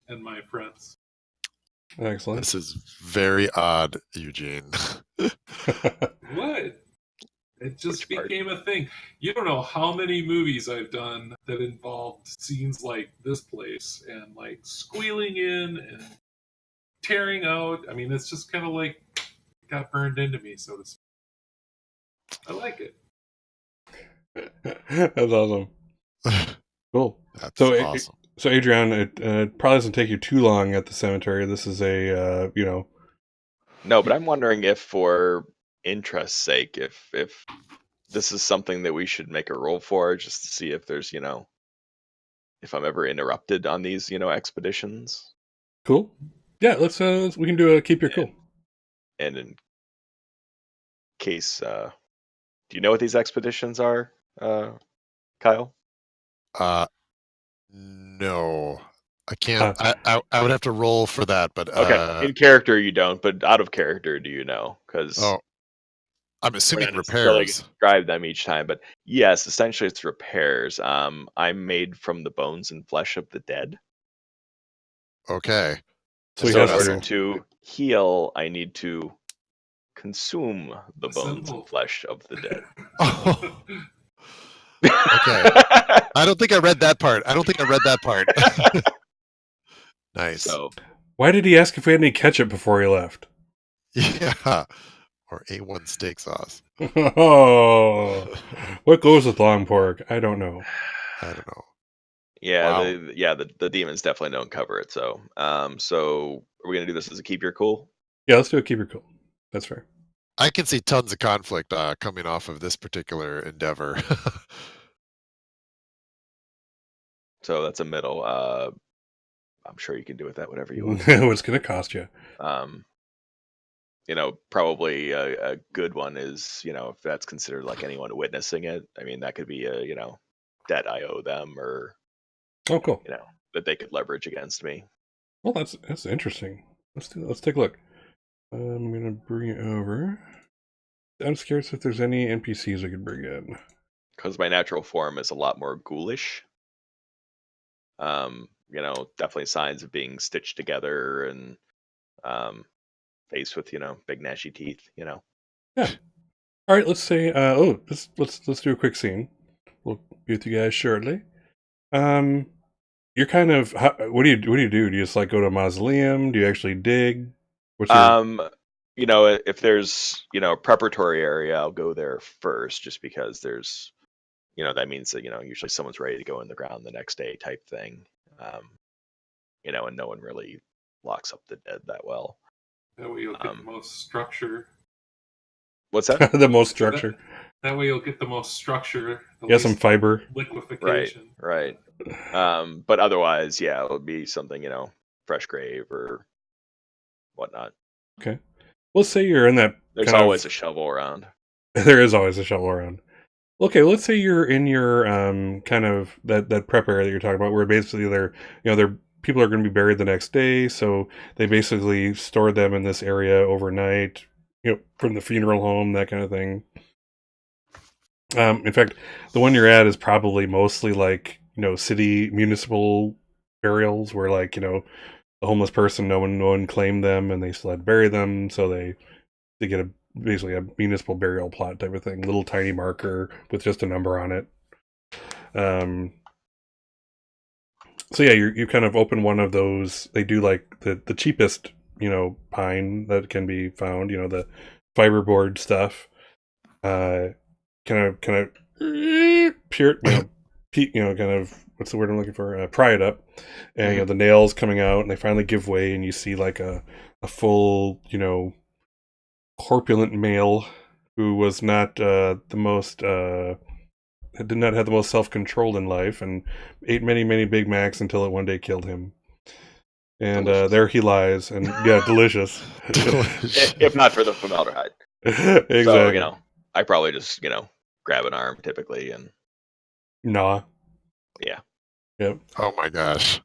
C: and my friends.
A: Excellent.
B: This is very odd, Eugene.
C: What? It just became a thing. You don't know how many movies I've done that involved scenes like this place and like squealing in and tearing out. I mean, it's just kind of like it got burned into me, so to speak. I like it.
A: That's awesome. Cool.
B: That's
A: So
B: awesome.
A: So Adrian, it probably doesn't take you too long at the cemetery. This is a
D: No, but I'm wondering if, for interest's sake, if this is something that we should make a roll for, just to see if there's if I'm ever interrupted on these expeditions.
A: Cool. Yeah, let's we can do a keep your cool.
D: And in case, do you know what these expeditions are, Kyle?
B: No, I can't. I would have to roll for that, but
D: Okay, in character you don't, but out of character, do you know? Because
B: I'm assuming
D: we're not necessarily
B: repairs.
D: gonna describe them each time, but yes, essentially it's repairs. I'm made from the bones and flesh of the dead.
B: Okay.
A: So he
D: So
A: has
D: in order
A: to.
D: to heal, I need to consume the bones and
C: Assemble.
D: flesh of the dead.
B: Oh, okay. I don't think I read that part. Nice.
D: So
A: Why did he ask if we had any ketchup before he left?
B: Yeah. Or A1 steak sauce.
A: Oh, what goes with long pork? I don't know.
B: I don't know.
D: yeah,
B: Wow.
D: the demons definitely don't cover it. So so are we gonna do this as a keep your cool?
A: Yeah, let's do a keep it cool. That's fair.
B: I can see tons of conflict coming off of this particular endeavor.
D: So that's a middle. I'm sure you can do with that whatever you want.
A: What's going to cost you?
D: Um, probably a good one is, if that's considered like anyone witnessing it. I mean, that could be a, debt I owe them, or
A: Oh, cool.
D: that they could leverage against me.
A: Well, that's interesting. Let's take a look. I'm going to bring it over. I'm scared if there's any NPCs I could bring in.
D: Because my natural form is a lot more ghoulish. Definitely signs of being stitched together and face with, big gnashy teeth,
A: Yeah. All right, let's say let's do a quick scene. We'll be with you guys shortly. You're kind of what do you do? Do you just like go to a mausoleum? Do you actually dig? What's your
D: If there's, a preparatory area, I'll go there first just because there's, that means that, usually someone's ready to go in the ground the next day type thing. And no one really locks up the dead that well.
C: That way you'll get the most structure.
D: What's that?
A: the most structure?
C: That way you'll get the most structure.
A: Yeah, some fiber.
C: Liquefaction.
D: Right. But otherwise, yeah, it would be something, fresh grave or whatnot.
A: Okay. Let's say you're in that.
D: There's always a shovel around.
A: There is always a shovel around. Okay, let's say you're in your kind of that prep area that you're talking about, where basically they're people are going to be buried the next day, so they basically stored them in this area overnight, from the funeral home, that kind of thing. In fact, the one you're at is probably mostly like city municipal burials, where like the homeless person, no one claimed them, and they still had to bury them, so they get basically a municipal burial plot type of thing, little tiny marker with just a number on it. So yeah, you kind of open one of those. They do like the cheapest pine that can be found, the fiberboard stuff. Kind of pure, kind of, what's the word I'm looking for? Pry it up, and the nails coming out, and they finally give way, and you see like a full corpulent male who was not the most did not have the most self-control in life, and ate many, many Big Macs until it one day killed him. And there he lies, and yeah, delicious.
D: If not for the formaldehyde.
A: Exactly.
D: So, I probably just, grab an arm typically and
A: Nah.
D: Yeah.
A: Yep.
B: Oh my gosh.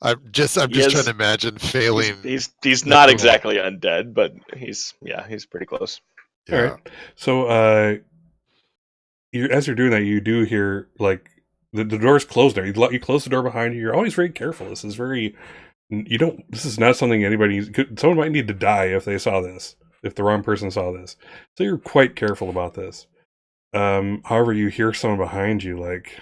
B: I'm just trying to imagine failing.
D: He's not exactly undead, but he's pretty close.
B: Yeah.
A: All right. So as you're doing that, you do hear like the door's closed now. You close the door behind you. You're always very careful. This is not something someone might need to die if they saw this, if the wrong person saw this. So you're quite careful about this. However, you hear someone behind you like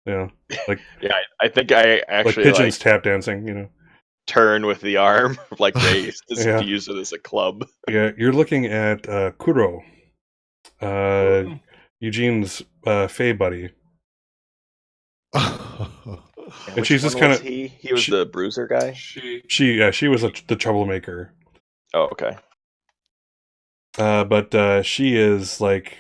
A: yeah, like
D: yeah, I think I actually
A: like pigeons tap dancing,
D: turn with the arm like raised
A: Yeah.
D: to use it as a club.
A: Yeah, you're looking at Kuro, Eugene's Fae buddy. And she's just kind of
D: he was the bruiser guy.
A: She was the troublemaker.
D: Oh, okay.
A: But she is like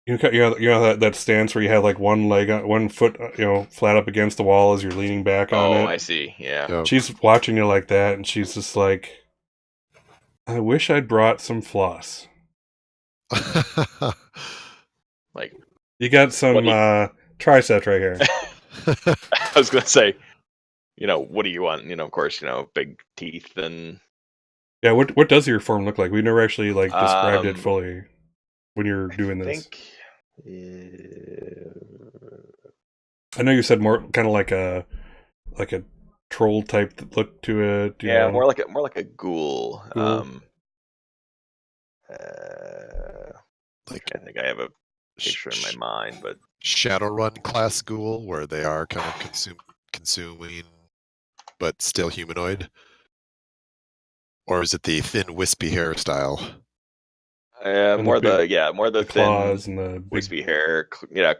A: that stance where you have like one foot flat up against the wall as you're leaning back on it.
D: Oh, I see. Yeah.
B: Yep.
A: She's watching you like that, and she's just like, I wish I'd brought some floss.
D: Like,
A: you got some triceps right here.
D: I was gonna say, what do you want? Of course, big teeth and.
A: Yeah, what does your form look like? We never actually described it fully when you're doing this. I know you said more kind of like a troll type look to it. You
D: Yeah,
A: know,
D: more like a ghoul.
A: Ghoul.
B: Like
D: I think I have a
B: sh-
D: picture in my
B: sh-
D: mind, but
B: Shadowrun class ghoul, where they are kind of consuming, but still humanoid? Or is it the thin, wispy hairstyle?
A: And the big
D: more the
A: the
D: thin,
A: claws and the big.
D: wispy hair.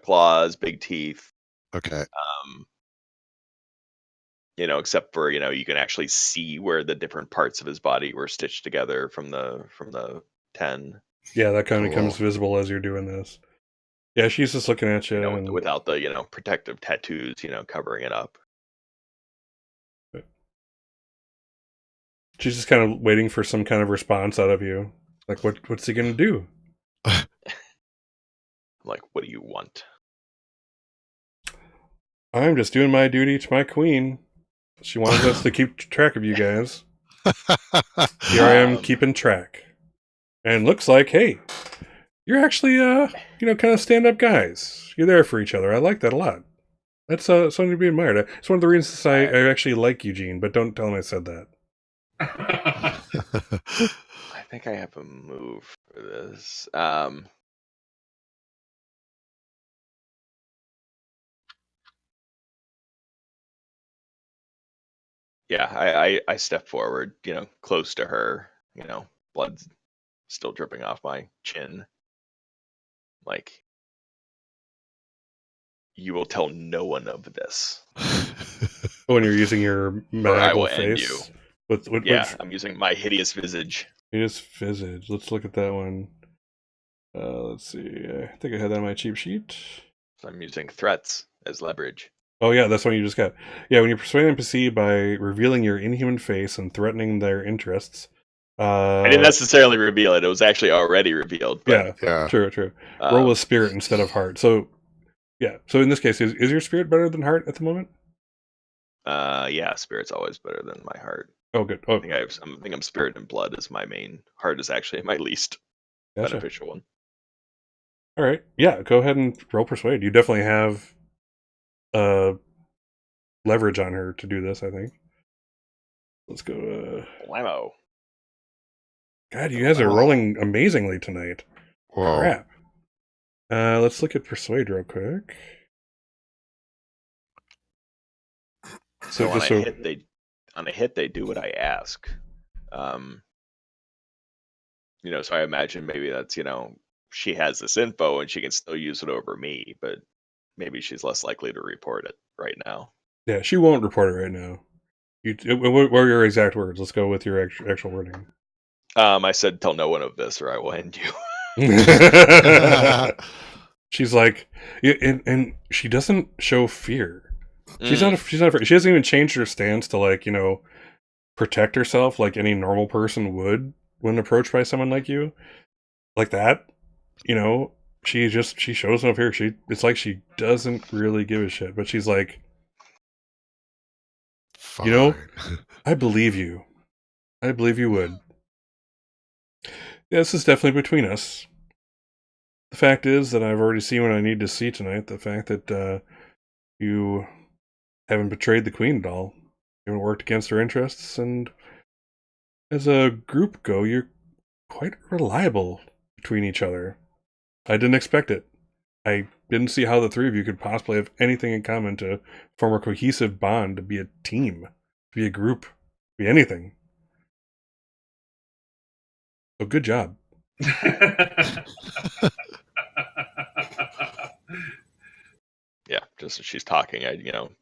D: Claws, big teeth.
B: Okay.
D: Um, except for you can actually see where the different parts of his body were stitched together from the 10.
A: Yeah, that kind of
B: Cool.
A: becomes visible as you're doing this. Yeah, she's just looking at you, and
D: Without the protective tattoos, covering it up.
A: she's just kind of waiting for some kind of response out of you. Like, what's he gonna do?
D: I'm like, what do you want?
A: I'm just doing my duty to my queen. She wanted us to keep track of you guys. Here I am keeping track. And looks like, hey, you're actually, kind of stand-up guys. You're there for each other. I like that a lot. That's something to be admired. It's one of the reasons I actually like Eugene, but don't tell him I said that.
D: I think I have a move for this. Yeah, I step forward, close to her, blood's still dripping off my chin. Like, you will tell no one of this,
A: When you're using your
D: or I will
A: maniacal
D: end you.
A: face. What
D: Yeah, I'm using my hideous visage.
A: Hideous visage. Let's look at that one. Let's see. I think I had that on my cheap sheet.
D: So I'm using threats as leverage.
A: Oh yeah, that's one you just got. Yeah, when you persuade an NPC by revealing your inhuman face and threatening their interests.
D: I didn't necessarily reveal it. It was actually already revealed. But,
A: yeah, true. Roll with spirit instead of heart. So, yeah. So in this case, is your spirit better than heart at the moment?
D: Yeah, spirit's always better than my heart.
A: Oh, good. Oh,
D: I think I'm spirit and blood is my main. Heart is actually my least beneficial one.
A: All right. Yeah, go ahead and roll persuade. You definitely have leverage on her to do this, I think. Let's go.
D: Blammo.
A: God, you guys are rolling amazingly tonight.
B: Whoa.
A: Crap. Let's look at persuade real quick.
D: So on a hit they do what I ask. So I imagine maybe that's she has this info and she can still use it over me, but maybe she's less likely to report it right now.
A: Yeah, she won't report it right now. What are your exact words? Let's go with your actual wording.
D: I said, "Tell no one of this, or I will end you."
A: She's like, and she doesn't show fear. She's not afraid. She hasn't even changed her stance to protect herself like any normal person would when approached by someone like you, like that. She shows no fear. It's like she doesn't really give a shit, but she's like,
B: Fine.
A: I believe you. I believe you would. Yeah, this is definitely between us. The fact is that I've already seen what I need to see tonight. The fact that you haven't betrayed the queen at all. You haven't worked against her interests, and as a group go, you're quite reliable between each other. I didn't expect it. I didn't see how the three of you could possibly have anything in common to form a cohesive bond, to be a team, to be a group, to be anything. So good job.
D: Yeah, just as she's talking, I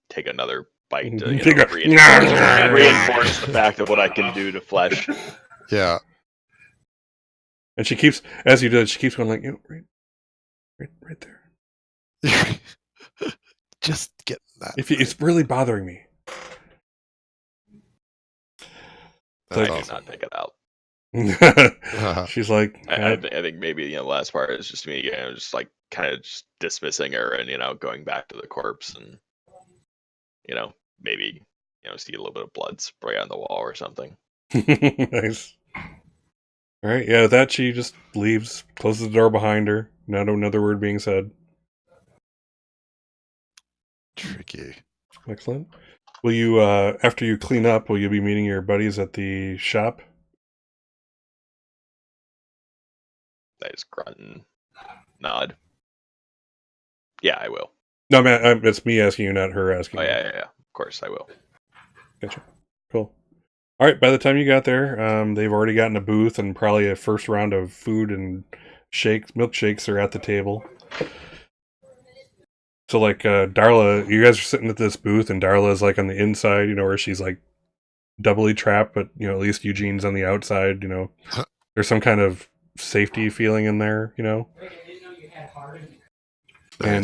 D: take another bite to reinforce the fact of what I can do to flesh.
B: Yeah.
A: And she keeps, as you do it, she keeps going like, right there.
B: Just get that.
A: It's really bothering me.
D: I cannot take it out.
A: She's like,
D: I think maybe the last part is just me, just like kind of just dismissing her and going back to the corpse and maybe see a little bit of blood spray on the wall or something.
A: Nice. All right, yeah. With that, she just leaves, closes the door behind her. Not another word being said.
B: you.
A: Excellent. Will you, after you clean up, will you be meeting your buddies at the shop?
D: I just grunt and nod. Yeah, I will.
A: No, man, it's me asking you, not her asking
D: Oh
A: you.
D: yeah. Of course, I will.
A: Gotcha. Cool. All right. By the time you got there, they've already gotten a booth and probably a first round of food and milkshakes are at the table. So like Darla, you guys are sitting at this booth, and Darla is like on the inside, where she's like doubly trapped, but at least Eugene's on the outside. There's some kind of safety feeling in there. And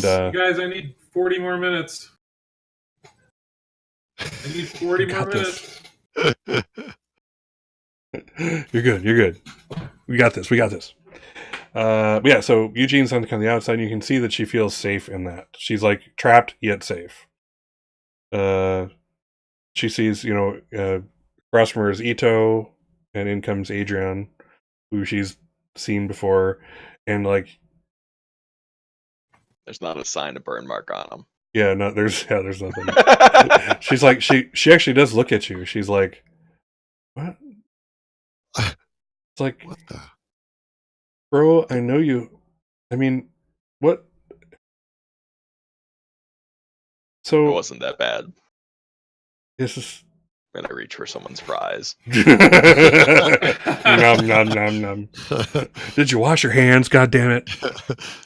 B: Nice.
C: You guys, I need 40 more minutes. I need 40
A: You
C: more
A: got this.
C: minutes.
A: You're good. We got this. But yeah, so Eugene's on kind of the outside, and you can see that she feels safe in that. She's like trapped yet safe. She sees, across from her is Ito, and in comes Adrian, who she's seen before, and like,
D: There's not a sign of burn mark on him.
A: yeah, no, there's nothing. She's like, she actually does look at you. She's like, what? It's like,
B: What the?
A: bro, I know you. I mean, what?
D: It
A: So
D: wasn't that bad.
A: this is
D: I'm gonna reach for someone's fries.
A: nom nom nom nom. Did you wash your hands? God damn it!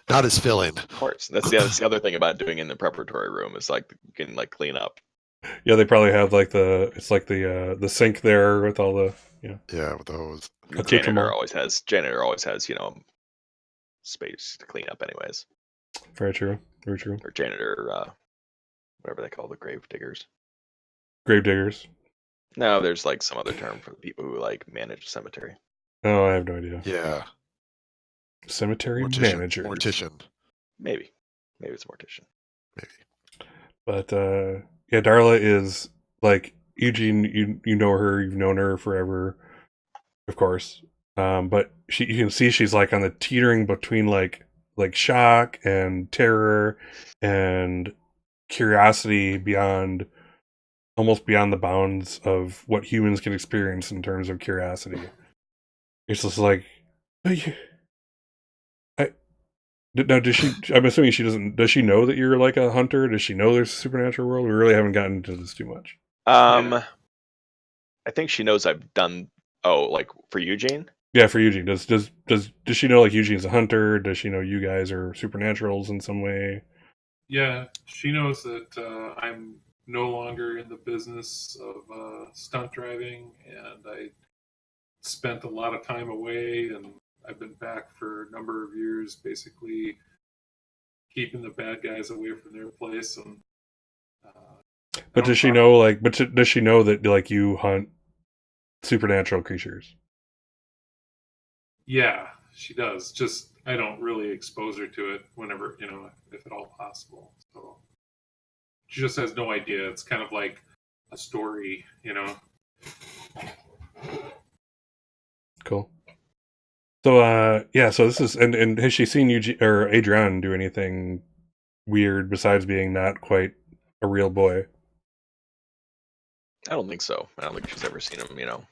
B: Not as filling.
D: Of course, that's the other thing about doing in the preparatory room is like you can like clean up.
A: Yeah, they probably have like the sink there with all the
B: Yeah, with the hose.
D: Janitor always has space to clean up anyways.
A: Very true. Very true.
D: Or janitor, whatever they call the grave diggers.
A: Grave diggers.
D: No, there's like some other term for the people who like manage a cemetery.
A: Oh, I have no idea.
B: Yeah.
A: Cemetery manager.
B: Mortician.
D: Maybe it's a mortician.
B: Maybe.
A: But yeah, Darla is like Eugene. You know her. You've known her forever, of course. But you can see she's like on the teetering between like shock and terror and curiosity almost beyond the bounds of what humans can experience in terms of curiosity. It's just like, now does she? I'm assuming she doesn't. Does she know that you're like a hunter? Does she know there's a supernatural world? We really haven't gotten into this too much.
D: I think she knows I've done. Oh, like for Eugene?
A: Yeah, for Eugene. Does she know like Eugene's a hunter? Does she know you guys are supernaturals in some way?
C: Yeah, she knows that I'm no longer in the business of stunt driving, and I spent a lot of time away, and I've been back for a number of years, basically keeping the bad guys away from their place. And
A: but does she know like? But does she know that like you hunt supernatural creatures?
C: Yeah, she does. Just I don't really expose her to it whenever, if at all possible. So she just has no idea. It's kind of like a story,
A: Cool. So yeah, so this is and has she seen Eugene or Adrian do anything weird besides being not quite a real boy?
D: I don't think so. I don't think she's ever seen him,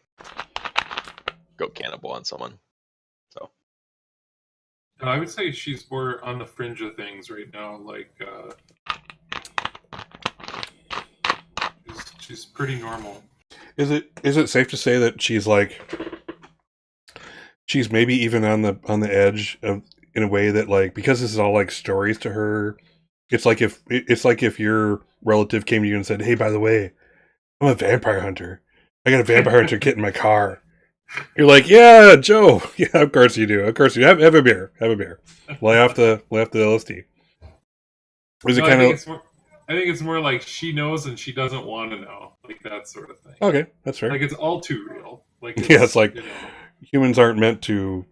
D: go cannibal on someone. So
C: I would say she's more on the fringe of things right now. Like she's pretty normal.
A: Is it safe to say that she's maybe even on the edge of, in a way that like, because this is all like stories to her, it's like if your relative came to you and said, "Hey, by the way, I'm a vampire hunter. I got a vampire hunter kit in my car." You're like, "Yeah, Joe. Yeah, of course you do. Of course you have a beer. Have a beer. Lay off the LSD." Is it kind of?
C: I think it's more like she knows and she doesn't want to know, like that sort of thing.
A: Okay, that's fair.
C: Like it's all too real. Like
A: it's like humans aren't meant to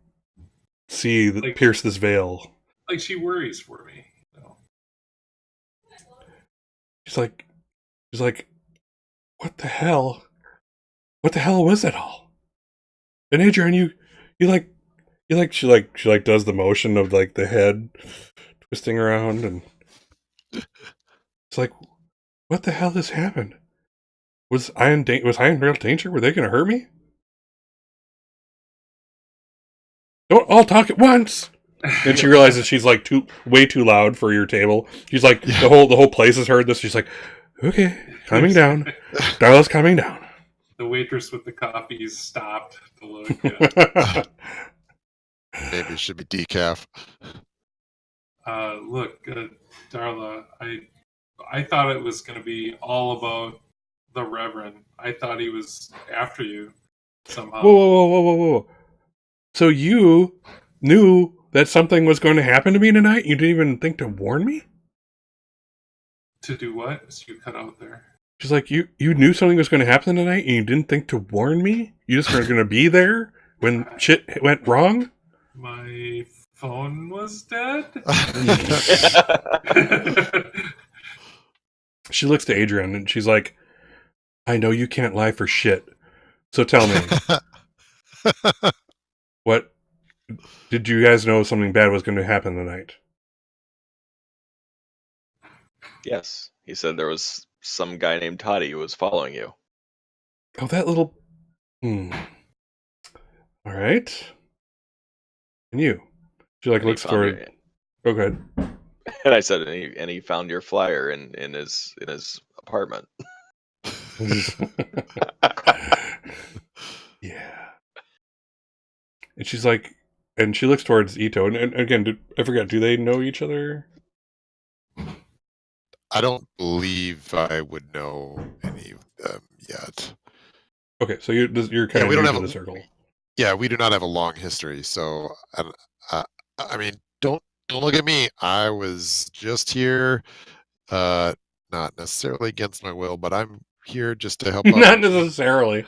A: see pierce this veil.
C: Like she worries for me.
A: She's like, what the hell? What the hell was it all? And Adrian, she does the motion of like the head twisting around, and it's like, What the hell has happened? Was I in real danger? Were they going to hurt me? Don't all talk at once. And she realizes she's like way too loud for your table. She's like, the whole place has heard this. She's like, okay, coming down. Darla's coming down.
C: The waitress with the coffees stopped to look.
B: Maybe it should be decaf.
C: Look, Darla, I thought it was going to be all about the Reverend. I thought he was after you somehow.
A: Whoa. So you knew that something was going to happen to me tonight? You didn't even think to warn me?
C: To do what? So you cut out there.
A: She's like, you knew something was going to happen tonight and you didn't think to warn me? You just were going to be there when shit went wrong?
C: My phone was dead?
A: She looks to Adrian and she's like, I know you can't lie for shit. So tell me, what did you guys know something bad was going to happen tonight?
D: Yes, he said there was some guy named Toddy who was following you.
A: Oh, that little... All right. And you? She like looks toward... Oh, go ahead.
D: And I said, and he found your flyer in his apartment.
A: Yeah. And she's like, and she looks towards Ito. And again, I forgot, do they know each other?
B: I don't believe I would know any of them yet.
A: Okay, so you're kind of
B: we don't
A: new
B: have
A: to the circle.
B: Yeah, we do not have a long history. So, I mean, don't look at me. I was just here, not necessarily against my will, but I'm here just to help out.
A: Not necessarily.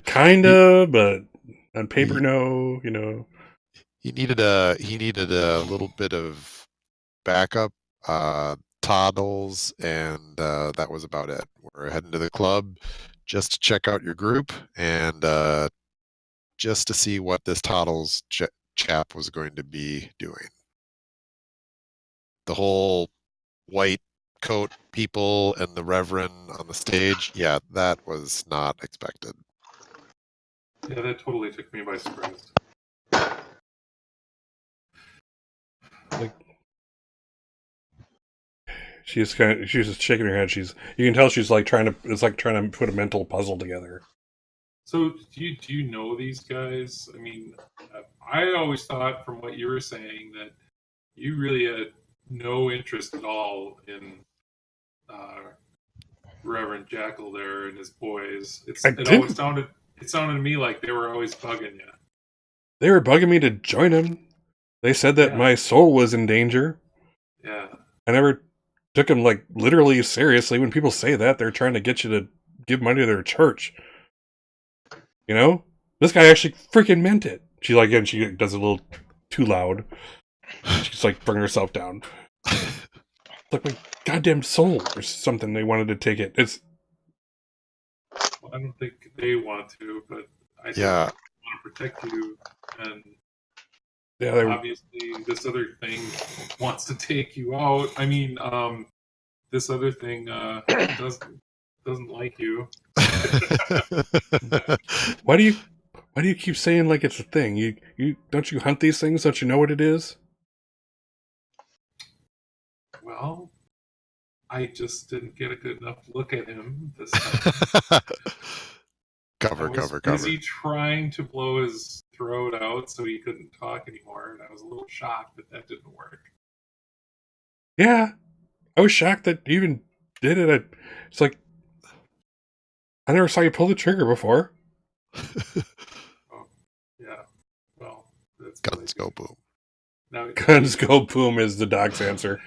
A: Kinda, but on paper, no, you know.
B: He needed a little bit of backup, toddles, and that was about it. We're heading to the club just to check out your group and just to see what this toddles chap was going to be doing. The whole white coat people and the Reverend on the stage, yeah, that was not expected.
C: Yeah, that totally took me by surprise.
A: Like, she's just shaking her head. You can tell she's like trying to put a mental puzzle together.
C: So do you know these guys? I mean, I always thought from what you were saying that you really had no interest at all in Reverend Jackal there and his boys. It always sounded to me like they were always bugging you.
A: They were bugging me to join them. They said that my soul was in danger.
C: Yeah.
A: I never took them like literally seriously. When people say that, they're trying to get you to give money to their church. You know? This guy actually freaking meant it. She does a little too loud. She's like bringing herself down. Like my goddamn soul or something. They wanted to take it.
C: Well, I don't think they want to, but I think they want to protect you, and obviously this other thing wants to take you out. I mean, this other thing doesn't like you.
A: Why do you keep saying like it's a thing? You don't you hunt these things? Don't you know what it is?
C: Well, I just didn't get a good enough look at him this time.
B: cover.
C: Busy trying to blow his throat out so he couldn't talk anymore, and I was a little shocked that didn't work.
A: Yeah, I was shocked that you even did it. It's like I never saw you pull the trigger before.
C: Oh, yeah. Well, that's
B: guns go boom.
C: Now,
A: guns go boom is the dog's answer.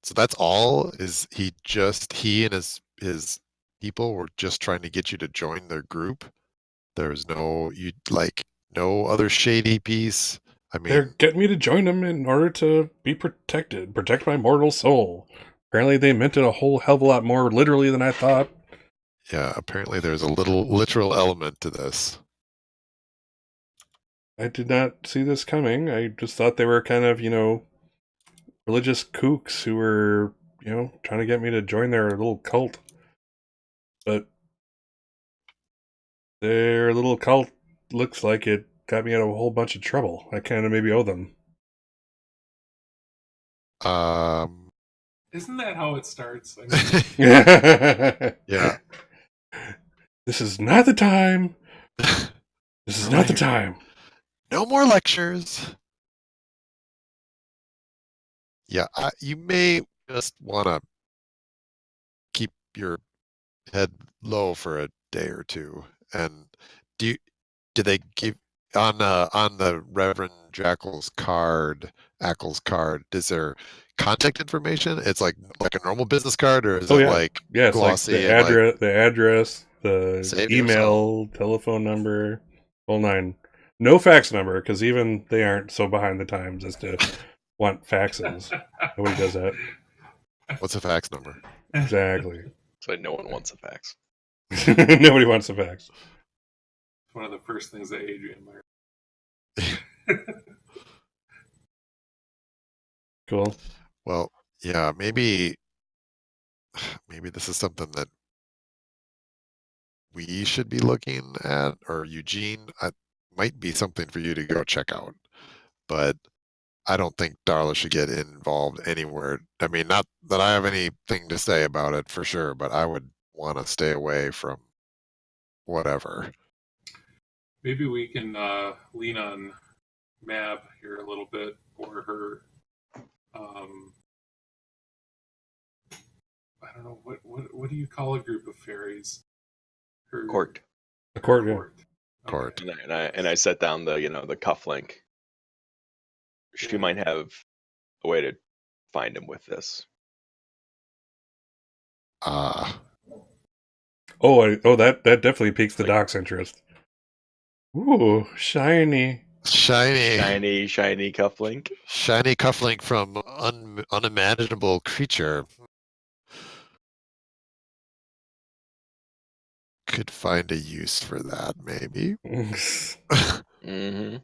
B: So that's all? Is he and his people were just trying to get you to join their group? There was no other shady piece. I mean,
A: they're getting me to join them in order to be protect my mortal soul. Apparently they meant it a whole hell of a lot more literally than I thought.
B: Yeah, apparently there's a little literal element to this.
A: I did not see this coming. I just thought they were kind of, religious kooks who were, trying to get me to join their little cult. But their little cult looks like it got me out of a whole bunch of trouble. I kind of maybe owe them.
C: Isn't that how it starts? I mean,
B: Yeah.
A: This is not the time. This is not the
B: Right.
A: time.
B: No more lectures. Yeah, you may just want to keep your head low for a day or two. And do they give on the Reverend Ackles card? Is there contact information? It's like a normal business card, or is
A: Oh
B: it
A: yeah,
B: like
A: yeah. It's like
B: glossy and like
A: the address, the
B: save yourself?
A: email, telephone number, whole nine. No fax number because even they aren't so behind the times as to want faxes. Nobody does that.
B: What's a fax number?
A: Exactly.
D: So no one wants a fax.
A: Nobody wants a fax.
C: It's one of the first things that Adrian learned.
A: Cool.
B: Well, yeah, maybe this is something that we should be looking at, or Eugene, might be something for you to go check out. But I don't think Darla should get involved anywhere. I mean, not that I have anything to say about it for sure, but I would want to stay away from whatever.
C: Maybe we can lean on Mab here a little bit for her. I don't know what do you call a group of fairies? Her
D: Court.
A: A court, yeah.
B: Court.
D: And I set down the the cuff link. She might have a way to find him with this.
B: Ah,
A: That definitely piques the doc's interest. Ooh, shiny.
B: shiny
D: cufflink.
B: shiny cufflink from unimaginable creature. Could find a use for that, maybe.
D: Mm-hmm.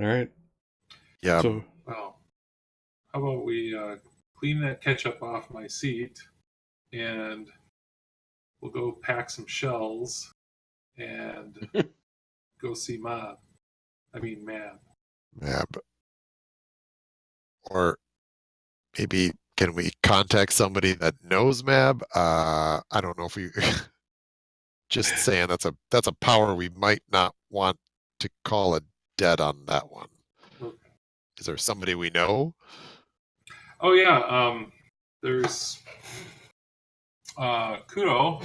A: All right.
B: Yeah.
A: So
C: Well, how about we clean that ketchup off my seat, and we'll go pack some shells and go see Mab.
B: Mab. Or maybe can we contact somebody that knows Mab? I don't know if we just saying that's a power we might not want to call a dead on that one.
C: Okay.
B: Is there somebody we know?
C: Oh yeah, there's Kudo.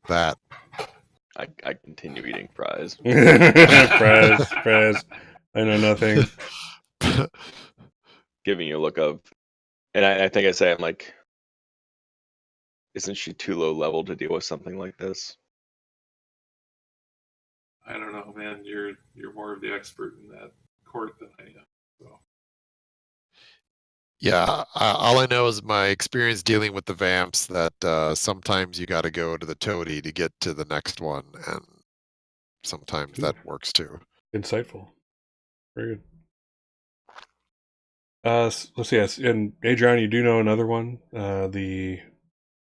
B: That
D: I continue eating fries.
A: Fries. I know nothing.
D: Giving you a look of, and I think I say, I'm like, isn't she too low level to deal with something like this?
C: I don't know, man. You're more of the expert in that court than I am. So
B: Yeah, all I know is my experience dealing with the vamps that sometimes you got to go to the toady to get to the next one, and sometimes that works too.
A: Insightful. Very good. Let's see. Yes, and Adrian, you do know another one, the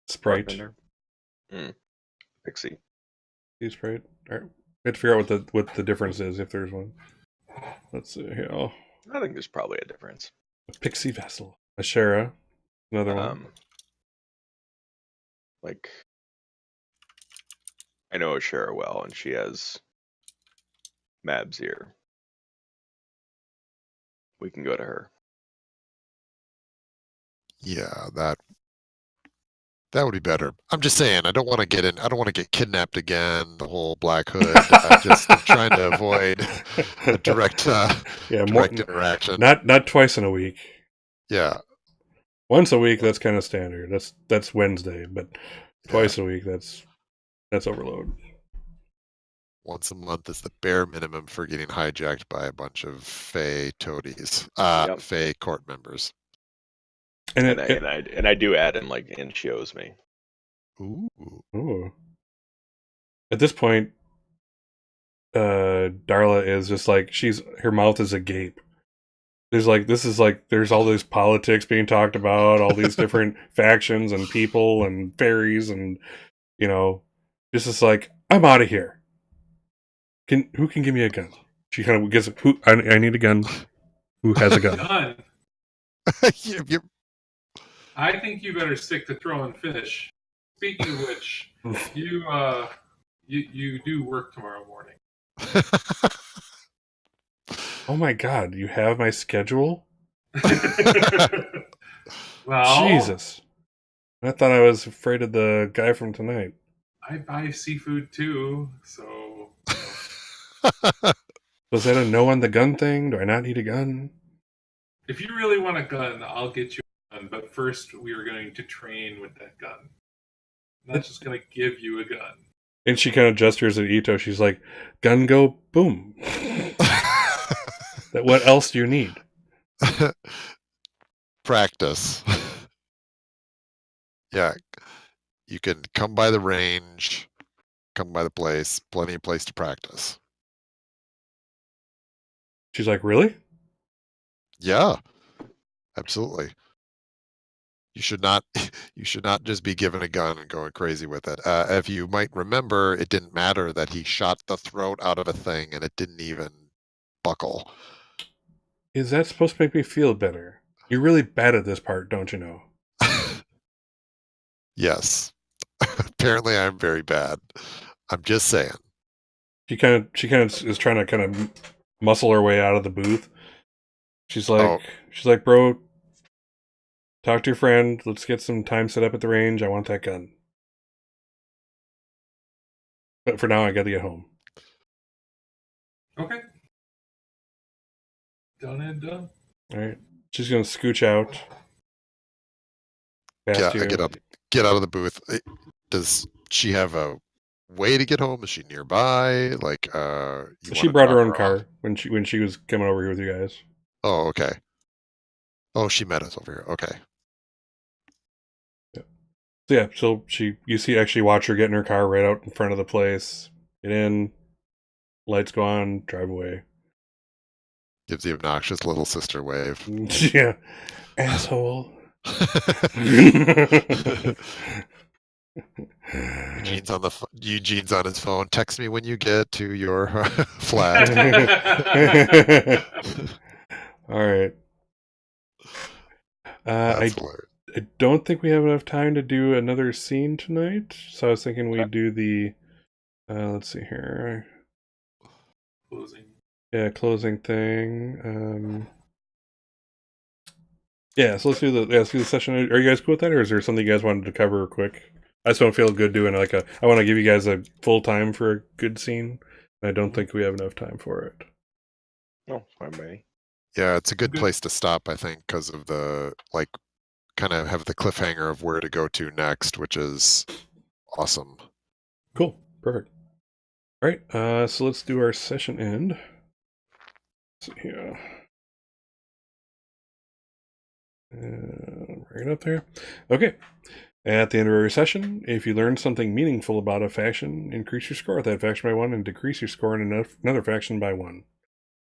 A: Sprite.
D: Pixie.
A: The Sprite. All right. We have to figure out what the difference is if there's one. Let's see here. Oh,
D: I think there's probably a difference.
A: a Pixie Vessel. A Shara. Another one.
D: Like, I know Ashera well, and she has Mab's ear. We can go to her.
B: Yeah, that would be better. I'm just saying, I don't want to get in. I don't want to get kidnapped again. The whole Black Hood. I'm trying to avoid a direct interaction.
A: Not twice in a week.
B: Yeah,
A: once a week. That's kind of standard. That's Wednesday, but twice a week. That's overload.
B: Once a month is the bare minimum for getting hijacked by a bunch of Fey toadies, Fey court members.
D: And I do add in, like, and she owes me.
B: Ooh.
A: Ooh. At this point, Darla is just like her mouth is agape. There's there's all these politics being talked about, all these different factions and people and fairies, and this is like, I'm out of here. Who can give me a gun? She kind of gives who I need a gun. Who has a gun?
C: Done.
B: You-
C: I think you better stick to throwing fish. Speaking of which, you do work tomorrow morning.
A: Oh my god, you have my schedule?
C: Well,
A: Jesus. I thought I was afraid of the guy from tonight.
C: I buy seafood too, so
A: Was that a no on the gun thing? Do I not need a gun?
C: if you really want a gun, I'll get you a gun. But first, we are going to train with that gun. I'm not just going to give you a gun.
A: And she kind of gestures at Ito. She's like, gun go boom. What else do you need?
B: Practice. Yeah. You can come by the range, come by the place, plenty of place to practice.
A: She's like, really?
B: Yeah. Absolutely. You should not just be given a gun and going crazy with it. If you might remember, it didn't matter that he shot the throat out of a thing and it didn't even buckle.
A: Is that supposed to make me feel better? You're really bad at this part, don't you know?
B: Yes. Apparently I'm very bad. I'm just saying.
A: She kind of is trying to kind of muscle her way out of the booth. She's like, bro, talk to your friend. Let's get some time set up at the range. I want that gun. But for now, I got to get home.
C: Okay. Done and done.
A: All right. She's gonna scooch out. Past you.
B: Get out of the booth. Does she have a way to get home? Is she nearby? Like,
A: she brought her own car when she was coming over here with you guys.
B: Oh, okay. Oh, she met us over here. Okay.
A: Yeah. So you watch her get in her car right out in front of the place. Get in. Lights go on. Drive away.
B: Gives the obnoxious little sister wave.
A: Yeah. Asshole.
B: Eugene's on his phone. Text me when you get to your flat.
A: All right.
B: That's hilarious.
A: I don't think we have enough time to do another scene tonight, so I was thinking we'd do the. Let's see here.
C: Closing.
A: Yeah, closing thing. Yeah, so let's do the session. Are you guys cool with that, or is there something you guys wanted to cover quick? I just don't feel good doing I want to give you guys a full time for a good scene. I don't think we have enough time for it.
D: No, fine by me.
B: Yeah, it's a good place to stop, I think, because of the kind of have the cliffhanger of where to go to next, which is awesome.
A: Cool, perfect. All right, so let's do our session end. Let's see here. Right up there. Okay. At the end of every session, if you learn something meaningful about a faction, increase your score with that faction by 1 and decrease your score in another faction by 1.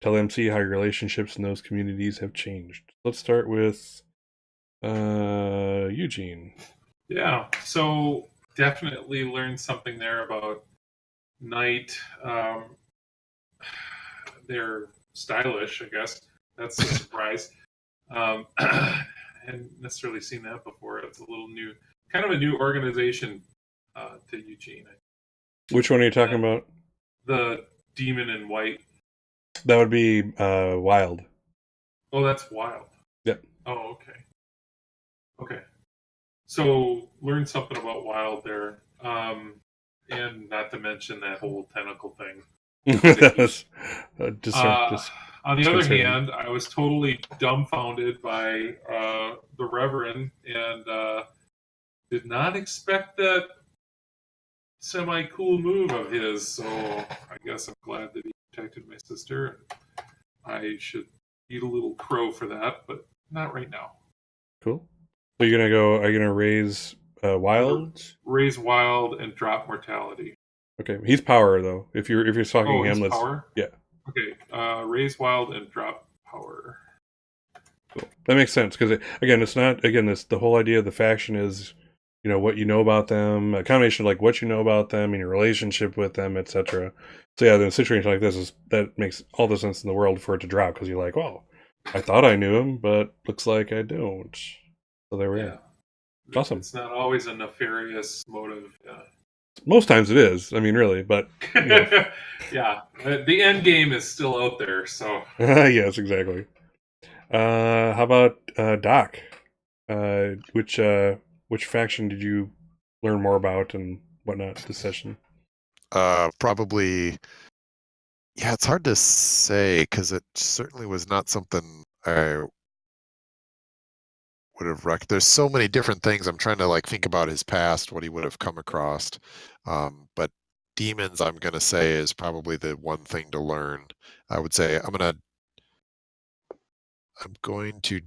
A: Tell MC how your relationships in those communities have changed. Let's start with Eugene.
C: Yeah, so definitely learned something there about Knight. They're stylish, I guess. That's a surprise. I hadn't necessarily seen that before. It's a little new, kind of a new organization to Eugene.
A: Which one are you talking about?
C: The Demon in White.
A: That would be Wild.
C: Oh, that's Wild.
A: Yep.
C: Oh, okay. Okay. So learn something about Wild there. And not to mention that whole tentacle thing. On the other hand, I was totally dumbfounded by the Reverend and did not expect that semi-cool move of his. So I guess I'm glad that he protected my sister. I should eat a little crow for that, but not right now.
A: Cool. So are you gonna raise wild.
C: Raise wild and drop mortality.
A: Okay, he's power though. If you're talking
C: Oh,
A: him,
C: he's
A: let's
C: power?
A: yeah.
C: Okay, raise wild and drop power.
A: Cool. That makes sense because again, it's not this the whole idea of the faction is what you know about them, a combination of like what you know about them and your relationship with them, etc. So yeah, in a situation like this that makes all the sense in the world for it to drop because you're like, well, I thought I knew him, but looks like I don't. So there we are. Awesome.
C: It's not always a nefarious motive. Yeah.
A: Most times it is. I mean, really, but
C: yeah, the end game is still out there. So
A: yes, exactly. How about Doc? Which faction did you learn more about and whatnot this session?
B: Probably. Yeah, it's hard to say because it certainly was not something I would have there's so many different things. I'm trying to like think about his past, what he would have come across. But demons, I'm gonna say, is probably the one thing to learn. I would say I'm going to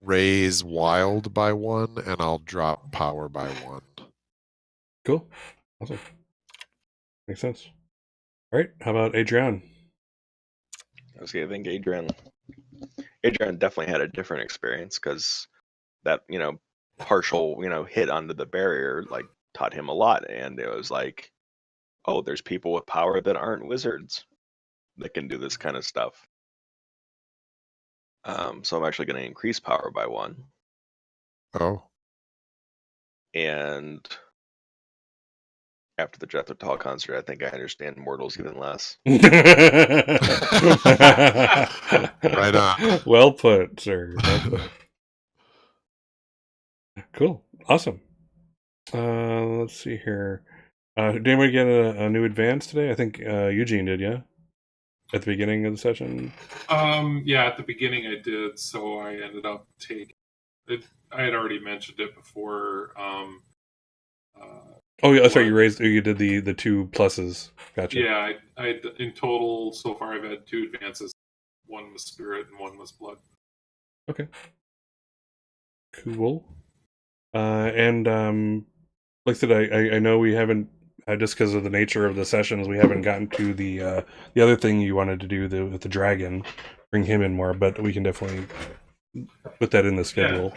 B: raise wild by 1, and I'll drop power by 1.
A: Cool. Awesome. Makes sense. All right. How about Adrian?
D: I was gonna think Adrian definitely had a different experience because that partial hit onto the barrier like taught him a lot, and it was like, oh, there's people with power that aren't wizards that can do this kind of stuff. So I'm actually going to increase power by 1,
B: Oh,
D: and after the Jethro Tull concert, I think I understand mortals even less.
B: right on.
A: Well put, sir. Well put. Cool. Awesome. Let's see here. Did anybody get a new advance today? I think Eugene did, yeah? At the beginning of the session?
C: Yeah, at the beginning I did, so I ended up taking it. I had already mentioned it before.
A: Oh, yeah, sorry, you did the 2 pluses. Gotcha.
C: Yeah, I in total so far I've had 2 advances. One was spirit and one was blood.
A: Okay. Cool. And like I said, I know we haven't just because of the nature of the sessions, we haven't gotten to the other thing you wanted to do with the dragon, bring him in more, but we can definitely put that in the schedule.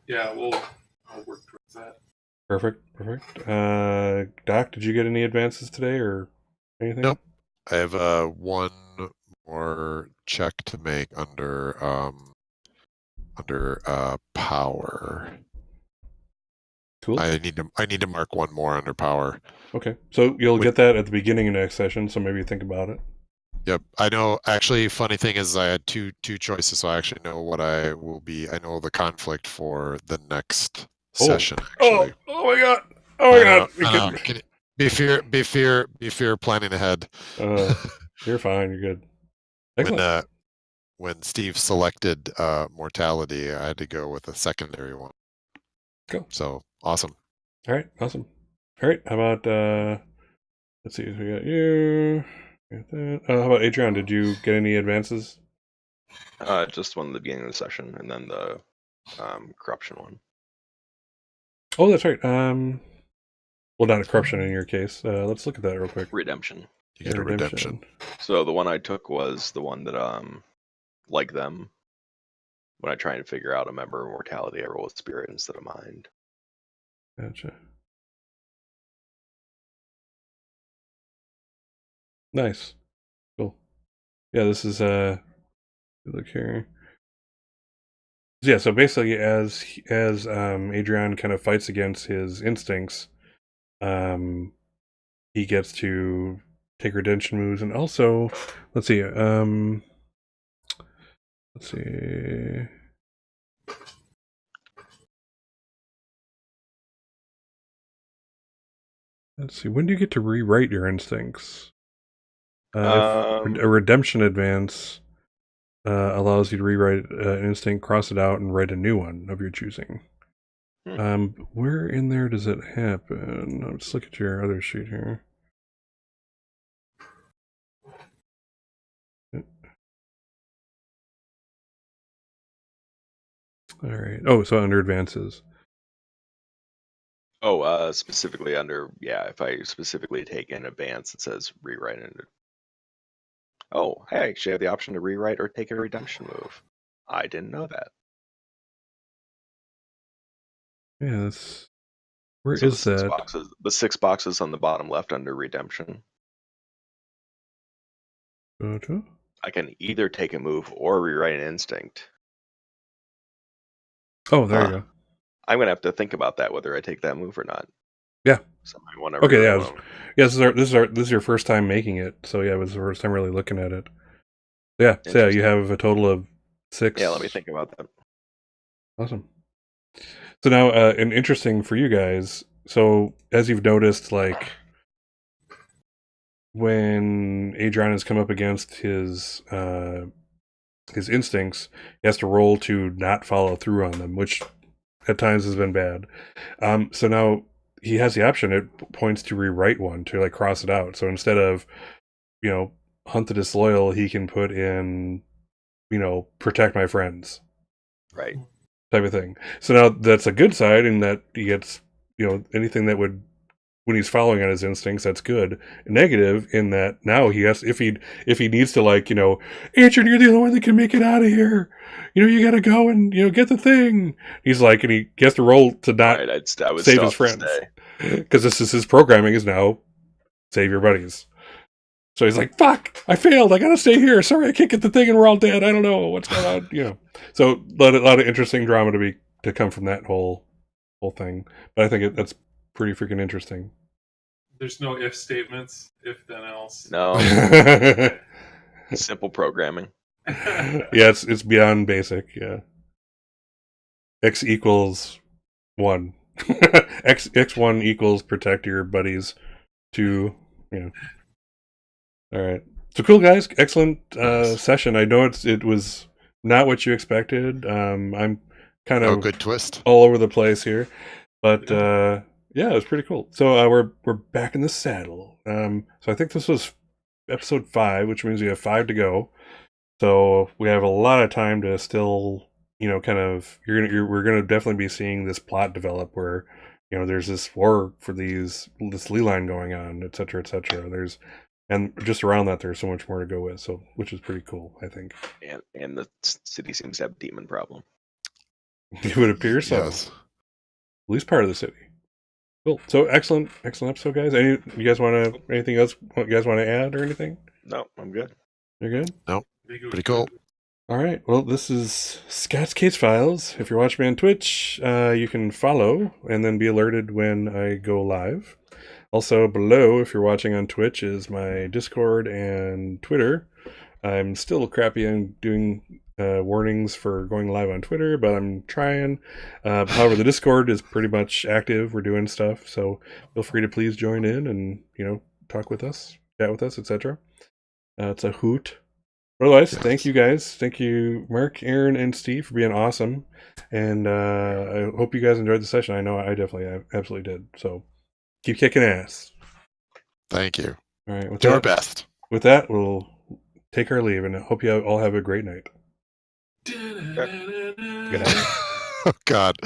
C: Yeah, I'll work towards that.
A: Perfect. Doc, did you get any advances today or anything?
B: Nope. I have one more check to make under power.
A: Cool.
B: I need to mark one more under power.
A: Okay, so you'll get that at the beginning of next session, so maybe think about it.
B: Yep, I know. Actually, funny thing is, I had two choices, so I actually know what I will be. I know the conflict for the next session. Actually,
A: oh my god! Oh my god!
B: Can be fear planning ahead.
A: You're fine. You're good. Excellent.
B: When Steve selected mortality, I had to go with a secondary one.
A: Cool.
B: So awesome.
A: All right, awesome. All right, how about let's see, we got you. Got that. How about Adrian? Did you get any advances?
D: Just one at the beginning of the session, and then the corruption one.
A: Oh, that's right. Well, not a corruption in your case. Let's look at that real quick.
D: Redemption.
B: You get a redemption.
D: So the one I took was the one that like them. When I try and figure out a member of mortality, I roll with spirit instead of mind.
A: Gotcha. Nice. Cool. Yeah, this is look here. Yeah, so basically as Adrian kind of fights against his instincts, he gets to take redemption moves, and also let's see. When do you get to rewrite your instincts? If a redemption advance allows you to rewrite an instinct, cross it out, and write a new one of your choosing. Where in there does it happen? Let's look at your other sheet here. All right. Oh, so under advances.
D: Oh, specifically under, if I specifically take in advance, it says rewrite it. Oh, hey, I actually have the option to rewrite or take a redemption move. I didn't know that.
A: Yeah, that's, where
D: So
A: is that?
D: the 6 boxes on the bottom left under redemption.
A: Gotcha.
D: I can either take a move or rewrite an instinct.
A: Oh, there you go.
D: I'm gonna have to think about that, whether I take that move or not.
A: Yeah.
D: So I want to
A: Okay,
D: rewrite
A: yeah.
D: one.
A: This is your first time making it, so yeah, it was the first time really looking at it. Yeah, so yeah, you have a total of 6.
D: Yeah, let me think about that.
A: Awesome. So now, and interesting for you guys. So as you've noticed, like when Adrian has come up against his instincts, he has to roll to not follow through on them, which at times has been bad. So now he has the option. It points to rewrite one to like cross it out. So instead of hunt the disloyal, he can put in protect my friends,
D: Right.
A: type of thing. So now that's a good side in that he gets anything that would, when he's following on his instincts, that's good. Negative in that now he has, if he needs to, like, Adrian, you're the only one that can make it out of here. You got to go and get the thing. He's like, and he has to roll to not
D: Right, I would
A: save
D: still
A: his
D: have to
A: friends,
D: stay.
A: because this is his programming is now save your buddies. So he's like, fuck, I failed. I gotta stay here. Sorry, I can't get the thing, and we're all dead. I don't know what's going on. So a lot of interesting drama to come from that whole thing. But I think that's pretty freaking interesting.
C: There's no if statements, if then else.
D: No,
A: Yeah,
D: simple programming.
A: it's beyond basic. Yeah, x equals 1. x1 equals protect your buddies 2. All right. So cool, guys. Excellent session. I know it was not what you expected. I'm kind of
B: good twist.
A: all over the place here, but yeah, it was pretty cool. So we're back in the saddle. So I think this was episode 5, which means we have 5 to go. So we have a lot of time to still, kind of we're gonna definitely be seeing this plot develop where, there's this war for this Lee line going on, et cetera, et cetera. And just around that, there's so much more to go with. So, which is pretty cool, I think.
D: And the city seems to have a demon problem.
A: It would appear so.
B: Yes.
A: At least part of the city. Cool. So excellent episode, guys. Anything else you guys want to add or anything?
D: No, I'm good.
A: You're good?
B: Nope. Pretty cool.
A: All right. Well, this is Scott's Case Files. If you're watching me on Twitch, you can follow and then be alerted when I go live. Also below, if you're watching on Twitch, is my Discord and Twitter. I'm still crappy on doing warnings for going live on Twitter, but I'm trying. However, the Discord is pretty much active. We're doing stuff, so feel free to please join in and talk with us, chat with us, etc. It's a hoot. Otherwise, Thank you guys. Thank you, Mark, Aaron, and Steve, for being awesome. And I hope you guys enjoyed the session. I know I absolutely did. So keep kicking ass.
B: Thank you.
A: All right.
B: Do our best.
A: With that, we'll take our leave, and I hope you all have a great night.
D: Good night.
B: Oh, God.